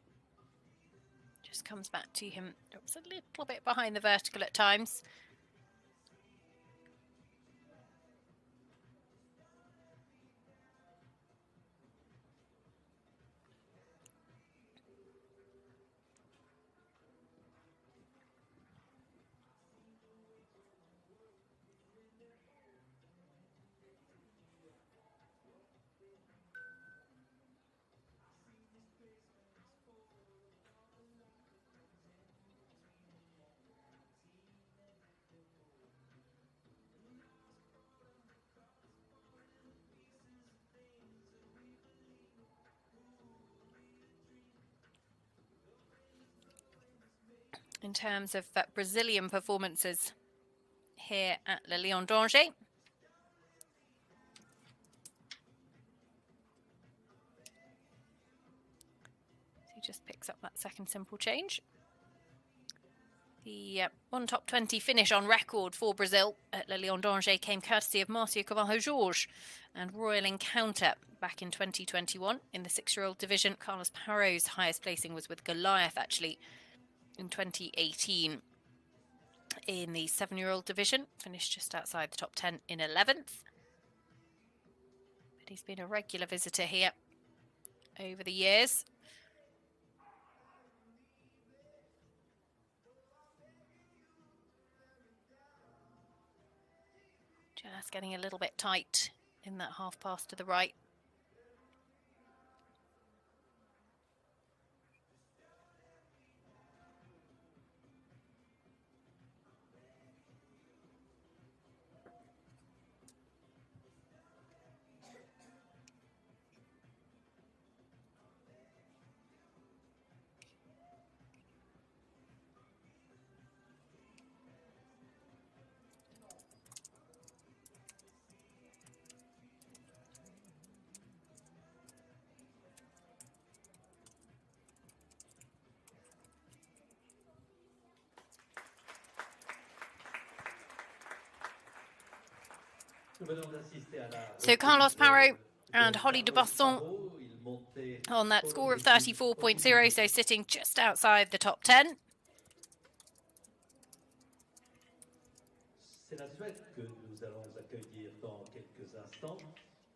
Just comes back to him. Drops a little bit behind the vertical at times. in terms of Brazilian performances here at Le Lion d'Angers. He just picks up that second simple change. The one top 20 finish on record for Brazil at Le Lion d'Angers came courtesy of Marcia Carvalho-Georges and Royal Encounter back in 2021 in the 6-year-old division. Carlos Parot's highest placing was with Goliath, actually, in 2018. In the 7-year-old division, finished just outside the top 10 in 11th. But he's been a regular visitor here over the years. Just getting a little bit tight in that half pass to the right. So Carlos Parot and Holly de Basson on that score of 34.0, so sitting just outside the top 10.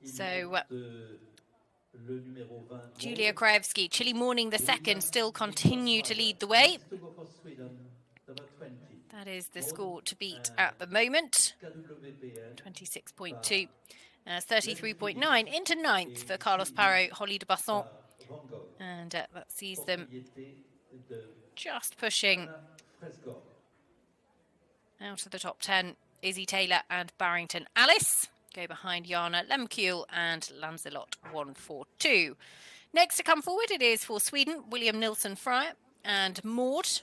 So Julia Krajewski, Chile Morning the second, still continue to lead the way. That is the score to beat at the moment. 26.2. 33.9 into 9th for Carlos Parot, Holly de Basson. And that sees them just pushing out of the top 10. Izzy Taylor and Barrington Alice go behind Jana Lemkuhl and Lancelot 142. Next to come forward, it is for Sweden, William Nilsson Fryer and Maud.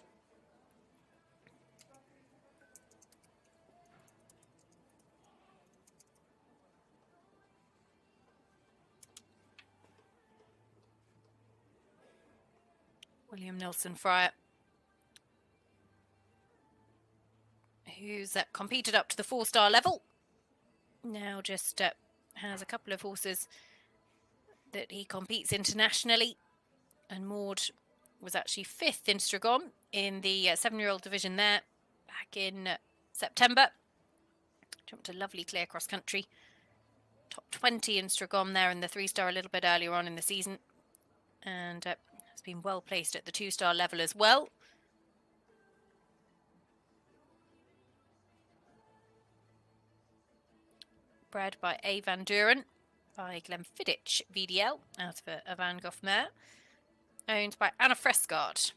William Nilsson Fryer, who's competed up to the 4-star level. Now just has a couple of horses that he competes internationally. And Maud was actually 5th in Stragon in the 7-year-old division there back in September. Jumped a lovely clear cross country. Top 20 in Stragon there in the 3-star a little bit earlier on in the season. And has been well placed at the 2-star level as well. Bred by A. Van Duren by Glenfiddich VDL out of a Van Gogh mare. Owned by Anna Fresgaard.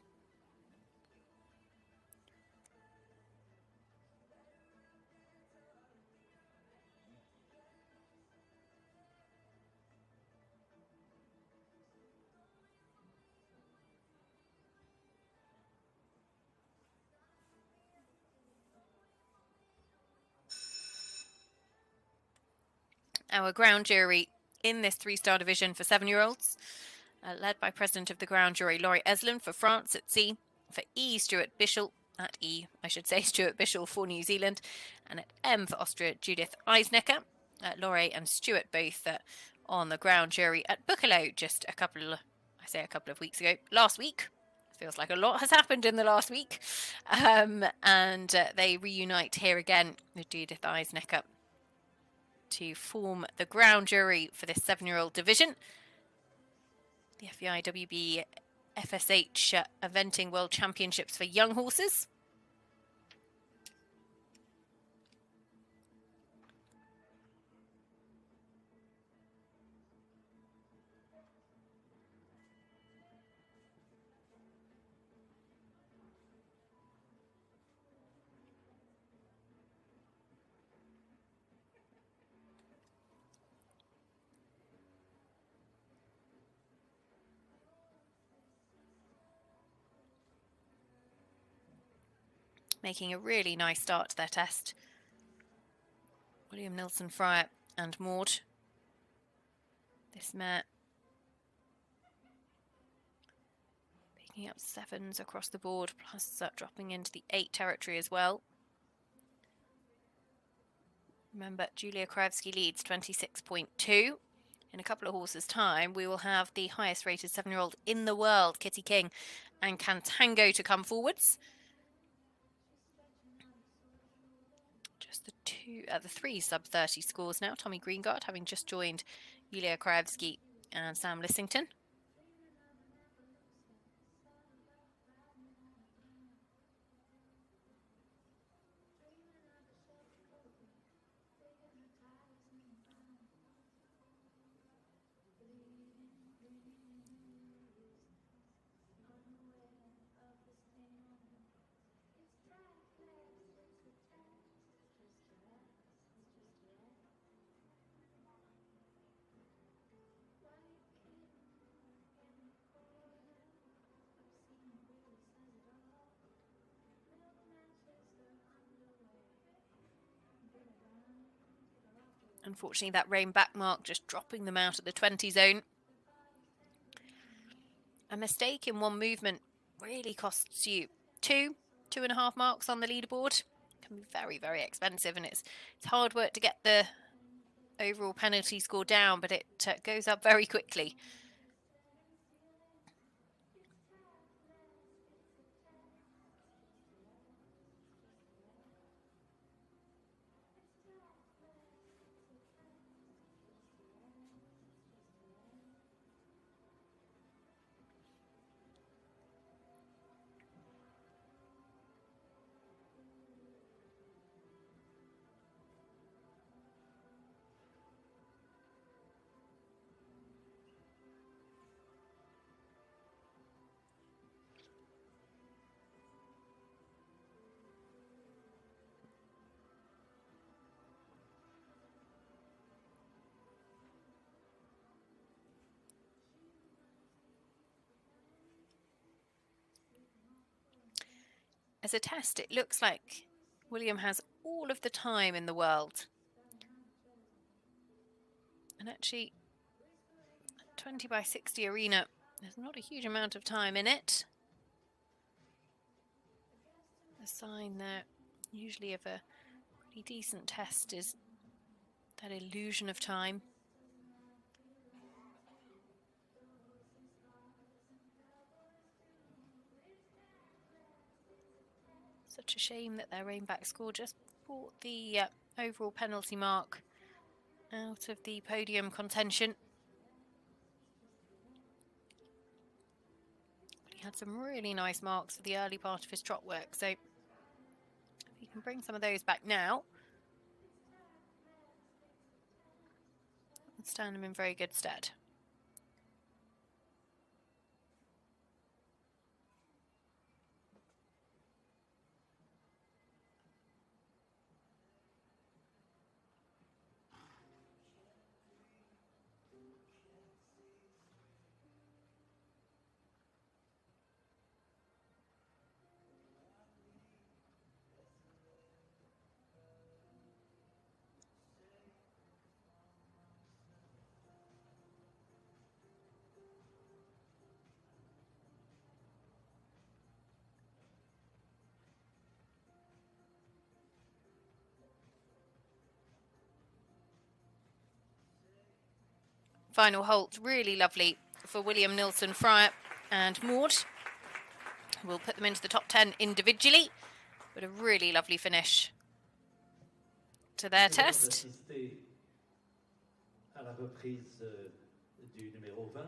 Our ground jury in this 3-star division for 7-year-olds, led by President of the ground jury Laurie Eslin for France at C, for E, Stuart Bishel, at E, I should say, Stuart Bishel for New Zealand, and at M for Austria, Judith Eisnecker. Laurie and Stuart both on the ground jury at Buccalo just a couple of weeks ago. Last week. Feels like a lot has happened in the last week. And they reunite here again with Judith Eisnecker to form the ground jury for this 7-year-old division. The FEI WBFSH Eventing World Championships for young horses. making a really nice start to their test. William Nilsson Fryer and Maud. This mare picking up 7s across the board, plus dropping into the 8 territory as well. Remember, Julia Krajewski leads 26.2. In a couple of horses' time, we will have the highest rated 7-year-old in the world, Kitty King and Cantango, to come forwards. Just the 3 sub-30 scores now. Tommy Greengard having just joined Julia Krajewski and Sam Lissington. Unfortunately, that rein back mark just dropping them out of the 20 zone. A mistake in one movement really costs you 2.5 marks on the leaderboard. Can be very, very expensive, and it's hard work to get the overall penalty score down, but it goes up very quickly. As a test, it looks like William has all of the time in the world. And actually, 20 by 60 arena, there's not a huge amount of time in it. The sign there, usually of a pretty decent test, is that illusion of time. Such a shame that their rein back score just brought the overall penalty mark out of the podium contention. He had some really nice marks for the early part of his trot work, so if he can bring some of those back now, it would stand him in very good stead. Final halt, really lovely for William Nilsson Fryer and Maud. We'll put them into the top 10 individually, but a really lovely finish to their test. À la reprise du numéro 20,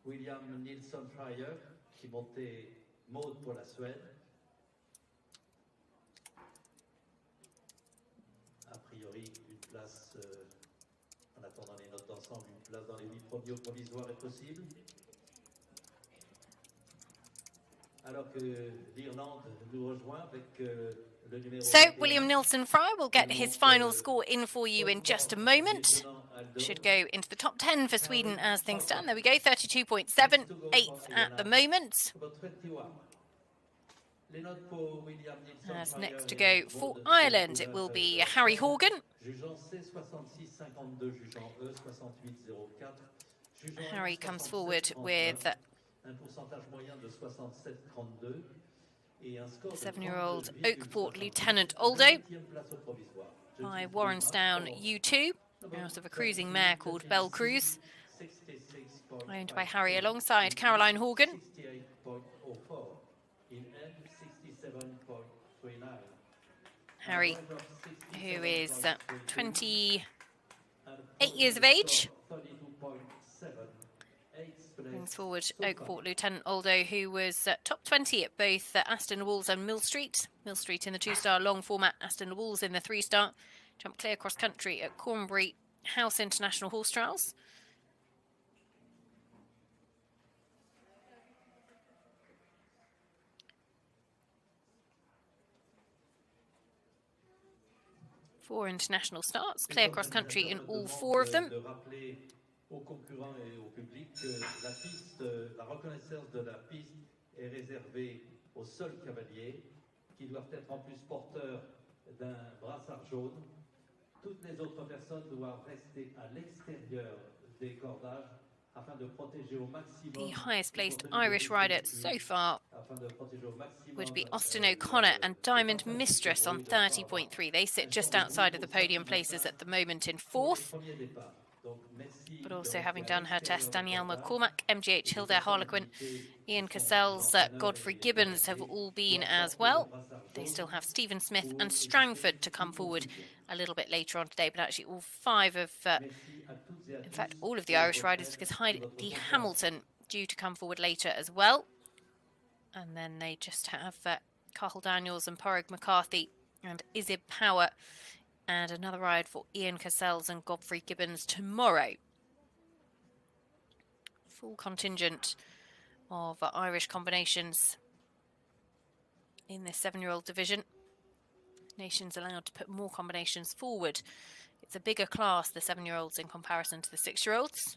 William Nilsson Fryer qui montait Maud pour la Suède. A priori, une place, en attendant les notes d'ensemble, une place dans les 8 premiers au provisoire est possible. Alors que l'Irlande nous rejoint avec le numéro. So, William Nilsson Fryer will get his final score in for you in just a moment. Should go into the top 10 for Sweden as things stand. There we go, 32.7, 8th at the moment. As next to go for Ireland, it will be Harry Horgan. Harry comes forward with 7-year-old Oakport Lieutenant Aldo by Warrenstown U2, out of a cruising mare called Belle Cruz, owned by Harry alongside Caroline Horgan. Harry, who is 28 years of age, brings forward Oakport Lieutenant Aldo, who was top 20 at both Aston Walls and Mill Street. Mill Street in the 2-star long format, Aston Walls in the 3-star. Jumped clear cross country at Cornbury House International Horse Trials. Four international starts, clear cross country in all 4 of them. Aux concurrents et au public que la reconnaissance de la piste est réservée aux seuls cavaliers qui doivent être en plus porteurs d'un brassard jaune. Toutes les autres personnes doivent rester à l'extérieur des cordages afin de protéger au maximum. The highest placed Irish rider so far would be Austin O'Connor and Diamond Mistress on 30.3. They sit just outside of the podium places at the moment in 4th. But also having done her test, Danielle McCormack, MGH Hilda Harlequin, Ian Cassels, Godfrey Gibbons have all been as well. They still have Stephen Smith and Strangford to come forward a little bit later on today, but actually all 5 of, in fact, all of the Irish riders, because Heidi Hamilton due to come forward later as well. And then they just have Cathal Daniels and Porrig McCarthy and Izzy Power, and another ride for Ian Cassels and Godfrey Gibbons tomorrow. Full contingent of Irish combinations in this 7-year-old division. Nations allowed to put more combinations forward. It's a bigger class, the 7-year-olds, in comparison to the 6-year-olds.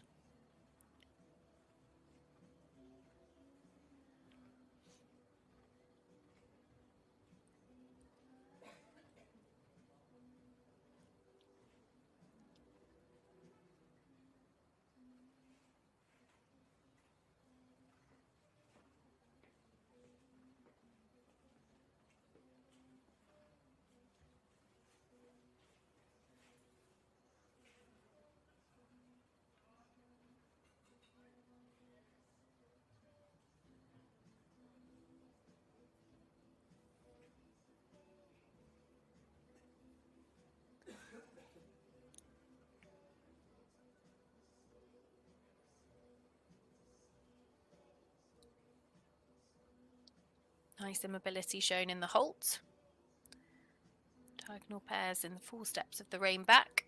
Nice immobility shown in the halt. Diagonal pairs in the 4 steps of the rein back.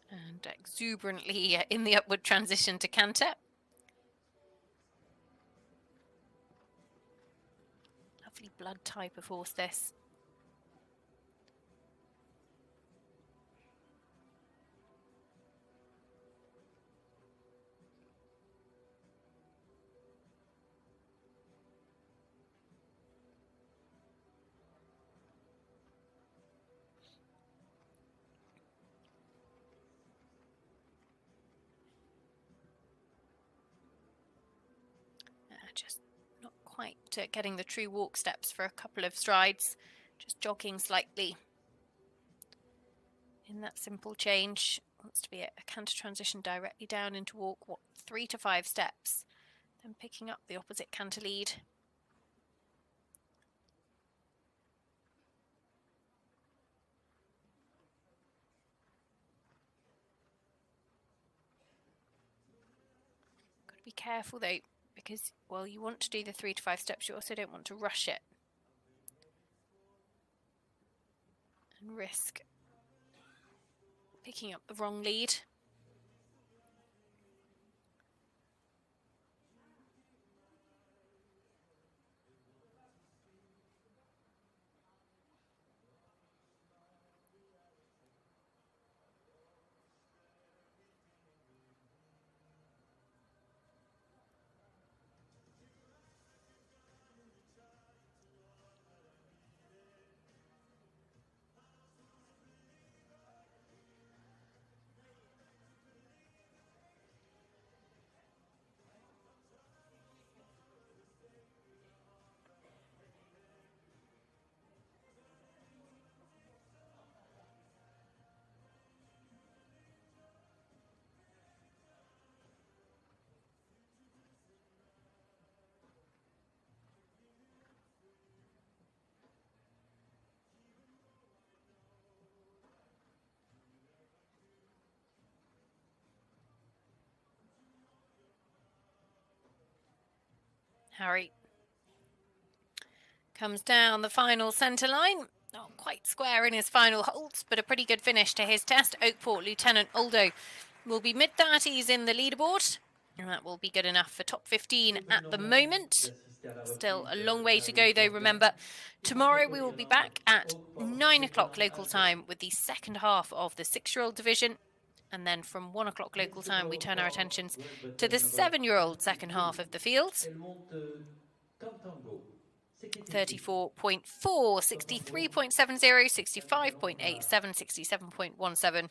And exuberantly in the upward transition to canter. Lovely blood type of horse, this. Just not quite getting the true walk steps for a couple of strides, just jogging slightly in that simple change. Wants to be a canter transition directly down into walk, 3 to 5 steps, then picking up the opposite canter lead. Got to be careful though, because, well, you want to do the 3 to 5 steps, you also don't want to rush it. and risk picking up the wrong lead. Harry comes down the final centre line. Not quite square in his final holds, but a pretty good finish to his test. Oakport Lieutenant Aldo will be mid-30s in the leaderboard, and that will be good enough for top 15 at the moment. Still a long way to go, though. Remember, tomorrow we will be back at 9 o'clock local time with the second half of the 6-year-old division. And then from 1 o'clock local time, we turn our attentions to the 7-year-old second half of the field. 34.4, 63.70, 65.87, 67.17.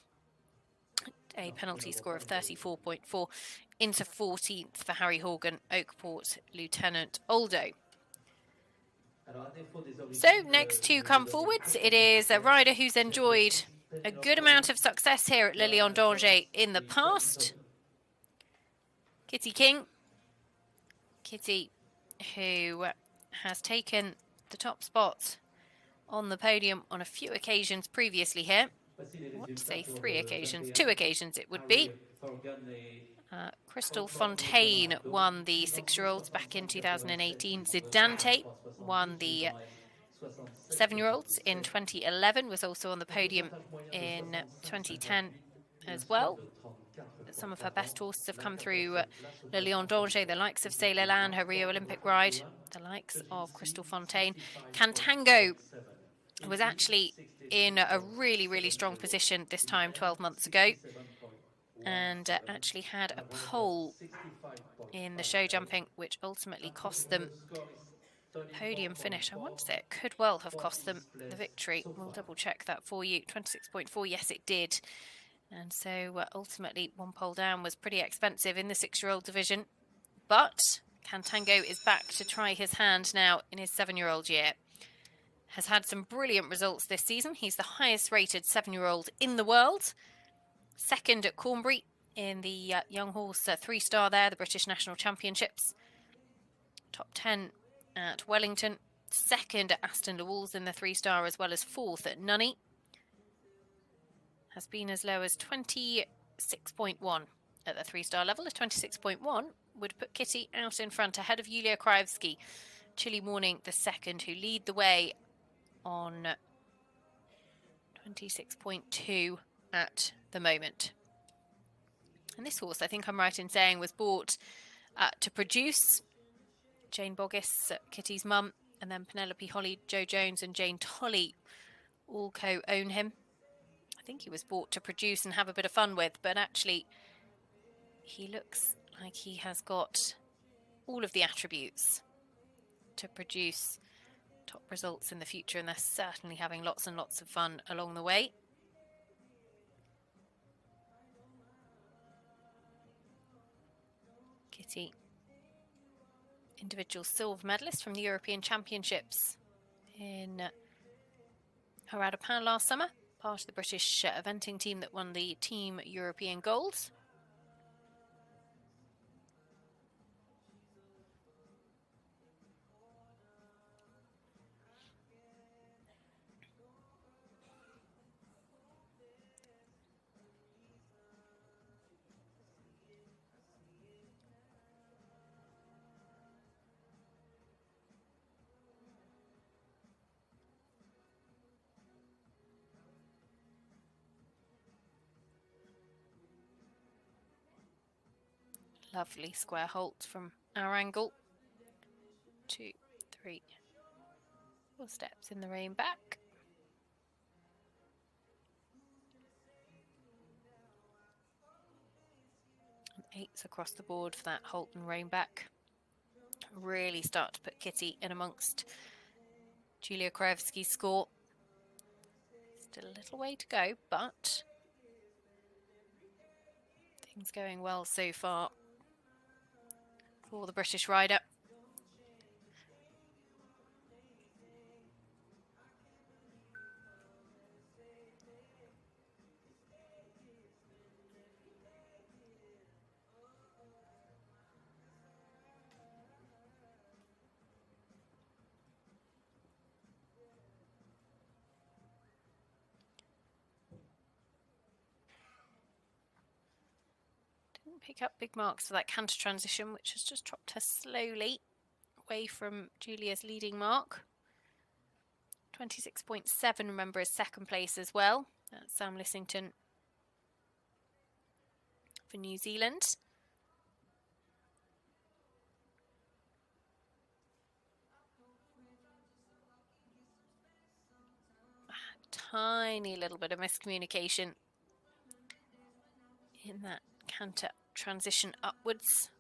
A penalty score of 34.4 into 14th for Harry Horgan, Oakport Lieutenant Aldo. So next to come forwards, it is a rider who's enjoyed a good amount of success here at Lilian Danger in the past. Kitty King. Kitty, who has taken the top spot on the podium on a few occasions previously here. I want to say 3 occasions, 2 occasions it would be. Crystal Fontaine won the 6-year-olds back in 2018. Zidante won the 7-year-olds in 2011, was also on the podium in 2010 as well. Some of her best horses have come through Lilian Danger, the likes of Sailor Lan, her Rio Olympic ride, the likes of Crystal Fontaine. Cantango was actually in a really, really strong position this time 12 months ago, and actually had a pole in the show jumping, which ultimately cost them podium finish. I want to say it could well have cost them the victory. We'll double check that for you. 26.4, yes it did. And so ultimately 1 pole down was pretty expensive in the 6-year-old division. But Cantango is back to try his hand now in his 7-year-old year. Has had some brilliant results this season. He's the highest rated 7-year-old in the world. Second at Cornbury in the young horse 3-star there, the British National Championships. Top 10 at Wellington. Second at Aston Lewalls in the 3-star, as well as 4th at Nunney. Has been as low as 26.1 at the 3-star level. A 26.1 would put Kitty out in front ahead of Yulia Krajewski. Chilly Morning, the second, who lead the way on 26.2 at the moment. And this horse, I think I'm right in saying, was bought to produce. Jane Boggis, Kitty's mum, and then Penelope Holly, Joe Jones and Jane Tolley all co-own him. I think he was bought to produce and have a bit of fun with, but actually he looks like he has got all of the attributes to produce top results in the future, and they're certainly having lots and lots of fun along the way. Kitty, individual silver medalist from the European Championships in Haradapan last summer, part of the British eventing team that won the Team European Gold. Lovely square halt from our angle. 2, 3, 4 steps in the rein back. And 8s across the board for that halt and rein back. Really start to put Kitty in amongst Julia Krajewski's score. Still a little way to go, but things going well so far for the British rider. Pick up big marks for that canter transition, which has just dropped her slowly away from Julia's leading mark. 26.7, remember, is second place as well. That's Sam Lissington for New Zealand. A tiny little bit of miscommunication in that canter transition upwards.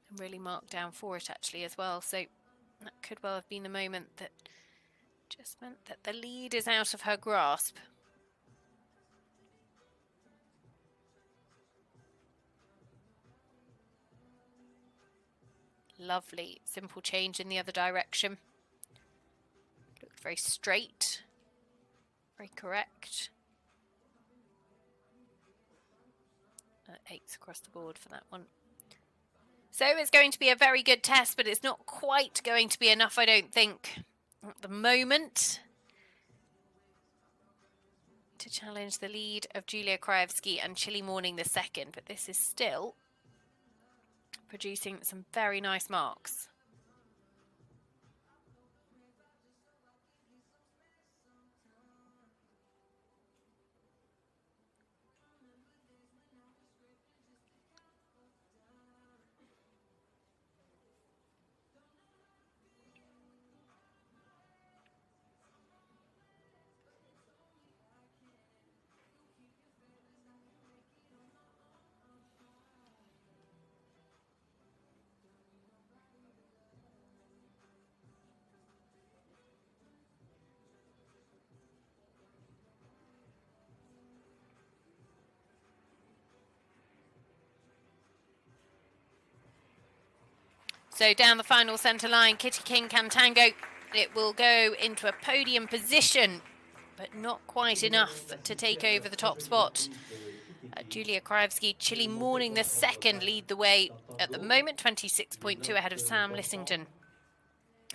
And really marked down for it actually as well, so that could well have been the moment that just meant that the lead is out of her grasp. Lovely simple change in the other direction. Looked very straight, very correct. 8s across the board for that one. So it's going to be a very good test, but it's not quite going to be enough, I don't think, at the moment, to challenge the lead of Julia Krajewski and Chilly Morning the second. But this is still producing some very nice marks. So down the final centre line, Kitty King Cantango. It will go into a podium position, but not quite enough to take over the top spot. Julia Krajewski, Chilly Morning the second lead the way at the moment, 26.2 ahead of Sam Lissington.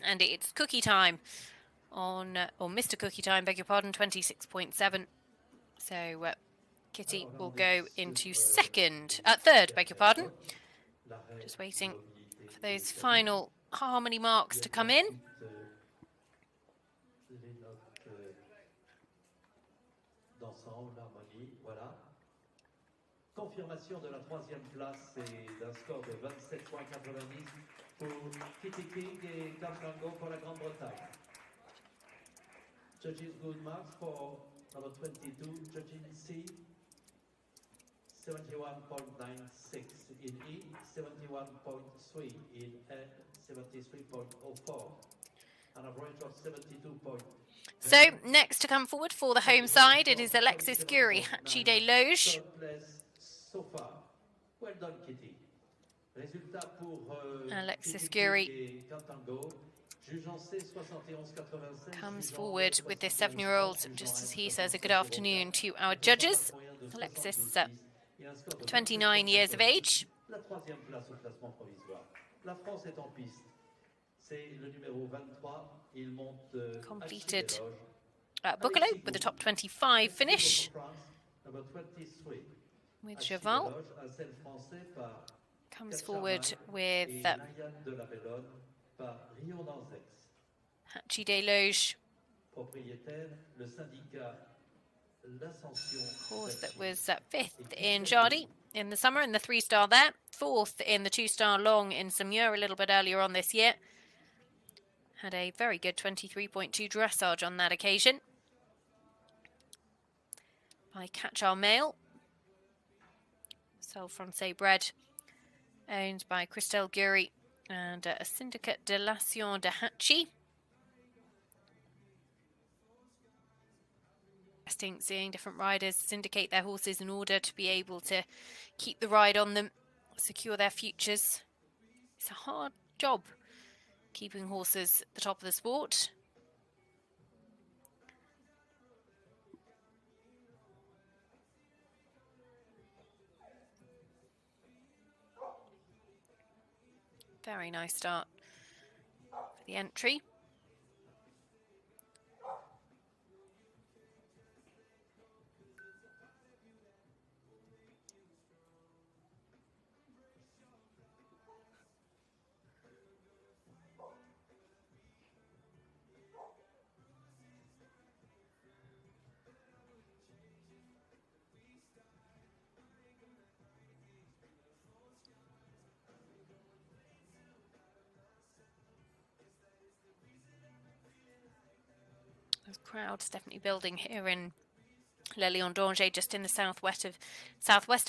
And it's Cookie Time on, or Mr. Cookie Time, beg your pardon, 26.7. So Kitty will go into third, beg your pardon. Just waiting for those final harmony marks to come in. Confirmation de la troisième place et d'un score de 27,90 pour Kitty King et Cantango pour la Grande-Bretagne. Judges good marks for number 22, judging C, 71.96 in E, 71.3 in N, 73.04. An average of 72. So, next to come forward for the home side, it is Alexis Gury, Hatchie des Loges. So far. Well done, Kitty. Alexis Gury comes forward with this 7-year-old, just as he says a good afternoon to our judges. Alexis, 29 years of age. Completed Buccalo with a top 25 finish. With Cheval. Comes forward with Hatchie des Loges. Horse that was 5th in Jardy in the summer in the 3-star there. 4th in the 2-star long in Saumur a little bit earlier on this year. Had a very good 23.2 dressage on that occasion. By Cachur Male. Sol Francais bred. Owned by Christelle Gury and a Syndicate de Lation de Hatchie. Seeing different riders syndicate their horses in order to be able to keep the ride on them, secure their futures. It's a hard job keeping horses at the top of the sport. Very nice start for the entry. The crowd's definitely building here in Le Lion d'Angers, just in the southwest of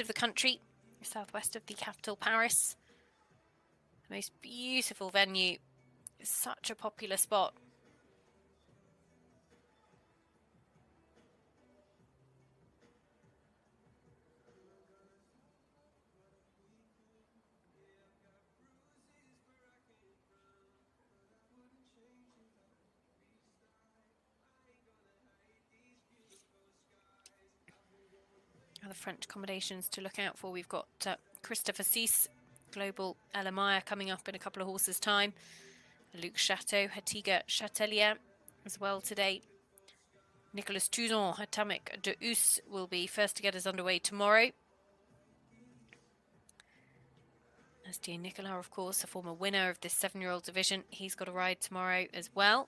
the country, southwest of the capital, Paris. The most beautiful venue. It's such a popular spot. Other French accommodations to look out for. We've got Christopher Cease, Global Elamaya coming up in a couple of horses' time. Luc Chateau, Hatiga Chatelier as well today. Nicolas Touzon, Atomic de Us will be first to get us underway tomorrow. As Dean Nicolas, of course, a former winner of this 7-year-old division. He's got a ride tomorrow as well.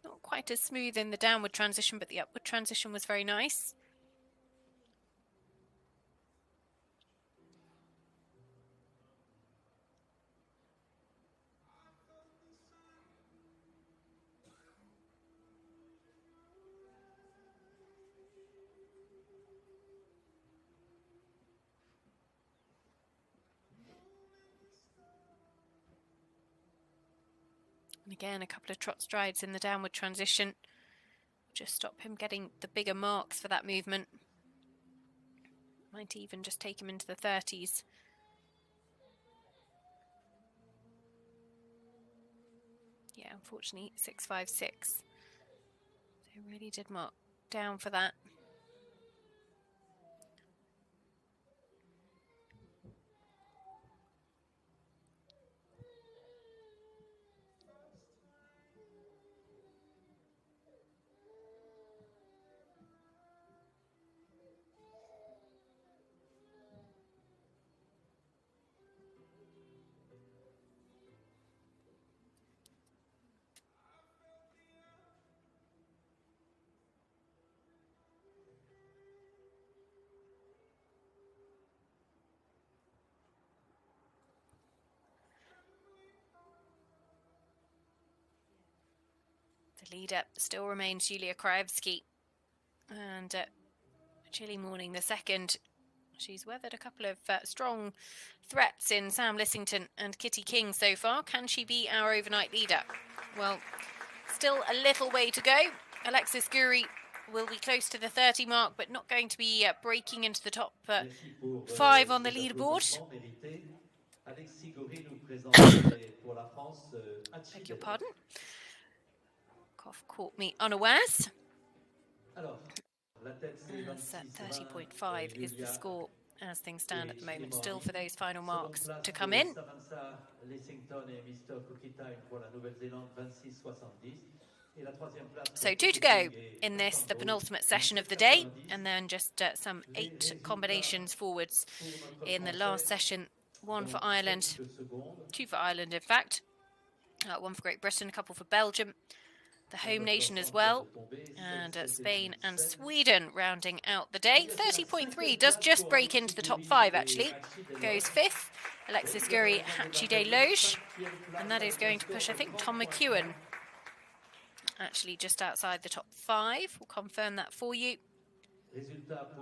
Not quite as smooth in the downward transition, but the upward transition was very nice. And again, a couple of trot strides in the downward transition. Just stop him getting the bigger marks for that movement. Might even just take him into the 30s. Yeah, unfortunately, 6.56. So really did mark down for that. The leader still remains Julia Krajewski, and Chilly Morning the second. She's weathered a couple of strong threats in Sam Lissington and Kitty King so far. Can she be our overnight leader? Well, still a little way to go. Alexis Gury will be close to the 30 mark, but not going to be breaking into the top 5 on the leaderboard. Beg your pardon. Cough caught me unawares. Alors, la tête, c'est 30.5 is the score as things stand at the moment. Still for those final marks to come in. So 2 to go in this, the penultimate session of the day, and then just some 8 combinations forwards in the last session. 1 for Ireland, 2 for Ireland in fact, 1 for Great Britain, a couple for Belgium, the home nation as well, and Spain and Sweden rounding out the day. 30.3 does just break into the top 5 actually, goes 5th, Alexis Guri, Hachi de Loge, and that is going to push, I think, Tom McEwen actually just outside the top 5. We'll confirm that for you.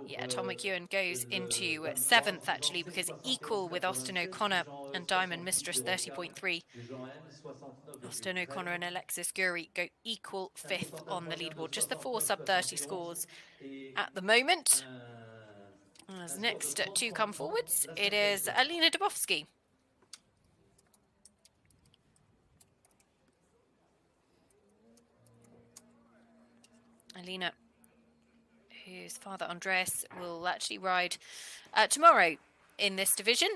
Yeah, Tom McEwen goes into 7th actually, because equal with Austin O'Connor and Diamond Mistress 30.3. Austin O'Connor and Alexis Guri go equal 5th on the leaderboard. Just the 4 sub-30 scores at the moment. As next 2 come forwards, it is Alina Dubovsky. Alina, whose father Andres will actually ride tomorrow in this division.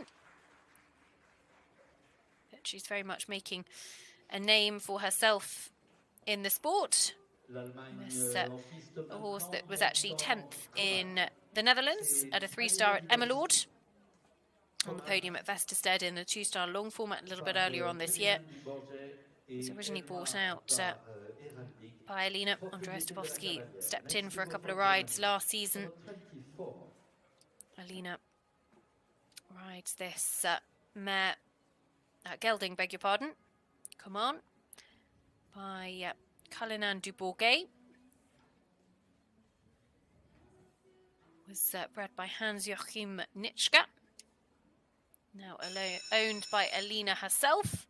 But she's very much making a name for herself in the sport. This a horse that was actually 10th in the Netherlands at a 3-star at Emmeloord. On the podium at Vesterstedt in the 2-star long format a little bit earlier on this year. It was originally bought out by Alina. Andreas Dubovsky stepped in for a couple of rides last season. Alina rides this mare, gelding, beg your pardon, come on, by Cullinan du Bourget. Was bred by Hans-Joachim Nitschke. Now owned by Alina herself.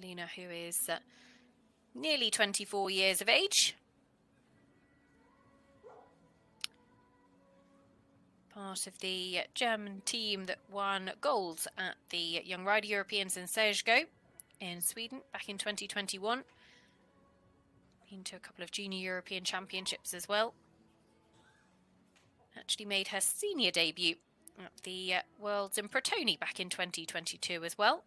Alina, who is nearly 24 years of age. Part of the German team that won gold at the Young Rider Europeans in Szeged in Sweden back in 2021. Been to a couple of junior European championships as well. Actually made her senior debut at the Worlds in Protoni back in 2022 as well.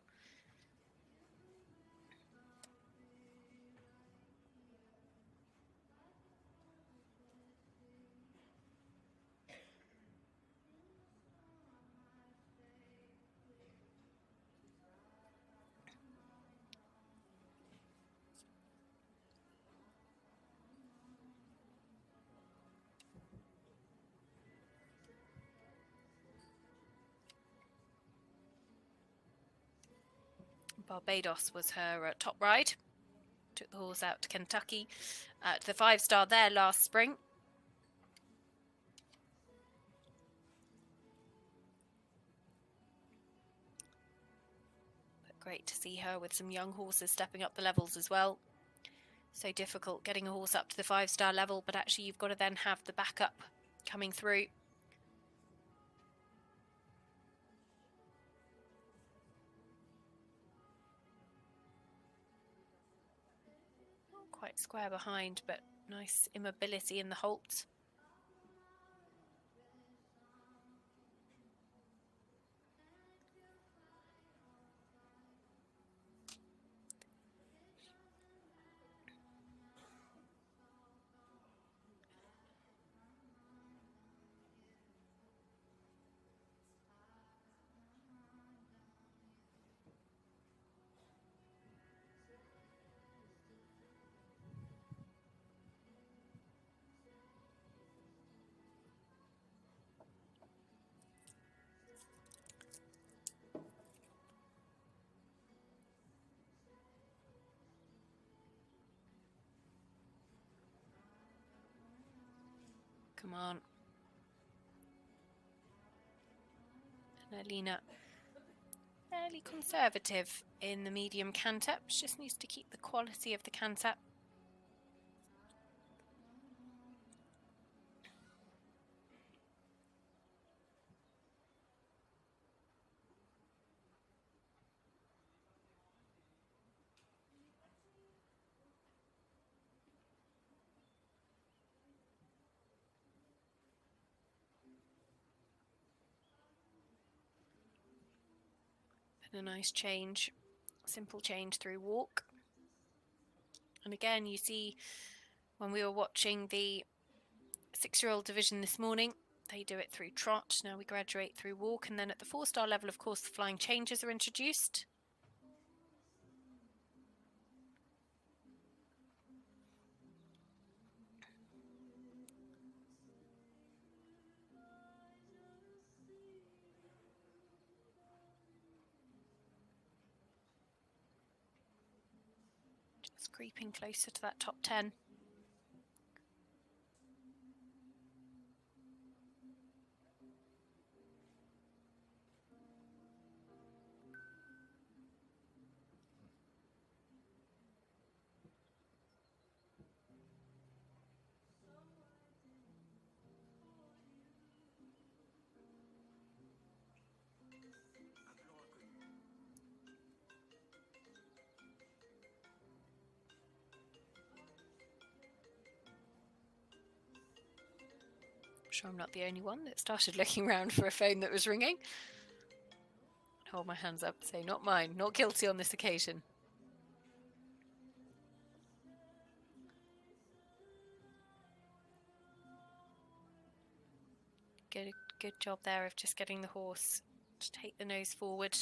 Barbados was her top ride. Took the horse out to Kentucky to the 5-star there last spring. But great to see her with some young horses stepping up the levels as well. So difficult getting a horse up to the 5-star level, but actually you've got to then have the backup coming through. Quite square behind, but nice immobility in the halt. Come on. And Alina, fairly conservative in the medium canter. She just needs to keep the quality of the canter. A nice change, simple change through walk. And again, you see when we were watching the 6-year-old division this morning, they do it through trot. Now we graduate through walk, and then at the 4-star level, of course, the flying changes are introduced. Just creeping closer to that top 10. Sure I'm not the only one that started looking around for a phone that was ringing. Hold my hands up, say not mine, not guilty on this occasion. Good job there of just getting the horse to take the nose forward.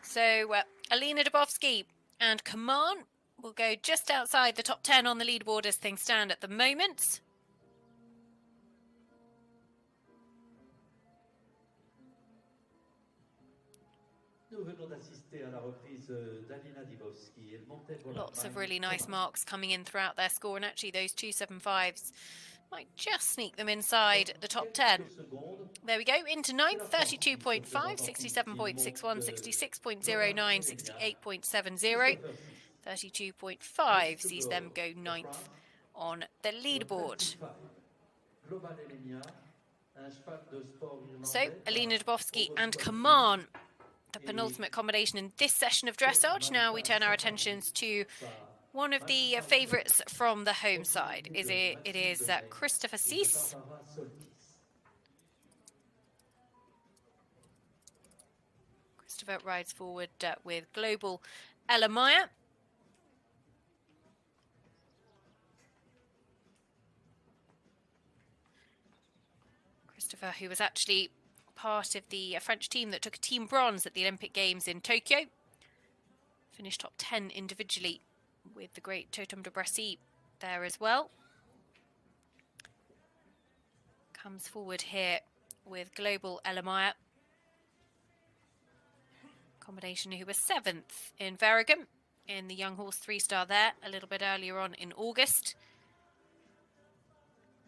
So Alina Dubovsky and Command will go just outside the top 10 on the leaderboard as things stand at the moment. Lots of really nice marks coming in throughout their score, and actually those 275s might just sneak them inside the top 10. There we go, into 9th, 32.5, 67.61, 66.09, 68.70. 32.5 sees them go 9th on the leaderboard. So, Alina Dubovsky and Kaman, the penultimate combination in this session of dressage. Now we turn our attentions to one of the favourites from the home side. It is Christopher Cease. Christopher rides forward with Global Elamaya. Christopher, who was actually part of the French team that took a team bronze at the Olympic Games in Tokyo. Finished top 10 individually with the great Totem de Brassy there as well. Comes forward here with Global Elamaya. Combination who was 7th in Verigam in the young horse 3-star there a little bit earlier on in August.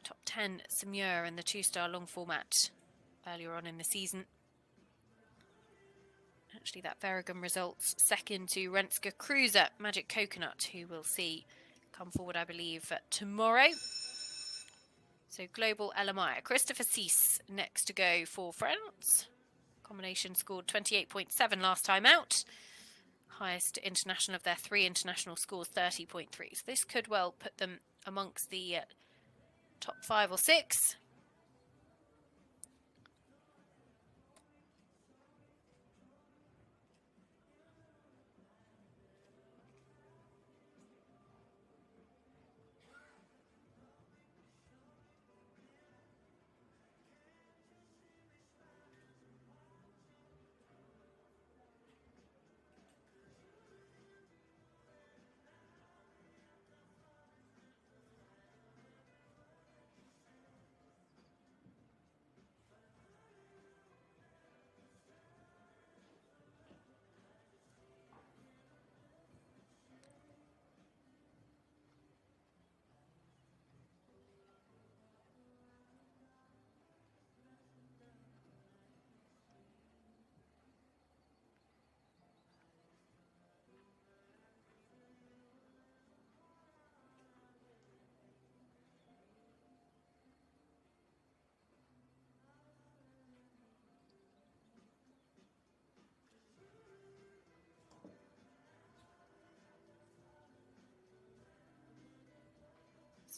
Top 10 Semur in the 2-star long format earlier on in the season. Actually, that Verigam results second to Renska Cruz at Magic Coconut, who we'll see come forward, I believe, tomorrow. So Global Elamaya. Christopher Cease next to go for France. Combination scored 28.7 last time out. Highest international of their 3 international scores, 30.3. So this could well put them amongst the top 5 or 6.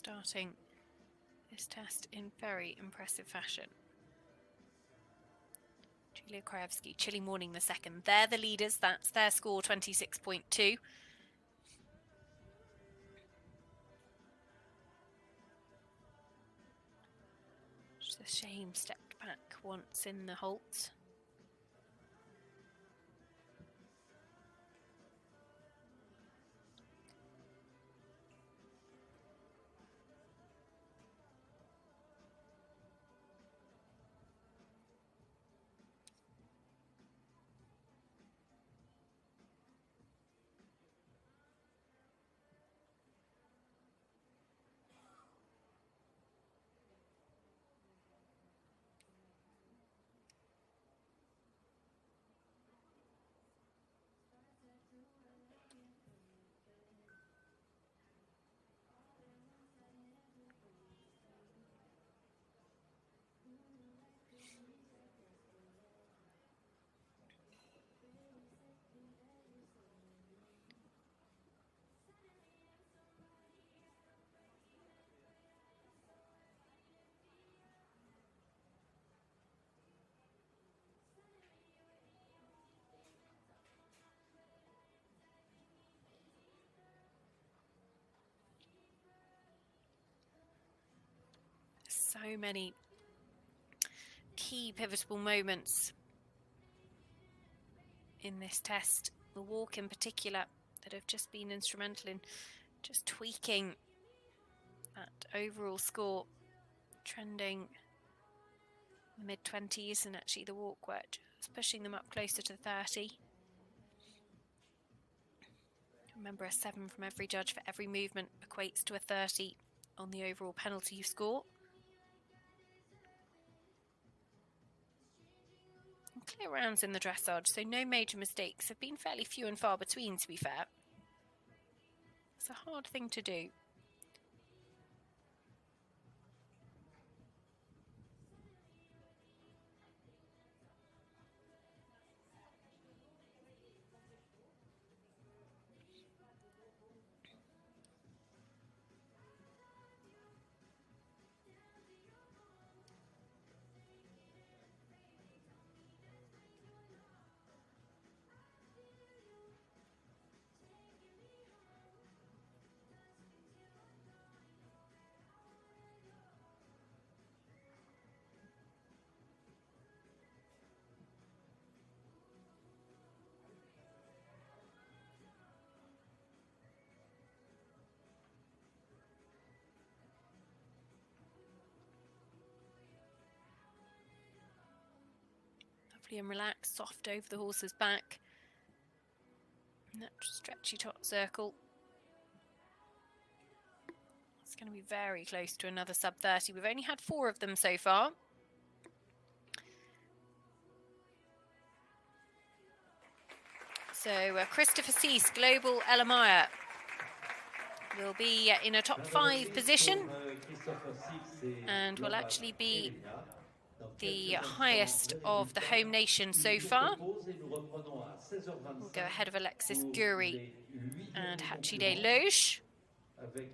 starting this test in very impressive fashion. Krajewski, Chilly Morning the second. They're the leaders. That's their score, 26.2. Just a shame, stepped back once in the halt. So many key pivotal moments in this test. The walk in particular that have just been instrumental in just tweaking that overall score, trending the mid-20s, and actually the walk work just pushing them up closer to 30. Remember, a 7 from every judge for every movement equates to a 30 on the overall penalty you score. Clear rounds in the dressage, so no major mistakes. Have been fairly few and far between, to be fair. It's a hard thing to do. And relaxed, soft over the horse's back. And that stretchy top circle. It's going to be very close to another sub 30. We've only had 4 of them so far. So Christopher Cease, Global Elamaya, will be in a top 5 position and will actually be the highest of the home nation so far. We'll go ahead of Alexis Guri and Hachide Loge.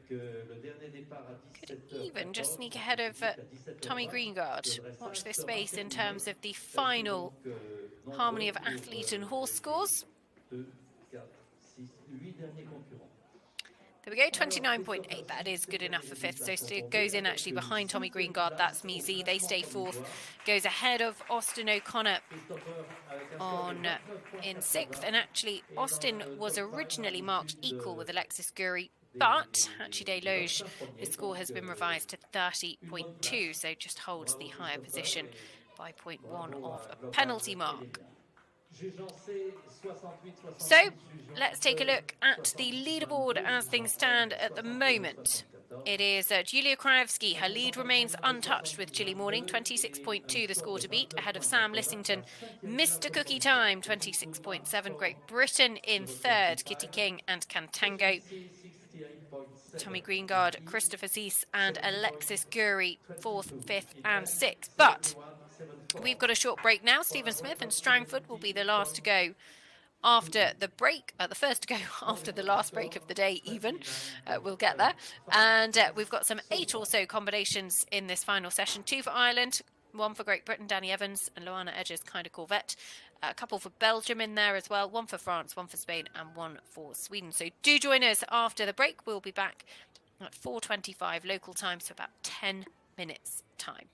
Could even just sneak ahead of Tommy Greengard. Watch this space in terms of the final harmony of athlete and horse scores. There we go, 29.8. That is good enough for 5th. So it goes in actually behind Tommy Greengard. That's Mizi. They stay 4th. Goes ahead of Austin O'Connor in 6th. And actually, Austin was originally marked equal with Alexis Guri, but Hachide Loge, his score has been revised to 30.2. So just holds the higher position by 0.1 of a penalty mark. So let's take a look at the leaderboard as things stand at the moment. It is Julia Krajewski. Her lead remains untouched with Chilly Morning, 26.2 the score to beat, ahead of Sam Lissington. Mr. Cookie Time, 26.7. Great Britain in 3rd, Kitty King and Cantango. Tommy Greengard, Christopher Cease and Alexis Guri, 4th, 5th and 6th. But we've got a short break now. Stephen Smith and Strangford will be the last to go after the break, the first to go after the last break of the day even. We'll get there. And we've got some 8 or so combinations in this final session. 2 for Ireland, 1 for Great Britain, Danny Evans and Loana Edge's Kind of Corvette. A couple for Belgium in there as well. 1 for France, 1 for Spain and 1 for Sweden. So do join us after the break. We'll be back at 4:25 local time, so about 10 minutes time.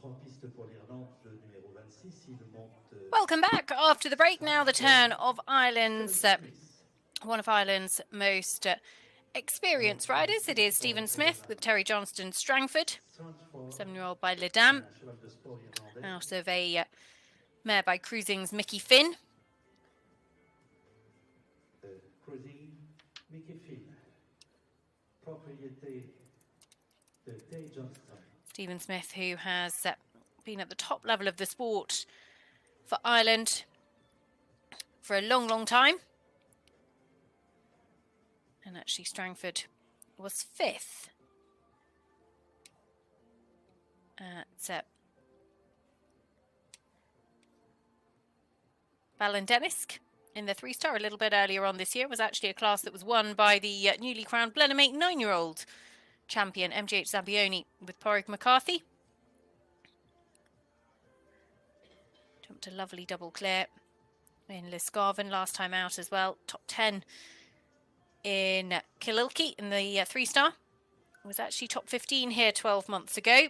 3 pistes pour l'Irlande, le numéro 26, il monte... Welcome back after the break. Now the turn of Ireland's, one of Ireland's most experienced riders. It is Stephen Smith with Terry Johnston Strangford, 7-year-old by Le Dame, out of a mare by Cruising's Mickey Finn. Cruising, Mickey Finn, propriété de Terry Johnston. Stephen Smith, who has been at the top level of the sport for Ireland for a long, long time. And actually Strangford was 5th at Ballindenisk in the 3-star a little bit earlier on this year. It was actually a class that was won by the newly crowned Blenheim 9-year-old champion MGH Zambioni with Porrick McCarthy. Jumped a lovely double clear in Liscarvin last time out as well. Top 10 in Kililkey in the 3-star. Was actually top 15 here 12 months ago.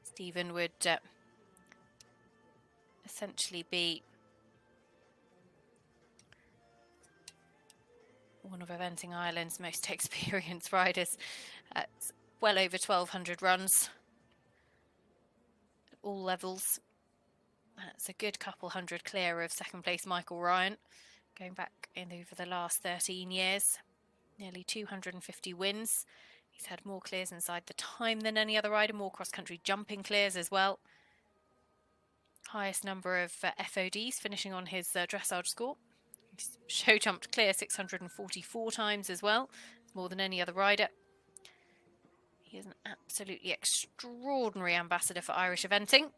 Stephen would essentially be one of Eventing Ireland's most experienced riders. It's well over 1,200 runs at all levels. That's a good couple hundred clear of second place Michael Ryan, going back in over the last 13 years. Nearly 250 wins. He's had more clears inside the time than any other rider, more cross-country jumping clears as well. Highest number of FODs, finishing on his dressage score. He's show jumped clear 644 times as well, more than any other rider. He is an absolutely extraordinary ambassador for Irish eventing.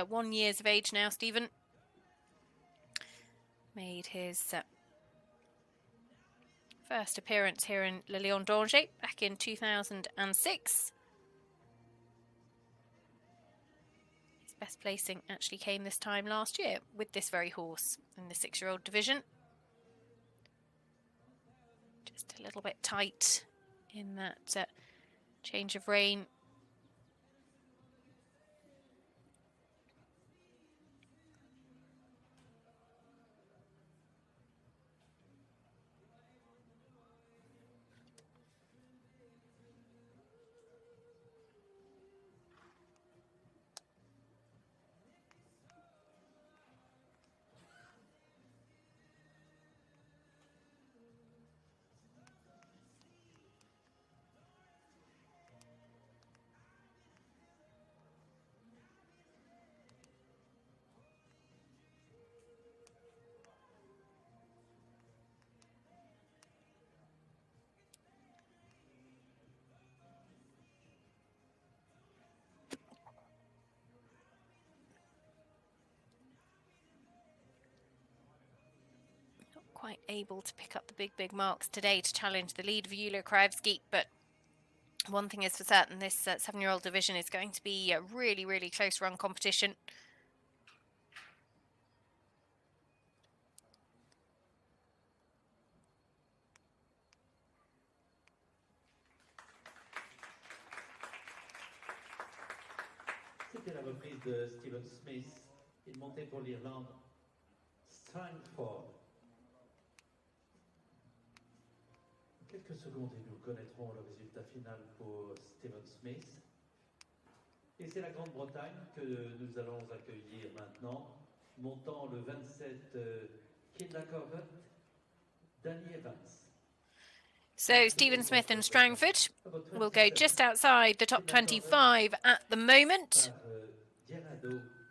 One years of age now, Stephen. Made his first appearance here in Le Lion d'Angers back in 2006. His best placing actually came this time last year with this very horse in the 6-year-old division. Just a little bit tight in that change of rein. Quite able to pick up the big marks today to challenge the lead of Yulia Krajewski, but one thing is for certain, this 7-year-old division is going to be a really close run competition. C'était la reprise de Stephen Smith. Il montait pour l'Irlande. Strangford. Quelques secondes et nous connaîtrons le résultat final pour Stephen Smith. Et c'est la Grande-Bretagne que nous allons accueillir maintenant, montant le 27 So Stephen Smith and Strangford will go just outside the top 25 at the moment.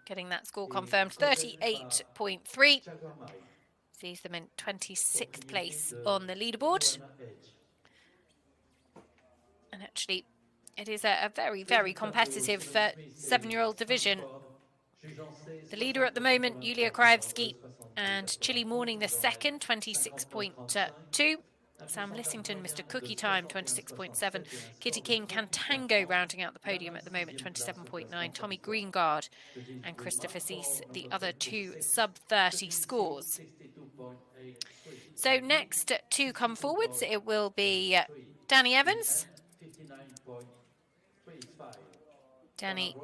Getting that score confirmed, 38.3. Sees them in 26th place on the leaderboard. And actually, it is a very, very competitive 7-year-old division. The leader at the moment, Yulia Krajewski, and Chile Morning the second, 26.2. Sam Lissington, Mr. Cookie Time, 26.7. Kitty King Cantango rounding out the podium at the moment, 27.9. Tommy Greengard and Christopher Cease, the other two sub-30 scores. So next to come forwards, it will be Danny Evans. Danny,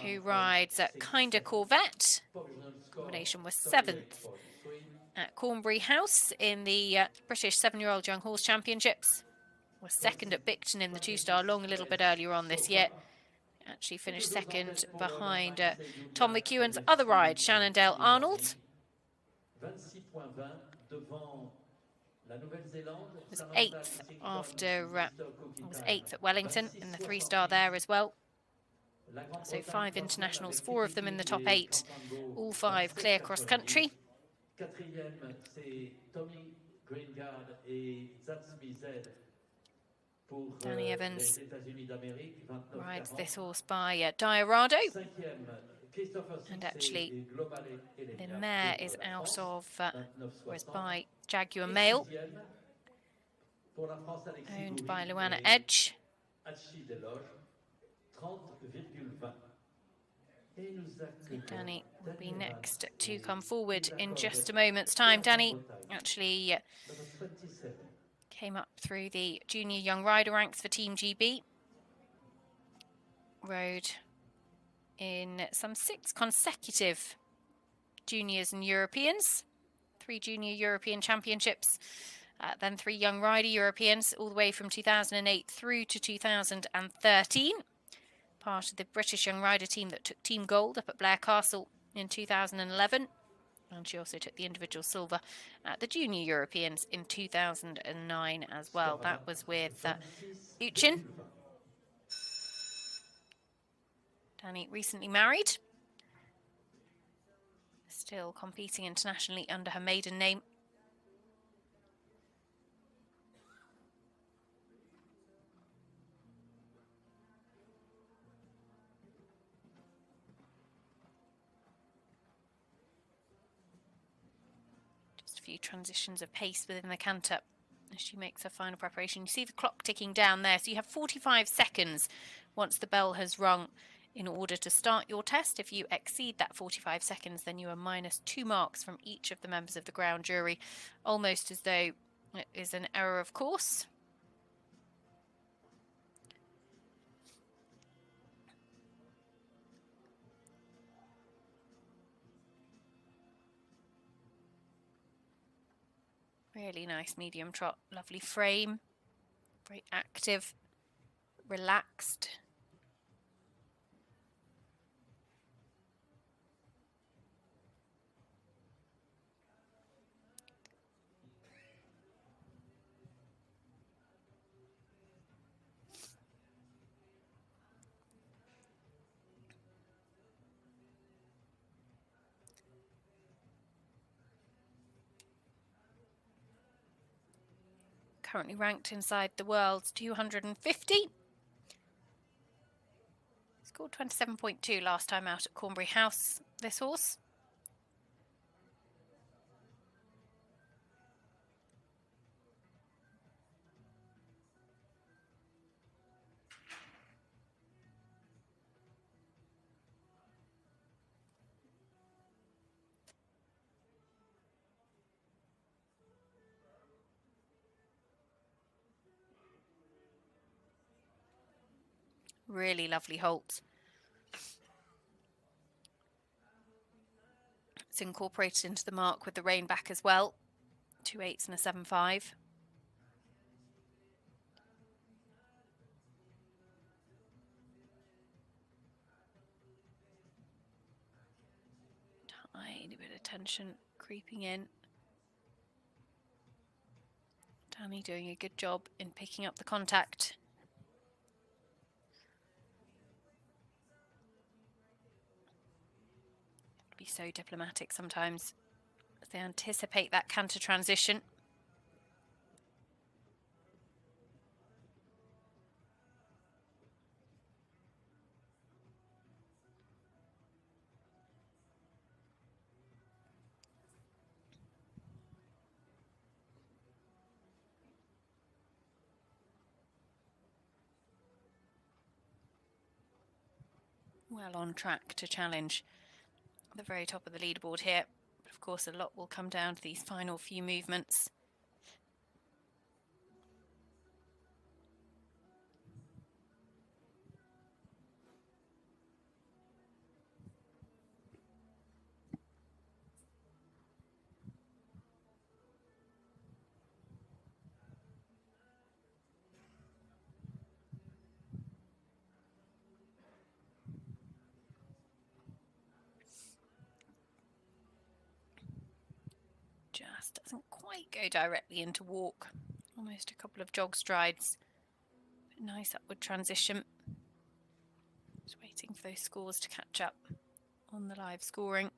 who rides a Kinder Corvette. Combination was 7th at Cornbury House in the British 7-year-old Young Horse Championships. Was 2nd at Bicton in the 2-star long a little bit earlier on this year. Actually finished 2nd behind Tom McEwen's other ride, Shannondale Arnold. Was 8th after was 8th at Wellington in the 3-star there as well. So 5 internationals, 4 of them in the top 8, all 5 clear cross country. Danny Evans rides this horse by Diorado. And actually, the mare is out of, was by Jaguar Mail, owned by Luana Edge. Danny will be next to come forward in just a moment's time. Danny actually came up through the junior young rider ranks for Team GB. Rode in some 6 consecutive juniors and Europeans, 3 junior European championships, then 3 young rider Europeans, all the way from 2008 through to 2013. Part of the British young rider team that took team gold up at Blair Castle in 2011. And she also took the individual silver at the junior Europeans in 2009 as well. That was with Uchin. Danny recently married. Still competing internationally under her maiden name. Just a few transitions of pace within the canter as she makes her final preparation. You see the clock ticking down there. So you have 45 seconds once the bell has rung in order to start your test. If you exceed that 45 seconds, then you are minus 2 marks from each of the members of the ground jury, almost as though it is an error of course. Really nice medium trot, lovely frame, very active, relaxed. Currently ranked inside the world's 250. Scored 27.2 last time out at Cornbury House, this horse. Really lovely halt. It's incorporated into the mark with the rein back as well. 2 8s and a 7-5. Tiny bit of tension creeping in. Danny doing a good job in picking up the contact. Be so diplomatic sometimes as they anticipate that canter transition. Well on track to challenge the very top of the leaderboard here. But of course, a lot will come down to these final few movements. Just doesn't quite go directly into walk. Almost a couple of jog strides. Nice upward transition. Just waiting for those scores to catch up on the live scoring.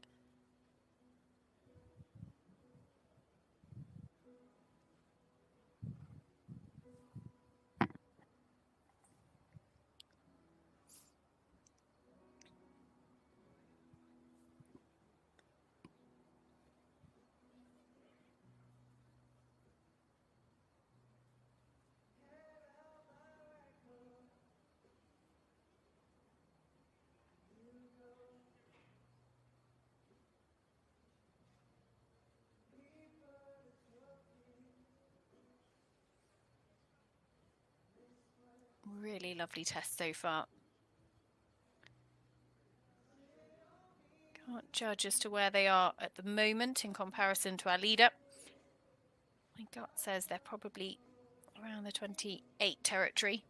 Really lovely test so far. Can't judge as to where they are at the moment in comparison to our leader. My gut says they're probably around the 28 territory.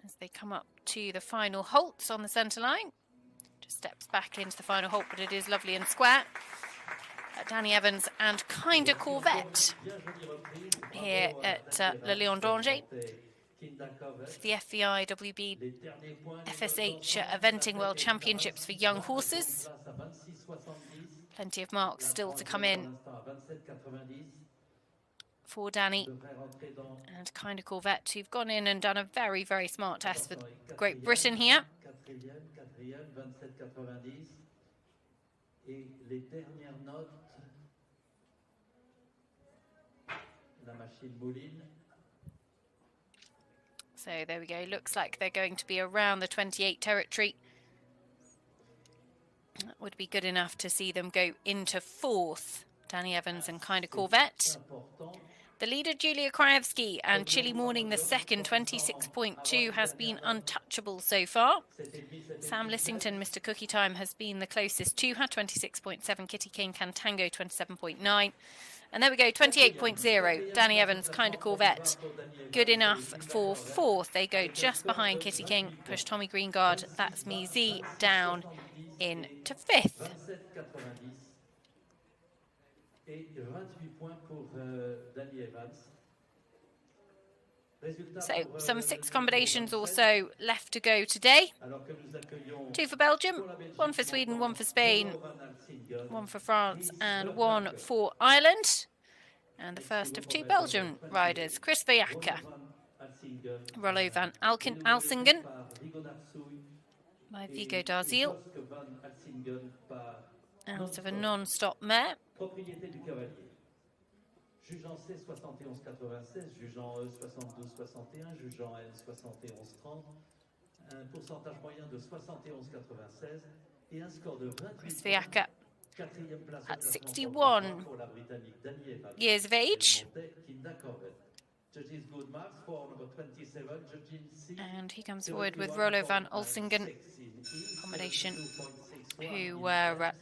As they come up to the final halts on the centre line. Just steps back into the final halt, but it is lovely and square. Danny Evans and Kinda Corvette here at Le Lion d'Angers for the FEI WBFSH Eventing World Championships for young horses. Plenty of marks still to come in for Danny and Kinda Corvette, who've gone in and done a very, very smart test for Great Britain here. So there we go. Looks like they're going to be around the 28 territory. That would be good enough to see them go into fourth. Danny Evans and Kinda Corvette. The leader, Julia Krajewski, and Chilly Morning, the second, 26.2, has been untouchable so far. Sam Lissington, Mr. Cookie Time, has been the closest to her, 26.7. Kitty King Cantango, 27.9. And there we go, 28.0. Danny Evans, Kinda Corvette. Good enough for fourth. They go just behind Kitty King. Push Tommy Greengard, That's Me Z, down into fifth. So some 6 combinations or so left to go today. 2 for Belgium, 1 for Sweden, 1 for Spain, 1 for France and 1 for Ireland. And the first of 2 Belgian riders, Chris Vejaka, Rollo van Alsingen by Vigo Darzil, out of a non-stop mare. Jugeant C 71,96, Jugeant E 72,61, Jugeant N 71,30, un pourcentage moyen de 71,96 et un score de 28 at 61 years of age. And he comes forward with Rollo van Alsingen combination, who were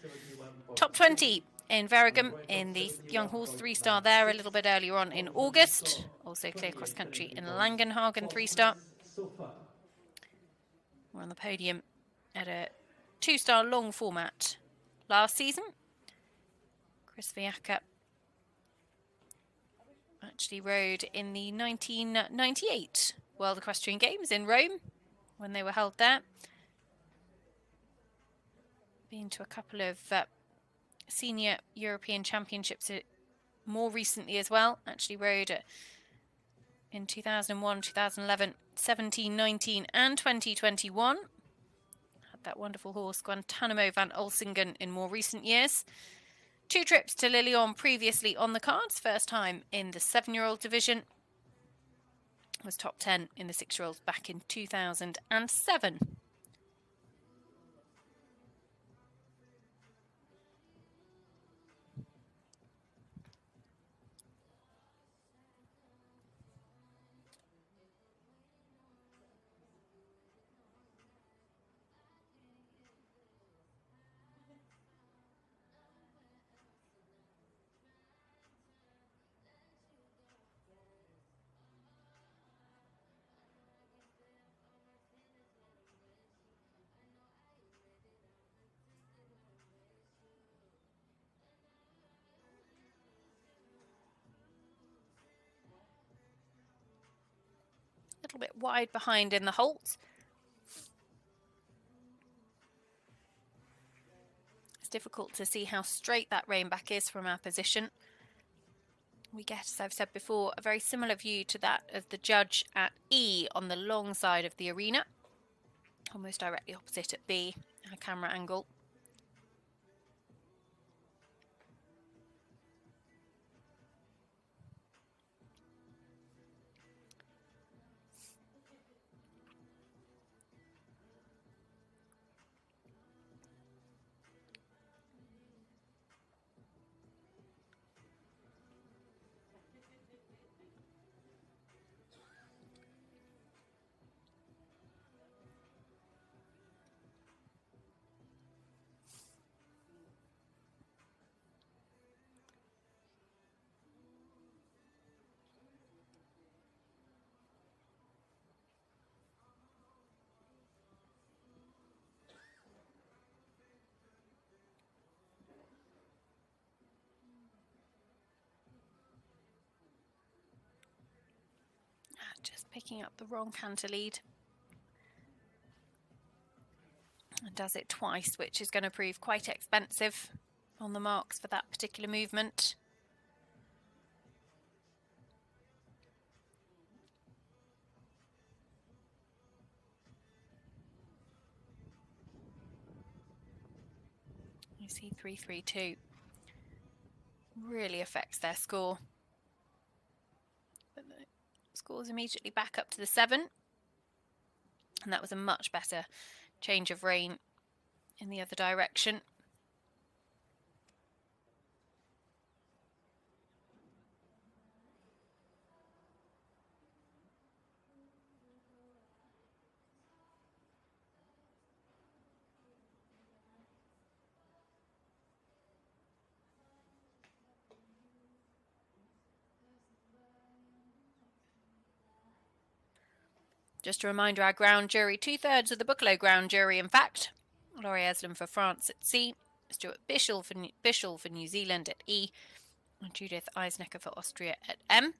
top 20 in Verigam in the young horse 3-star there a little bit earlier on in August. Also clear cross country in Langenhagen 3-star. We're on the podium at a 2-star long format last season. Chris Vejaka actually rode in the 1998 World Equestrian Games in Rome when they were held there. Been to a couple of senior European Championships more recently as well. Actually rode in 2001, 2011, 17, 19 and 2021. Had that wonderful horse Guantanamo van Olsingen in more recent years. 2 trips to Lilian previously on the cards. First time in the 7-year-old division. Was top 10 in the 6-year-olds back in 2007. A little bit wide behind in the halt. It's difficult to see how straight that rein back is from our position. We get, as I've said before, a very similar view to that of the judge at E on the long side of the arena, almost directly opposite at B, our camera angle. Just picking up the wrong canter lead. And does it twice, which is going to prove quite expensive on the marks for that particular movement. You see 3-3-2 really affects their score. But the score's immediately back up to the 7. And that was a much better change of rein in the other direction. Just a reminder, our ground jury, 2/3 of the Buccleuch ground jury, in fact. Laurie Eslam for France at C, Stuart Bishel for New Zealand at E, and Judith Eisnecker for Austria at M.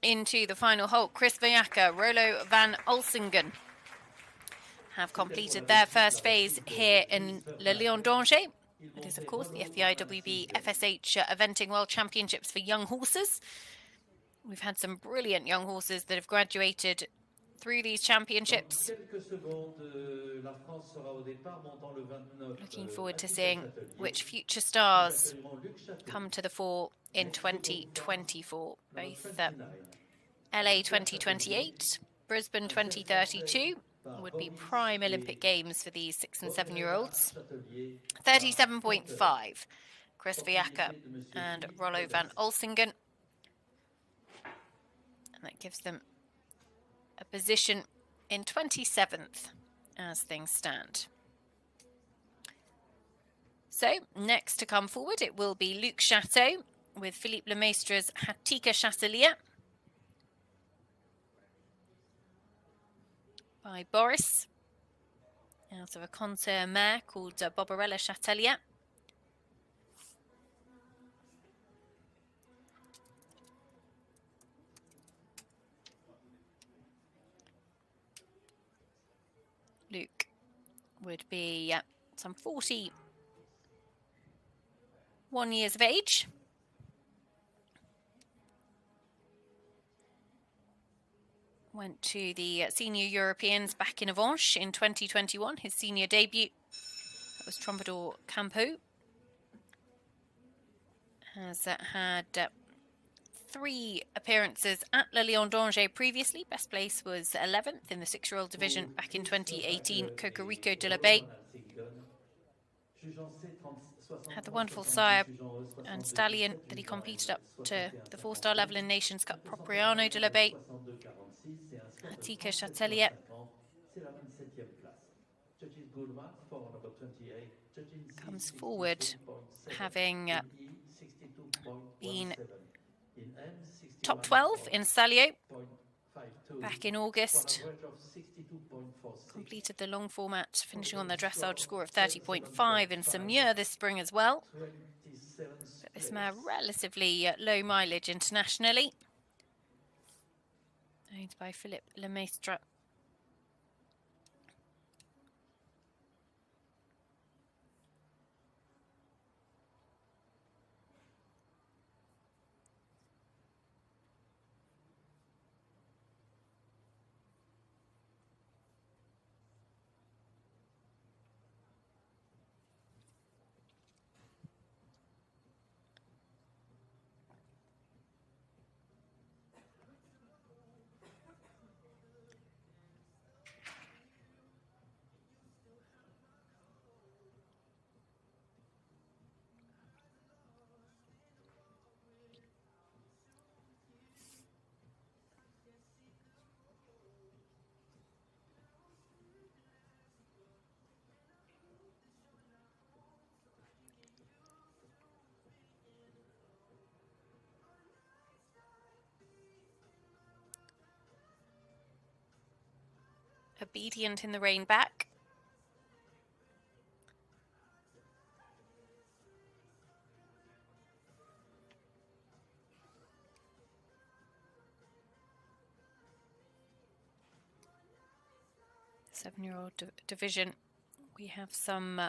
Into the final halt, Chris Vajaka, Rolo van Olsingen have completed their first phase here in Le Lion d'Angers. It is, of course, the FEI WBFSH Eventing World Championships for young horses. We've had some brilliant young horses that have graduated through these championships. Looking forward to seeing which future stars come to the fore in 2024. Both LA 2028, Brisbane 2032 would be prime Olympic Games for these 6- and 7-year-olds. 37.5 Chris Viaca and Rollo van Olsingen. And that gives them a position in 27th as things stand. So next to come forward, it will be Luc Chateau with Philippe Lemaistre's Hatika Chasselier by Boris, out of a contour mare called Bobarella Chatelier. Luke would be some 41 years of age. Went to the Senior Europeans back in Avanches in 2021, his senior debut. That was Trompeador Campo. Has had 3 appearances at Le Lion d'Angers previously. Best place was 11th in the 6-year-old division back in 2018, Cocorico de la Bay. Had the wonderful sire and stallion that he competed up to the 4-star level in Nations Cup, Propriano de la Bay. Hatika Chatelier. Comes forward having been top 12 in Salio back in August. Completed the long format, finishing on their dressage score of 30.5 in Saumur this spring as well. But this mare relatively low mileage internationally. Owned by Philippe Lemaistre. Obedient in the rein back. Seven-year-old division. We have some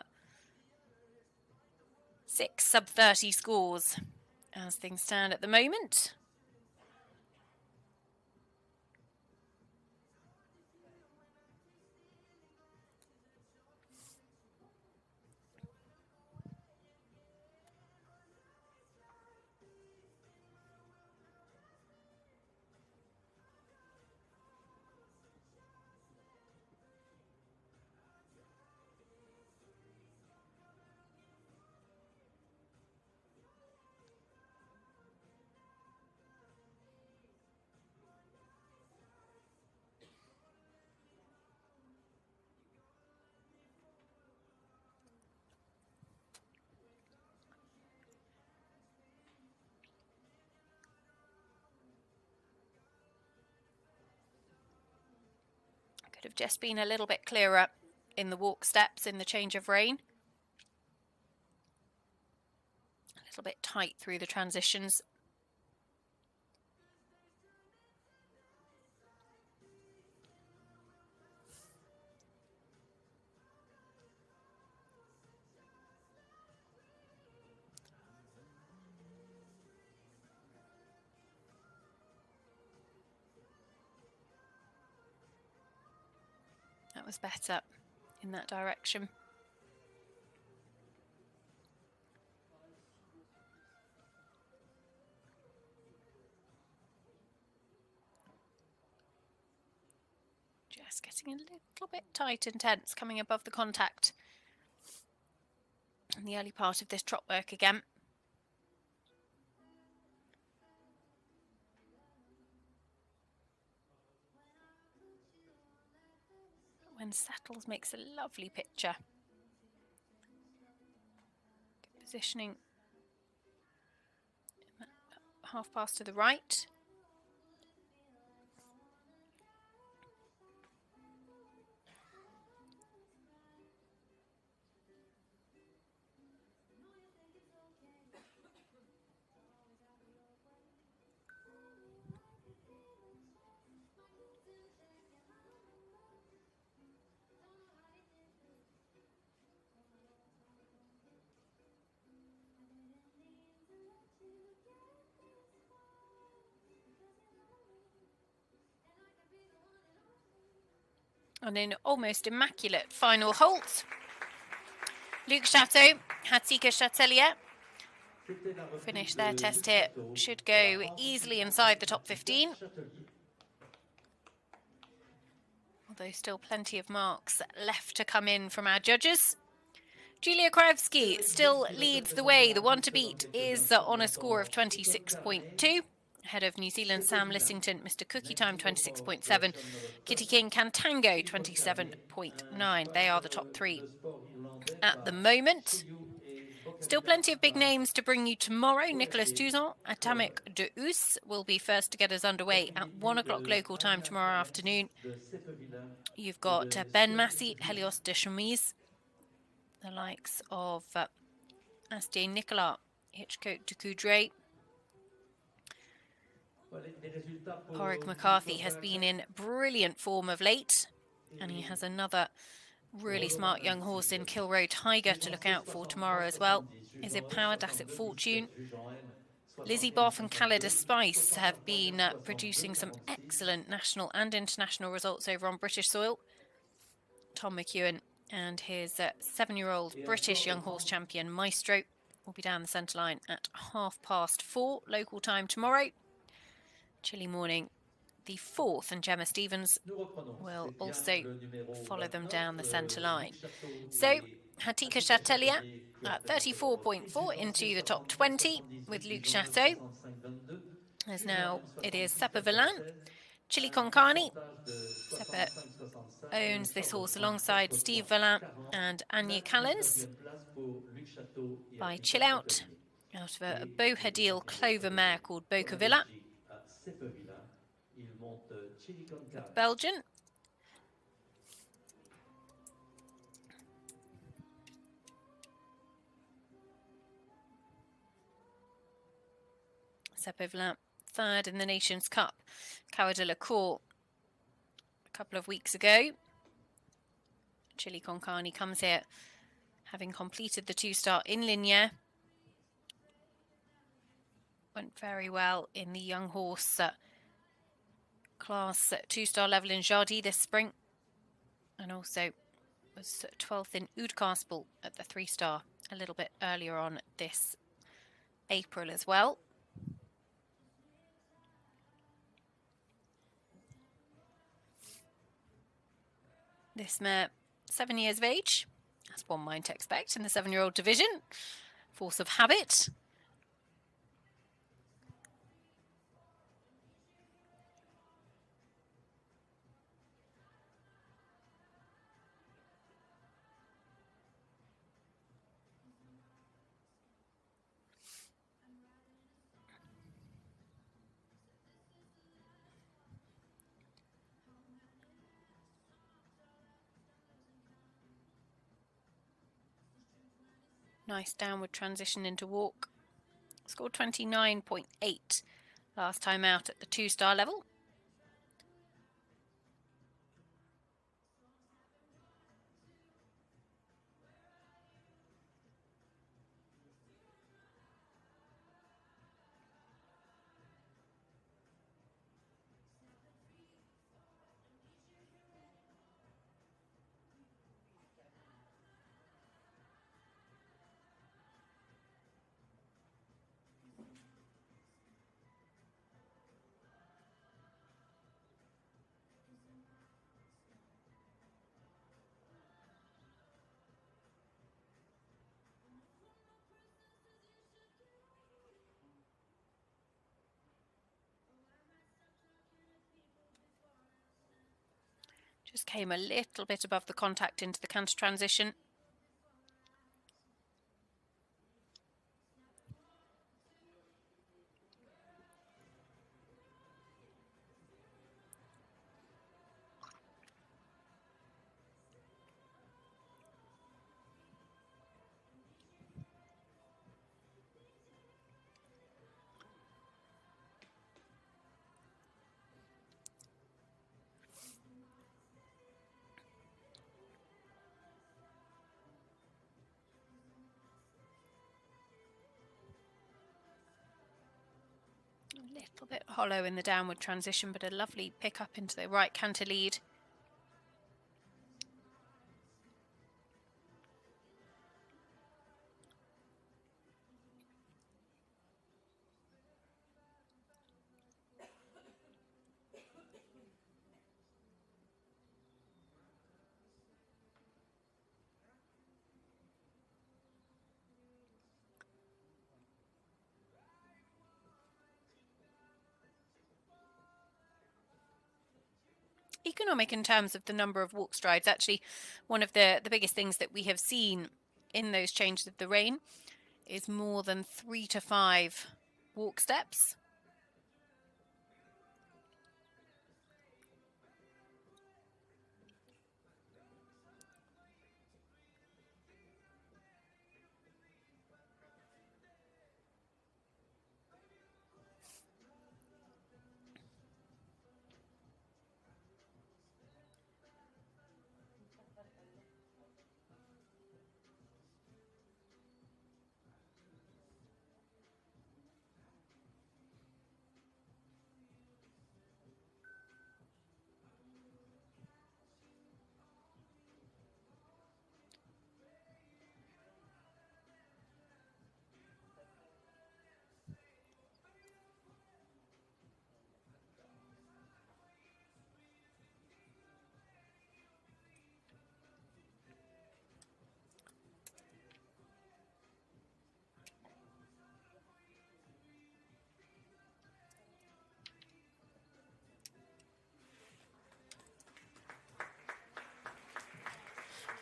6 sub-30 scores as things stand at the moment. Could have just been a little bit clearer in the walk steps in the change of rein. A little bit tight through the transitions. That was better in that direction. Just getting a little bit tight and tense, coming above the contact in the early part of this trot work again. when settles makes a lovely picture. Good positioning. Half pass to the right. And in almost immaculate final halt, Luc Chateau, Hatika Chatelier finish their test here. Should go easily inside the top 15. Although still plenty of marks left to come in from our judges. Julia Krajewski still leads the way. The one to beat is on a score of 26.2. Ahead of New Zealand's Sam Lissington, Mr. Cookie Time 26.7. Kitty King Cantango 27.9. They are the top three at the moment. Still plenty of big names to bring you tomorrow. Nicolas Touzon, Atomic de Us will be first to get us underway at 1 o'clock local time tomorrow afternoon. You've got Ben Massey, Helios de Chemise, the likes of Astier Nicolas, Hitchcock de Coudray. Horrick McCarthy has been in brilliant form of late, and he has another really smart young horse in Kilroe Tiger to look out for tomorrow as well. Is it Power Dasset Fortune? Lizzie Boff and Calida Spice have been producing some excellent national and international results over on British soil. Tom McEwen and his 7-year-old British young horse champion Maestro will be down the centre line at 4:30 local time tomorrow. Chilly morning, the 4th, and Gemma Stevens will also follow them down the centre line. So, Hatika Chatelier at 34.4 into the top 20 with Luc Chateau. As now it is Seppa Villan, Chili Konkani. Seppa owns this horse alongside Steve Villan and Anya Callens by Chill Out of a Bohadil Clover mare called Boca Villa. The Belgian. Seppa Villan, third in the Nations Cup. Cour de la Cour a couple of weeks ago. Chili Konkani comes here having completed the 2-star in Ligne. Went very well in the young horse class 2-star level in Jardy this spring, and also was 12th in Oudcastle at the 3-star a little bit earlier on this April as well. This mare, 7 years of age, as one might expect in the 7-year-old division. Force of habit. Nice downward transition into walk. Scored 29.8 last time out at the 2-star level. came a little bit above the contact into the canter transition. A little bit hollow in the downward transition, but a lovely pick up into the right canter lead. Economic in terms of the number of walk strides. Actually, one of the biggest things that we have seen in those changes of the rein is more than 3 to 5 walk steps.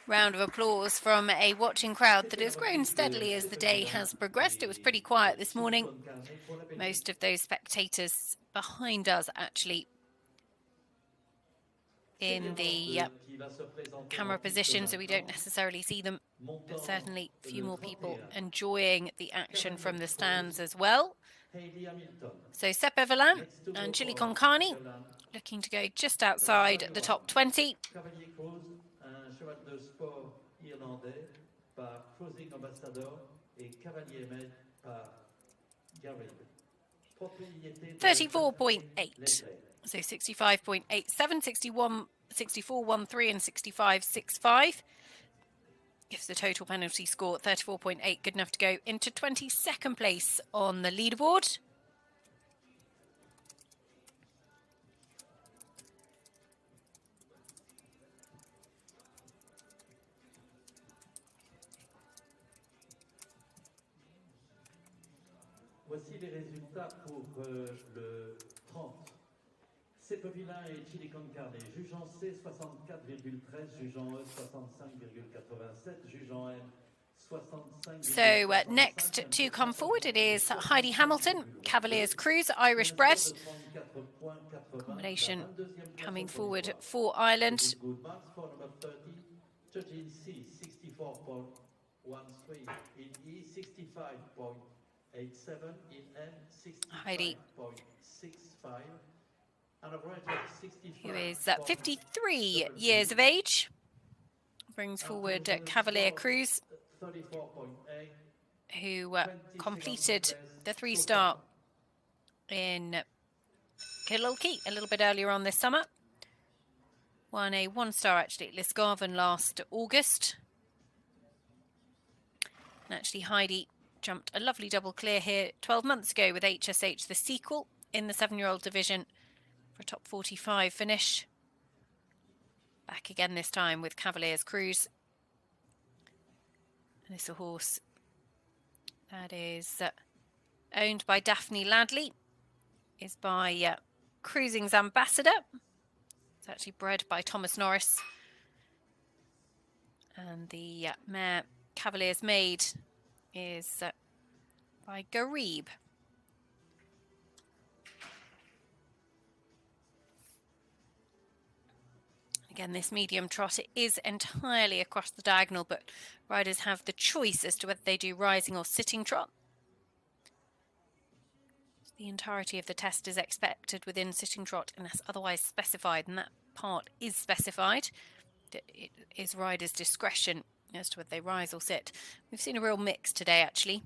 Round of applause from a watching crowd that has grown steadily as the day has progressed. It was pretty quiet this morning. Most of those spectators behind us actually in the camera position, so we don't necessarily see them, but certainly a few more people enjoying the action from the stands as well. So Sepp Evelyn and Chili Con Carne looking to go just outside the top 20. Cheval de sport irlandais par Cruising Ambassador et Cavalier Med par Gary. 34.8. So 65.87, 61, 64.13 and 65.65. Gives the total penalty score 34.8, good enough to go into 22nd place on the leaderboard. Voici les résultats pour le 30. Sepp-Evelyn et Chili Con Carne. Juge en C 64,13, juge en E 65,87, juge en M 65. So next to come forward it is Heidi Hamilton, Cavaliers Cruz, Irish bred. Combination coming forward for Ireland. Judge in C 64.13, in E 65.87, in M 65.65. Who is 53 years of age, brings forward Cavalier Cruz, who completed the 3-star in Kilnamac a little bit earlier on this summer. Won a 1-star actually at Lisgarvan last August. And actually Heidi jumped a lovely double clear here 12 months ago with HSH, the sequel, in the 7-year-old division for a top 45 finish. Back again this time with Cavaliers Cruz. And this is a horse that is owned by Daphne Ladley, is by Cruising's ambassador. It's actually bred by Thomas Norris. And the mare Cavalier's Maid is by Garib. Again, this medium trot, it is entirely across the diagonal, but riders have the choice as to whether they do rising or sitting trot. The entirety of the test is expected within sitting trot unless otherwise specified, and that part is specified. It is riders' discretion as to whether they rise or sit. We've seen a real mix today, actually.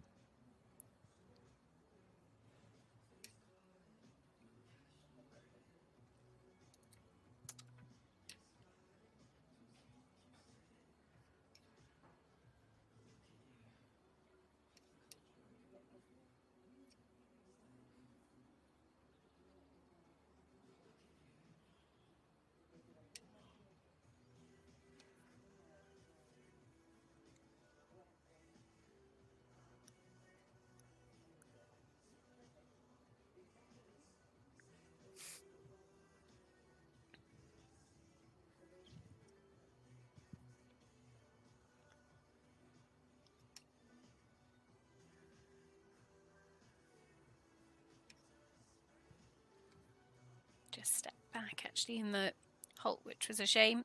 Just step back actually in the halt, which was a shame.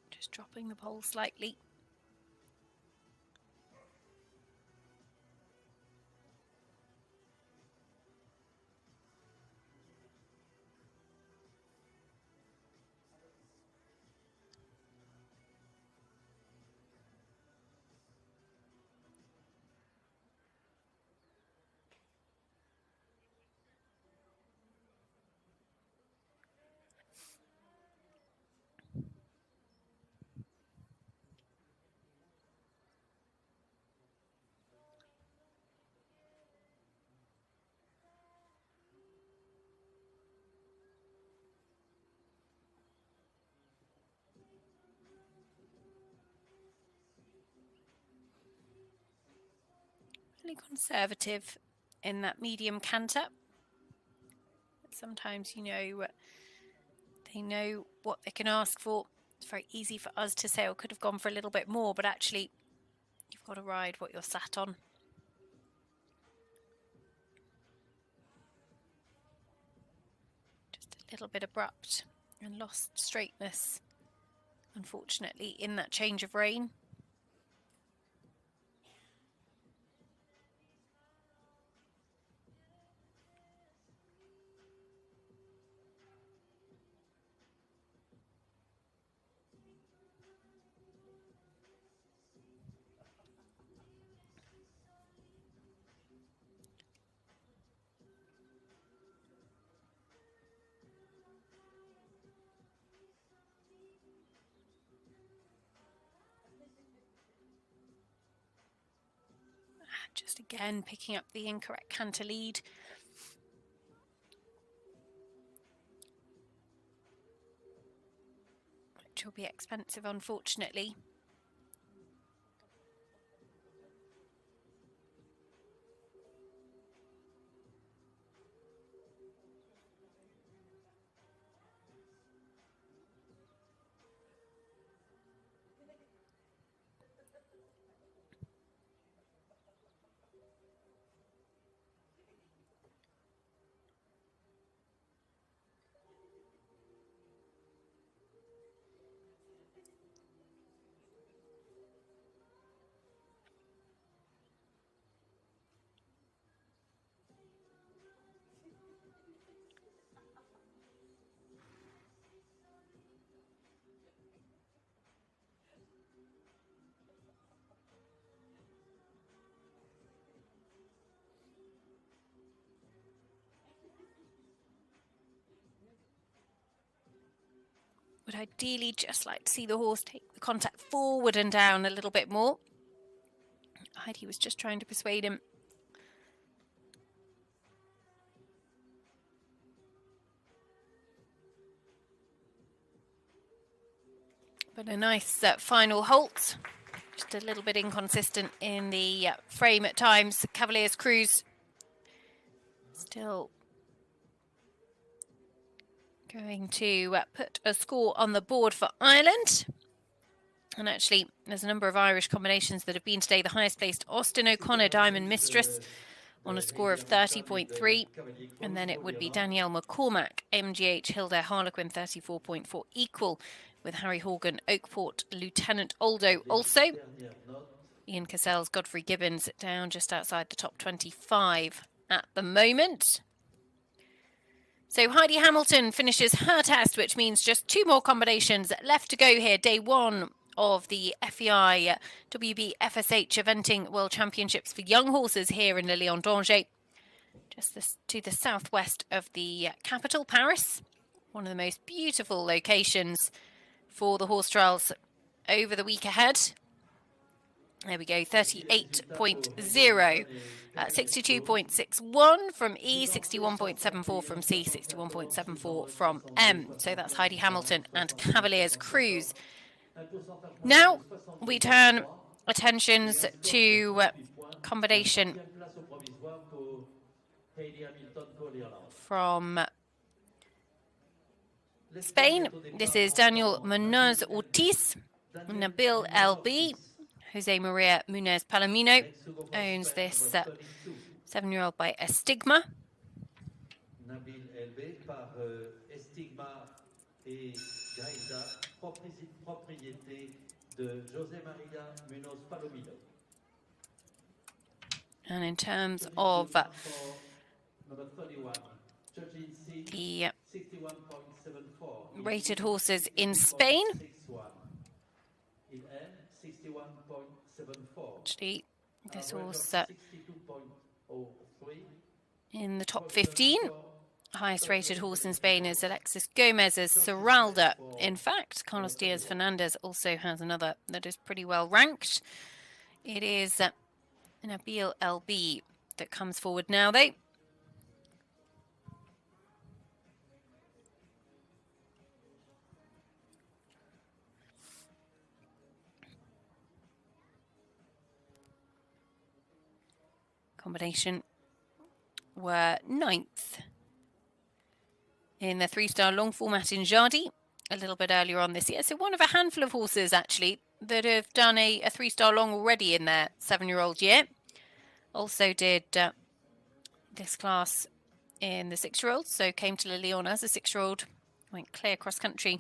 Just dropping the pole slightly. Really conservative in that medium canter. Sometimes, you know, they know what they can ask for. It's very easy for us to say, oh, could have gone for a little bit more, but actually you've got to ride what you're sat on. Just a little bit abrupt and lost straightness, unfortunately, in that change of rein. Just again picking up the incorrect canter lead. Which will be expensive, unfortunately. Would ideally just like to see the horse take the contact forward and down a little bit more. Heidi was just trying to persuade him. But a nice final halt. Just a little bit inconsistent in the frame at times. Cavalier's Cruz still going to put a score on the board for Ireland. And actually, there's a number of Irish combinations that have been today. The highest placed, Austin O'Connor, Diamond Mistress, on a score of 30.3. And then it would be Danielle McCormack, MGH Hilda Harlequin, 34.4, equal with Harry Horgan, Oakport, Lieutenant Aldo also. Ian Cassels, Godfrey Gibbons down just outside the top 25 at the moment. So Heidi Hamilton finishes her test, which means just 2 more combinations left to go here. Day 1 of the FEI WBFSH Eventing World Championships for young horses here in Le Lion d'Angers, just to the southwest of the capital, Paris. One of the most beautiful locations for the horse trials over the week ahead. There we go, 38.0, 62.61 from E, 61.74 from C, 61.74 from M. So that's Heidi Hamilton and Cavaliers Cruz. Now we turn attentions to combination from Spain. This is Daniel Munoz Ortiz, Nabil LB. Jose Maria Munez Palomino owns this 7-year-old by Estigma. Nabil LB par Estigma et Gaïda, propriété de José Maria Munoz Palomino. And in terms of the rated horses in Spain, actually, this horse in the top 15. Highest rated horse in Spain is Alexis Gomez's Serralda. In fact, Carlos Diaz Fernandez also has another that is pretty well ranked. It is Nabil LB that comes forward now, though. Combination were 9th in the 3-star long format in Jardy a little bit earlier on this year. So one of a handful of horses actually that have done a 3-star long already in their 7-year-old year. Also did this class in the 6-year-olds. So came to Le Lion as a 6-year-old, went clear cross country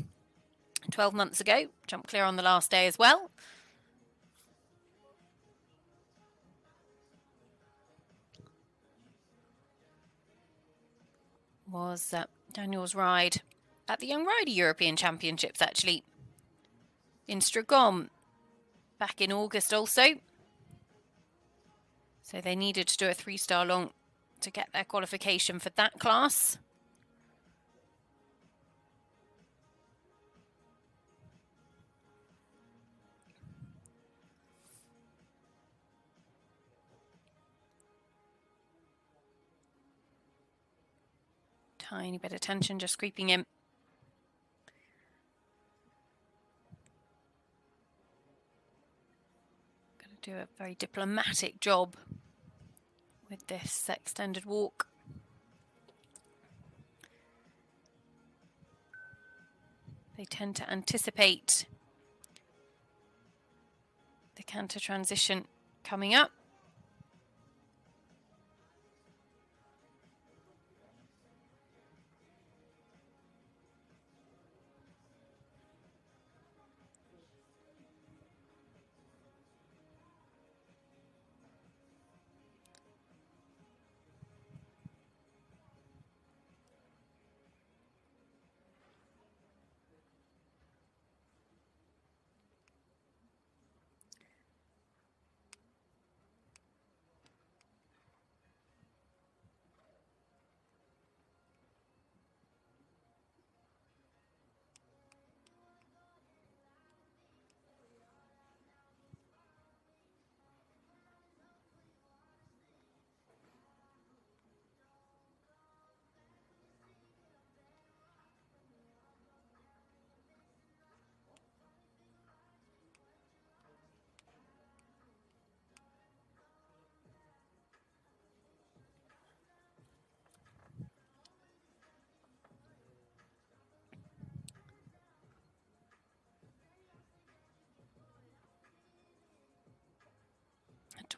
12 months ago, jumped clear on the last day as well. Was Daniel's ride at the Young Rider European Championships, actually, in Stragom back in August also. So they needed to do a 3-star long to get their qualification for that class. Tiny bit of tension just creeping in. Going to do a very diplomatic job with this extended walk. They tend to anticipate the canter transition coming up.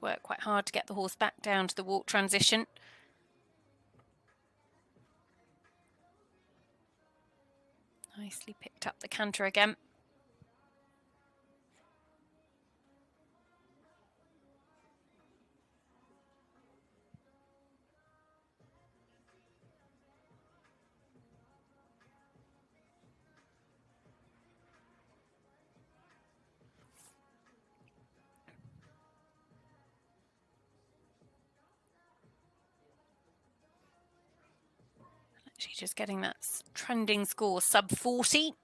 work quite hard to get the horse back down to the walk transition. Nicely picked up the canter again. She's just getting that trending score, sub 40.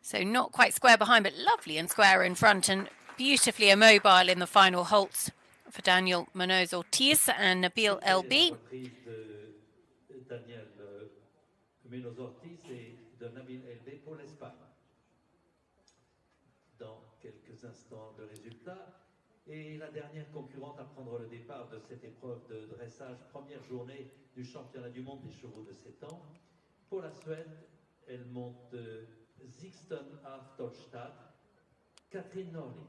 So not quite square behind, but lovely and square in front, and beautifully immobile in the final halt for Daniel Munoz Ortiz and Nabil LB. Daniel Munoz Ortiz et de Nabil LB pour l'Espagne. Dans quelques instants, le résultat. Et la dernière concurrente à prendre le départ de cette épreuve de dressage, première journée du championnat du monde des chevaux de 7 ans. Pour la Suède, elle monte Sixten af Tolstad, Katrin Norling.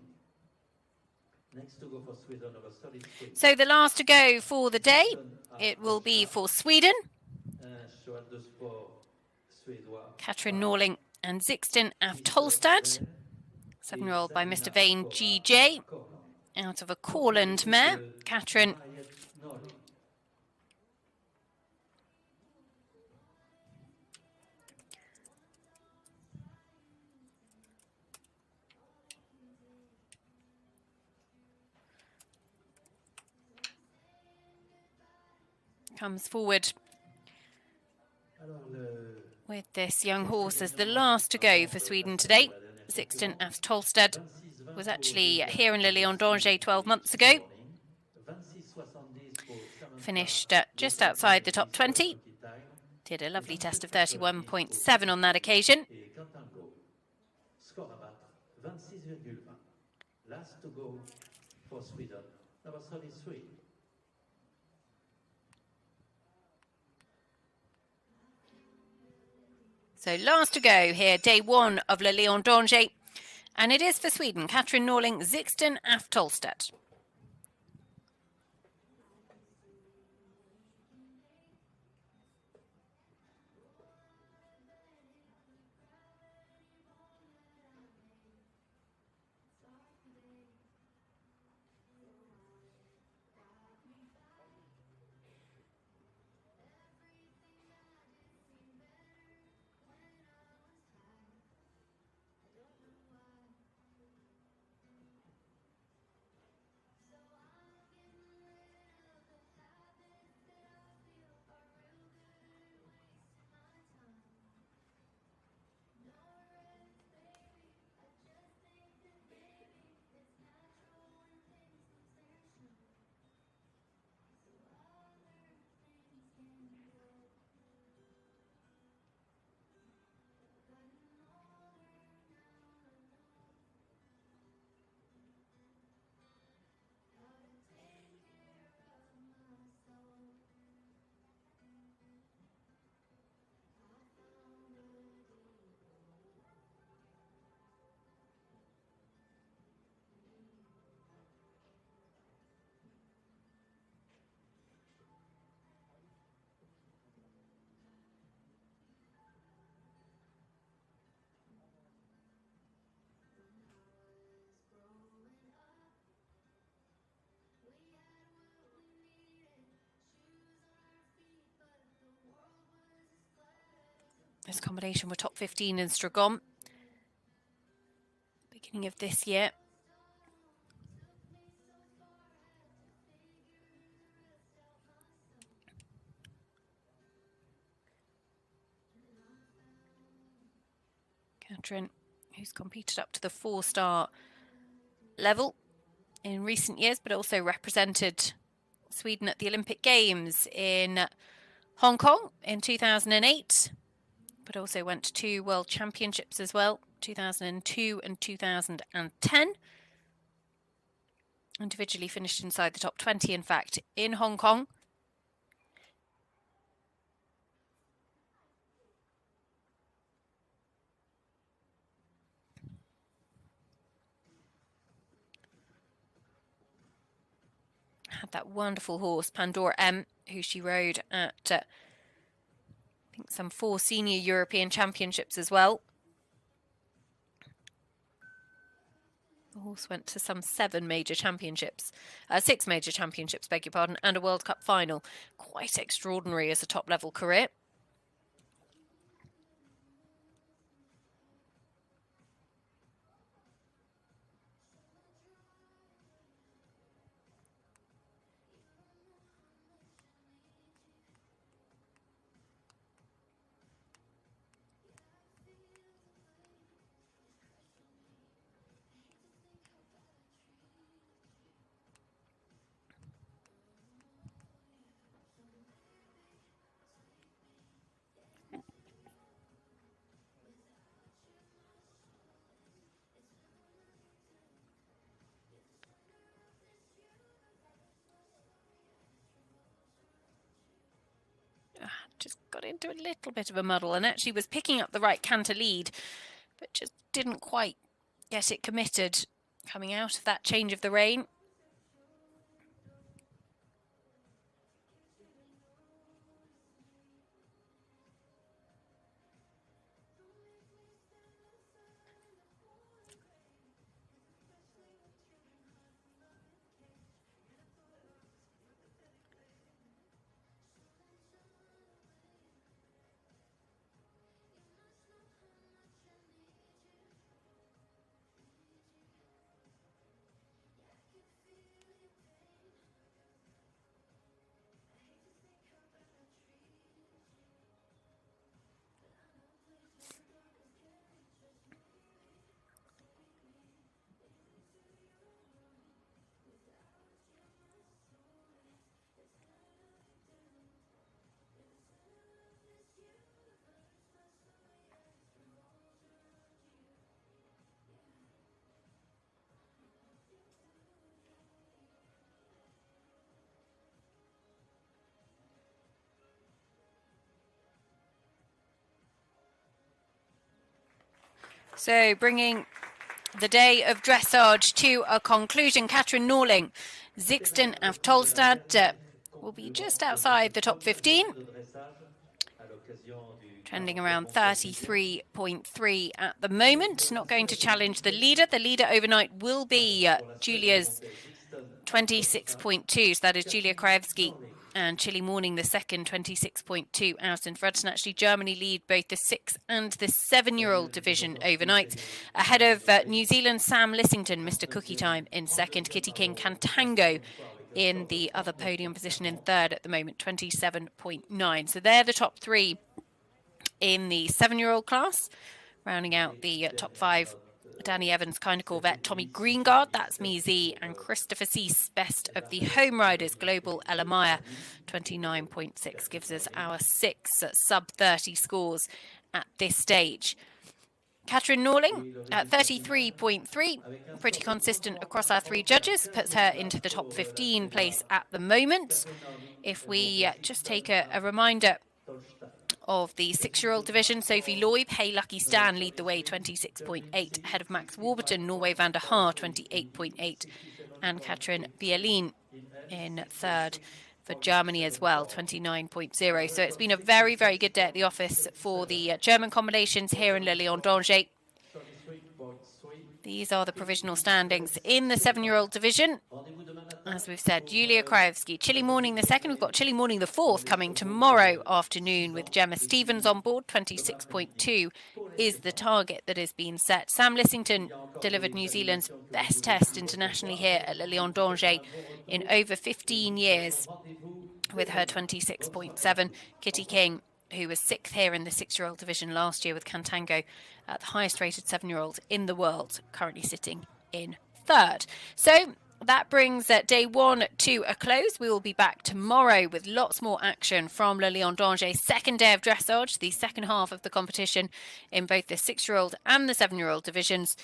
Next to go for Sweden over solid state. So the last to go for the day, it will be for Sweden. Katrin Norling and Sixten af Tolstad. 7-year-old by Mr. Vane GJ. Out of a Corland mare, Katrin. Comes forward with this young horse as the last to go for Sweden today. Sixten af Tolstad was actually here in Le Lion d'Angers 12 months ago. Finished just outside the top 20. Did a lovely test of 31.7 on that occasion. Last to go for Sweden, number 33. So last to go here, day one of Le Lion d'Angers. And it is for Sweden, Katrin Norling, Sixten af Tolstad. This combination were top 15 in Stragon. Beginning of this year. Katrin, who's competed up to the 4-star level in recent years, but also represented Sweden at the Olympic Games in Hong Kong in 2008, but also went to 2 World Championships as well, 2002 and 2010. Individually finished inside the top 20, in fact, in Hong Kong. Had that wonderful horse, Pandora M, who she rode at, I think, some 4 senior European championships as well. The horse went to some 7 major championships, 6 major championships, beg your pardon, and a World Cup final. Quite extraordinary as a top-level career. Just got into a little bit of a muddle and actually was picking up the right canter lead, but just didn't quite get it committed coming out of that change of the rein. So bringing the day of dressage to a conclusion, Katrin Norling, Zixten af Tolstad will be just outside the top 15, trending around 33.3 at the moment. Not going to challenge the leader. The leader overnight will be Julia's 26.2, so that is Julia Krajewski. And Chile Morning, the second, 26.2 out in front. And actually Germany lead both the 6 and the 7-year-old division overnight. Ahead of New Zealand, Sam Lissington, Mr. Cookie Time in second. Kitty King Cantango in the other podium position in third at the moment, 27.9. So they're the top 3 in the 7-year-old class. Rounding out the top 5. Danny Evans, Kind of Corvette, Tommy Greengard, that's me Z, and Christopher Cease, best of the home riders, Global Ella Meyer, 29.6 gives us our 6 sub-30 scores at this stage. Katrin Norling at 33.3, pretty consistent across our 3 judges, puts her into the top 15 place at the moment. If we just take a reminder of the 6-year-old division, Sophie Loib, Hey Lucky Stan lead the way, 26.8, ahead of Max Warburton, Norway van der Haar, 28.8, and Katrin Bielin in third for Germany as well, 29.0. So it's been a very, very good day at the office for the German combinations here in Le Lion d'Angers. These are the provisional standings in the 7-year-old division. As we've said, Julia Krajewski, Chile Morning the second. We've got Chile Morning the fourth coming tomorrow afternoon with Gemma Stevens on board. 26.2 is the target that has been set. Sam Lissington delivered New Zealand's best test internationally here at Le Lion d'Angers in over 15 years with her 26.7. Kitty King who was 6th here in the 6-year-old division last year with Cantango, the highest rated 7-year-old in the world, currently sitting in 3rd. So that brings day 1 to a close. We will be back tomorrow with lots more action from Le Lion d'Angers' second day of dressage, the second half of the competition in both the 6-year-old and the 7-year-old divisions.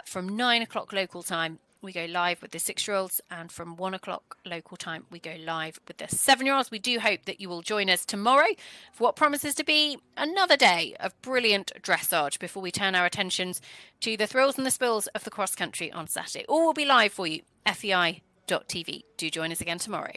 From 9 o'clock local time, we go live with the 6-year-olds, and from 1 o'clock local time, we go live with the 7-year-olds. We do hope that you will join us tomorrow for what promises to be another day of brilliant dressage before we turn our attentions to the thrills and the spills of the cross country on Saturday. All will be live for you, FEI.tv. Do join us again tomorrow.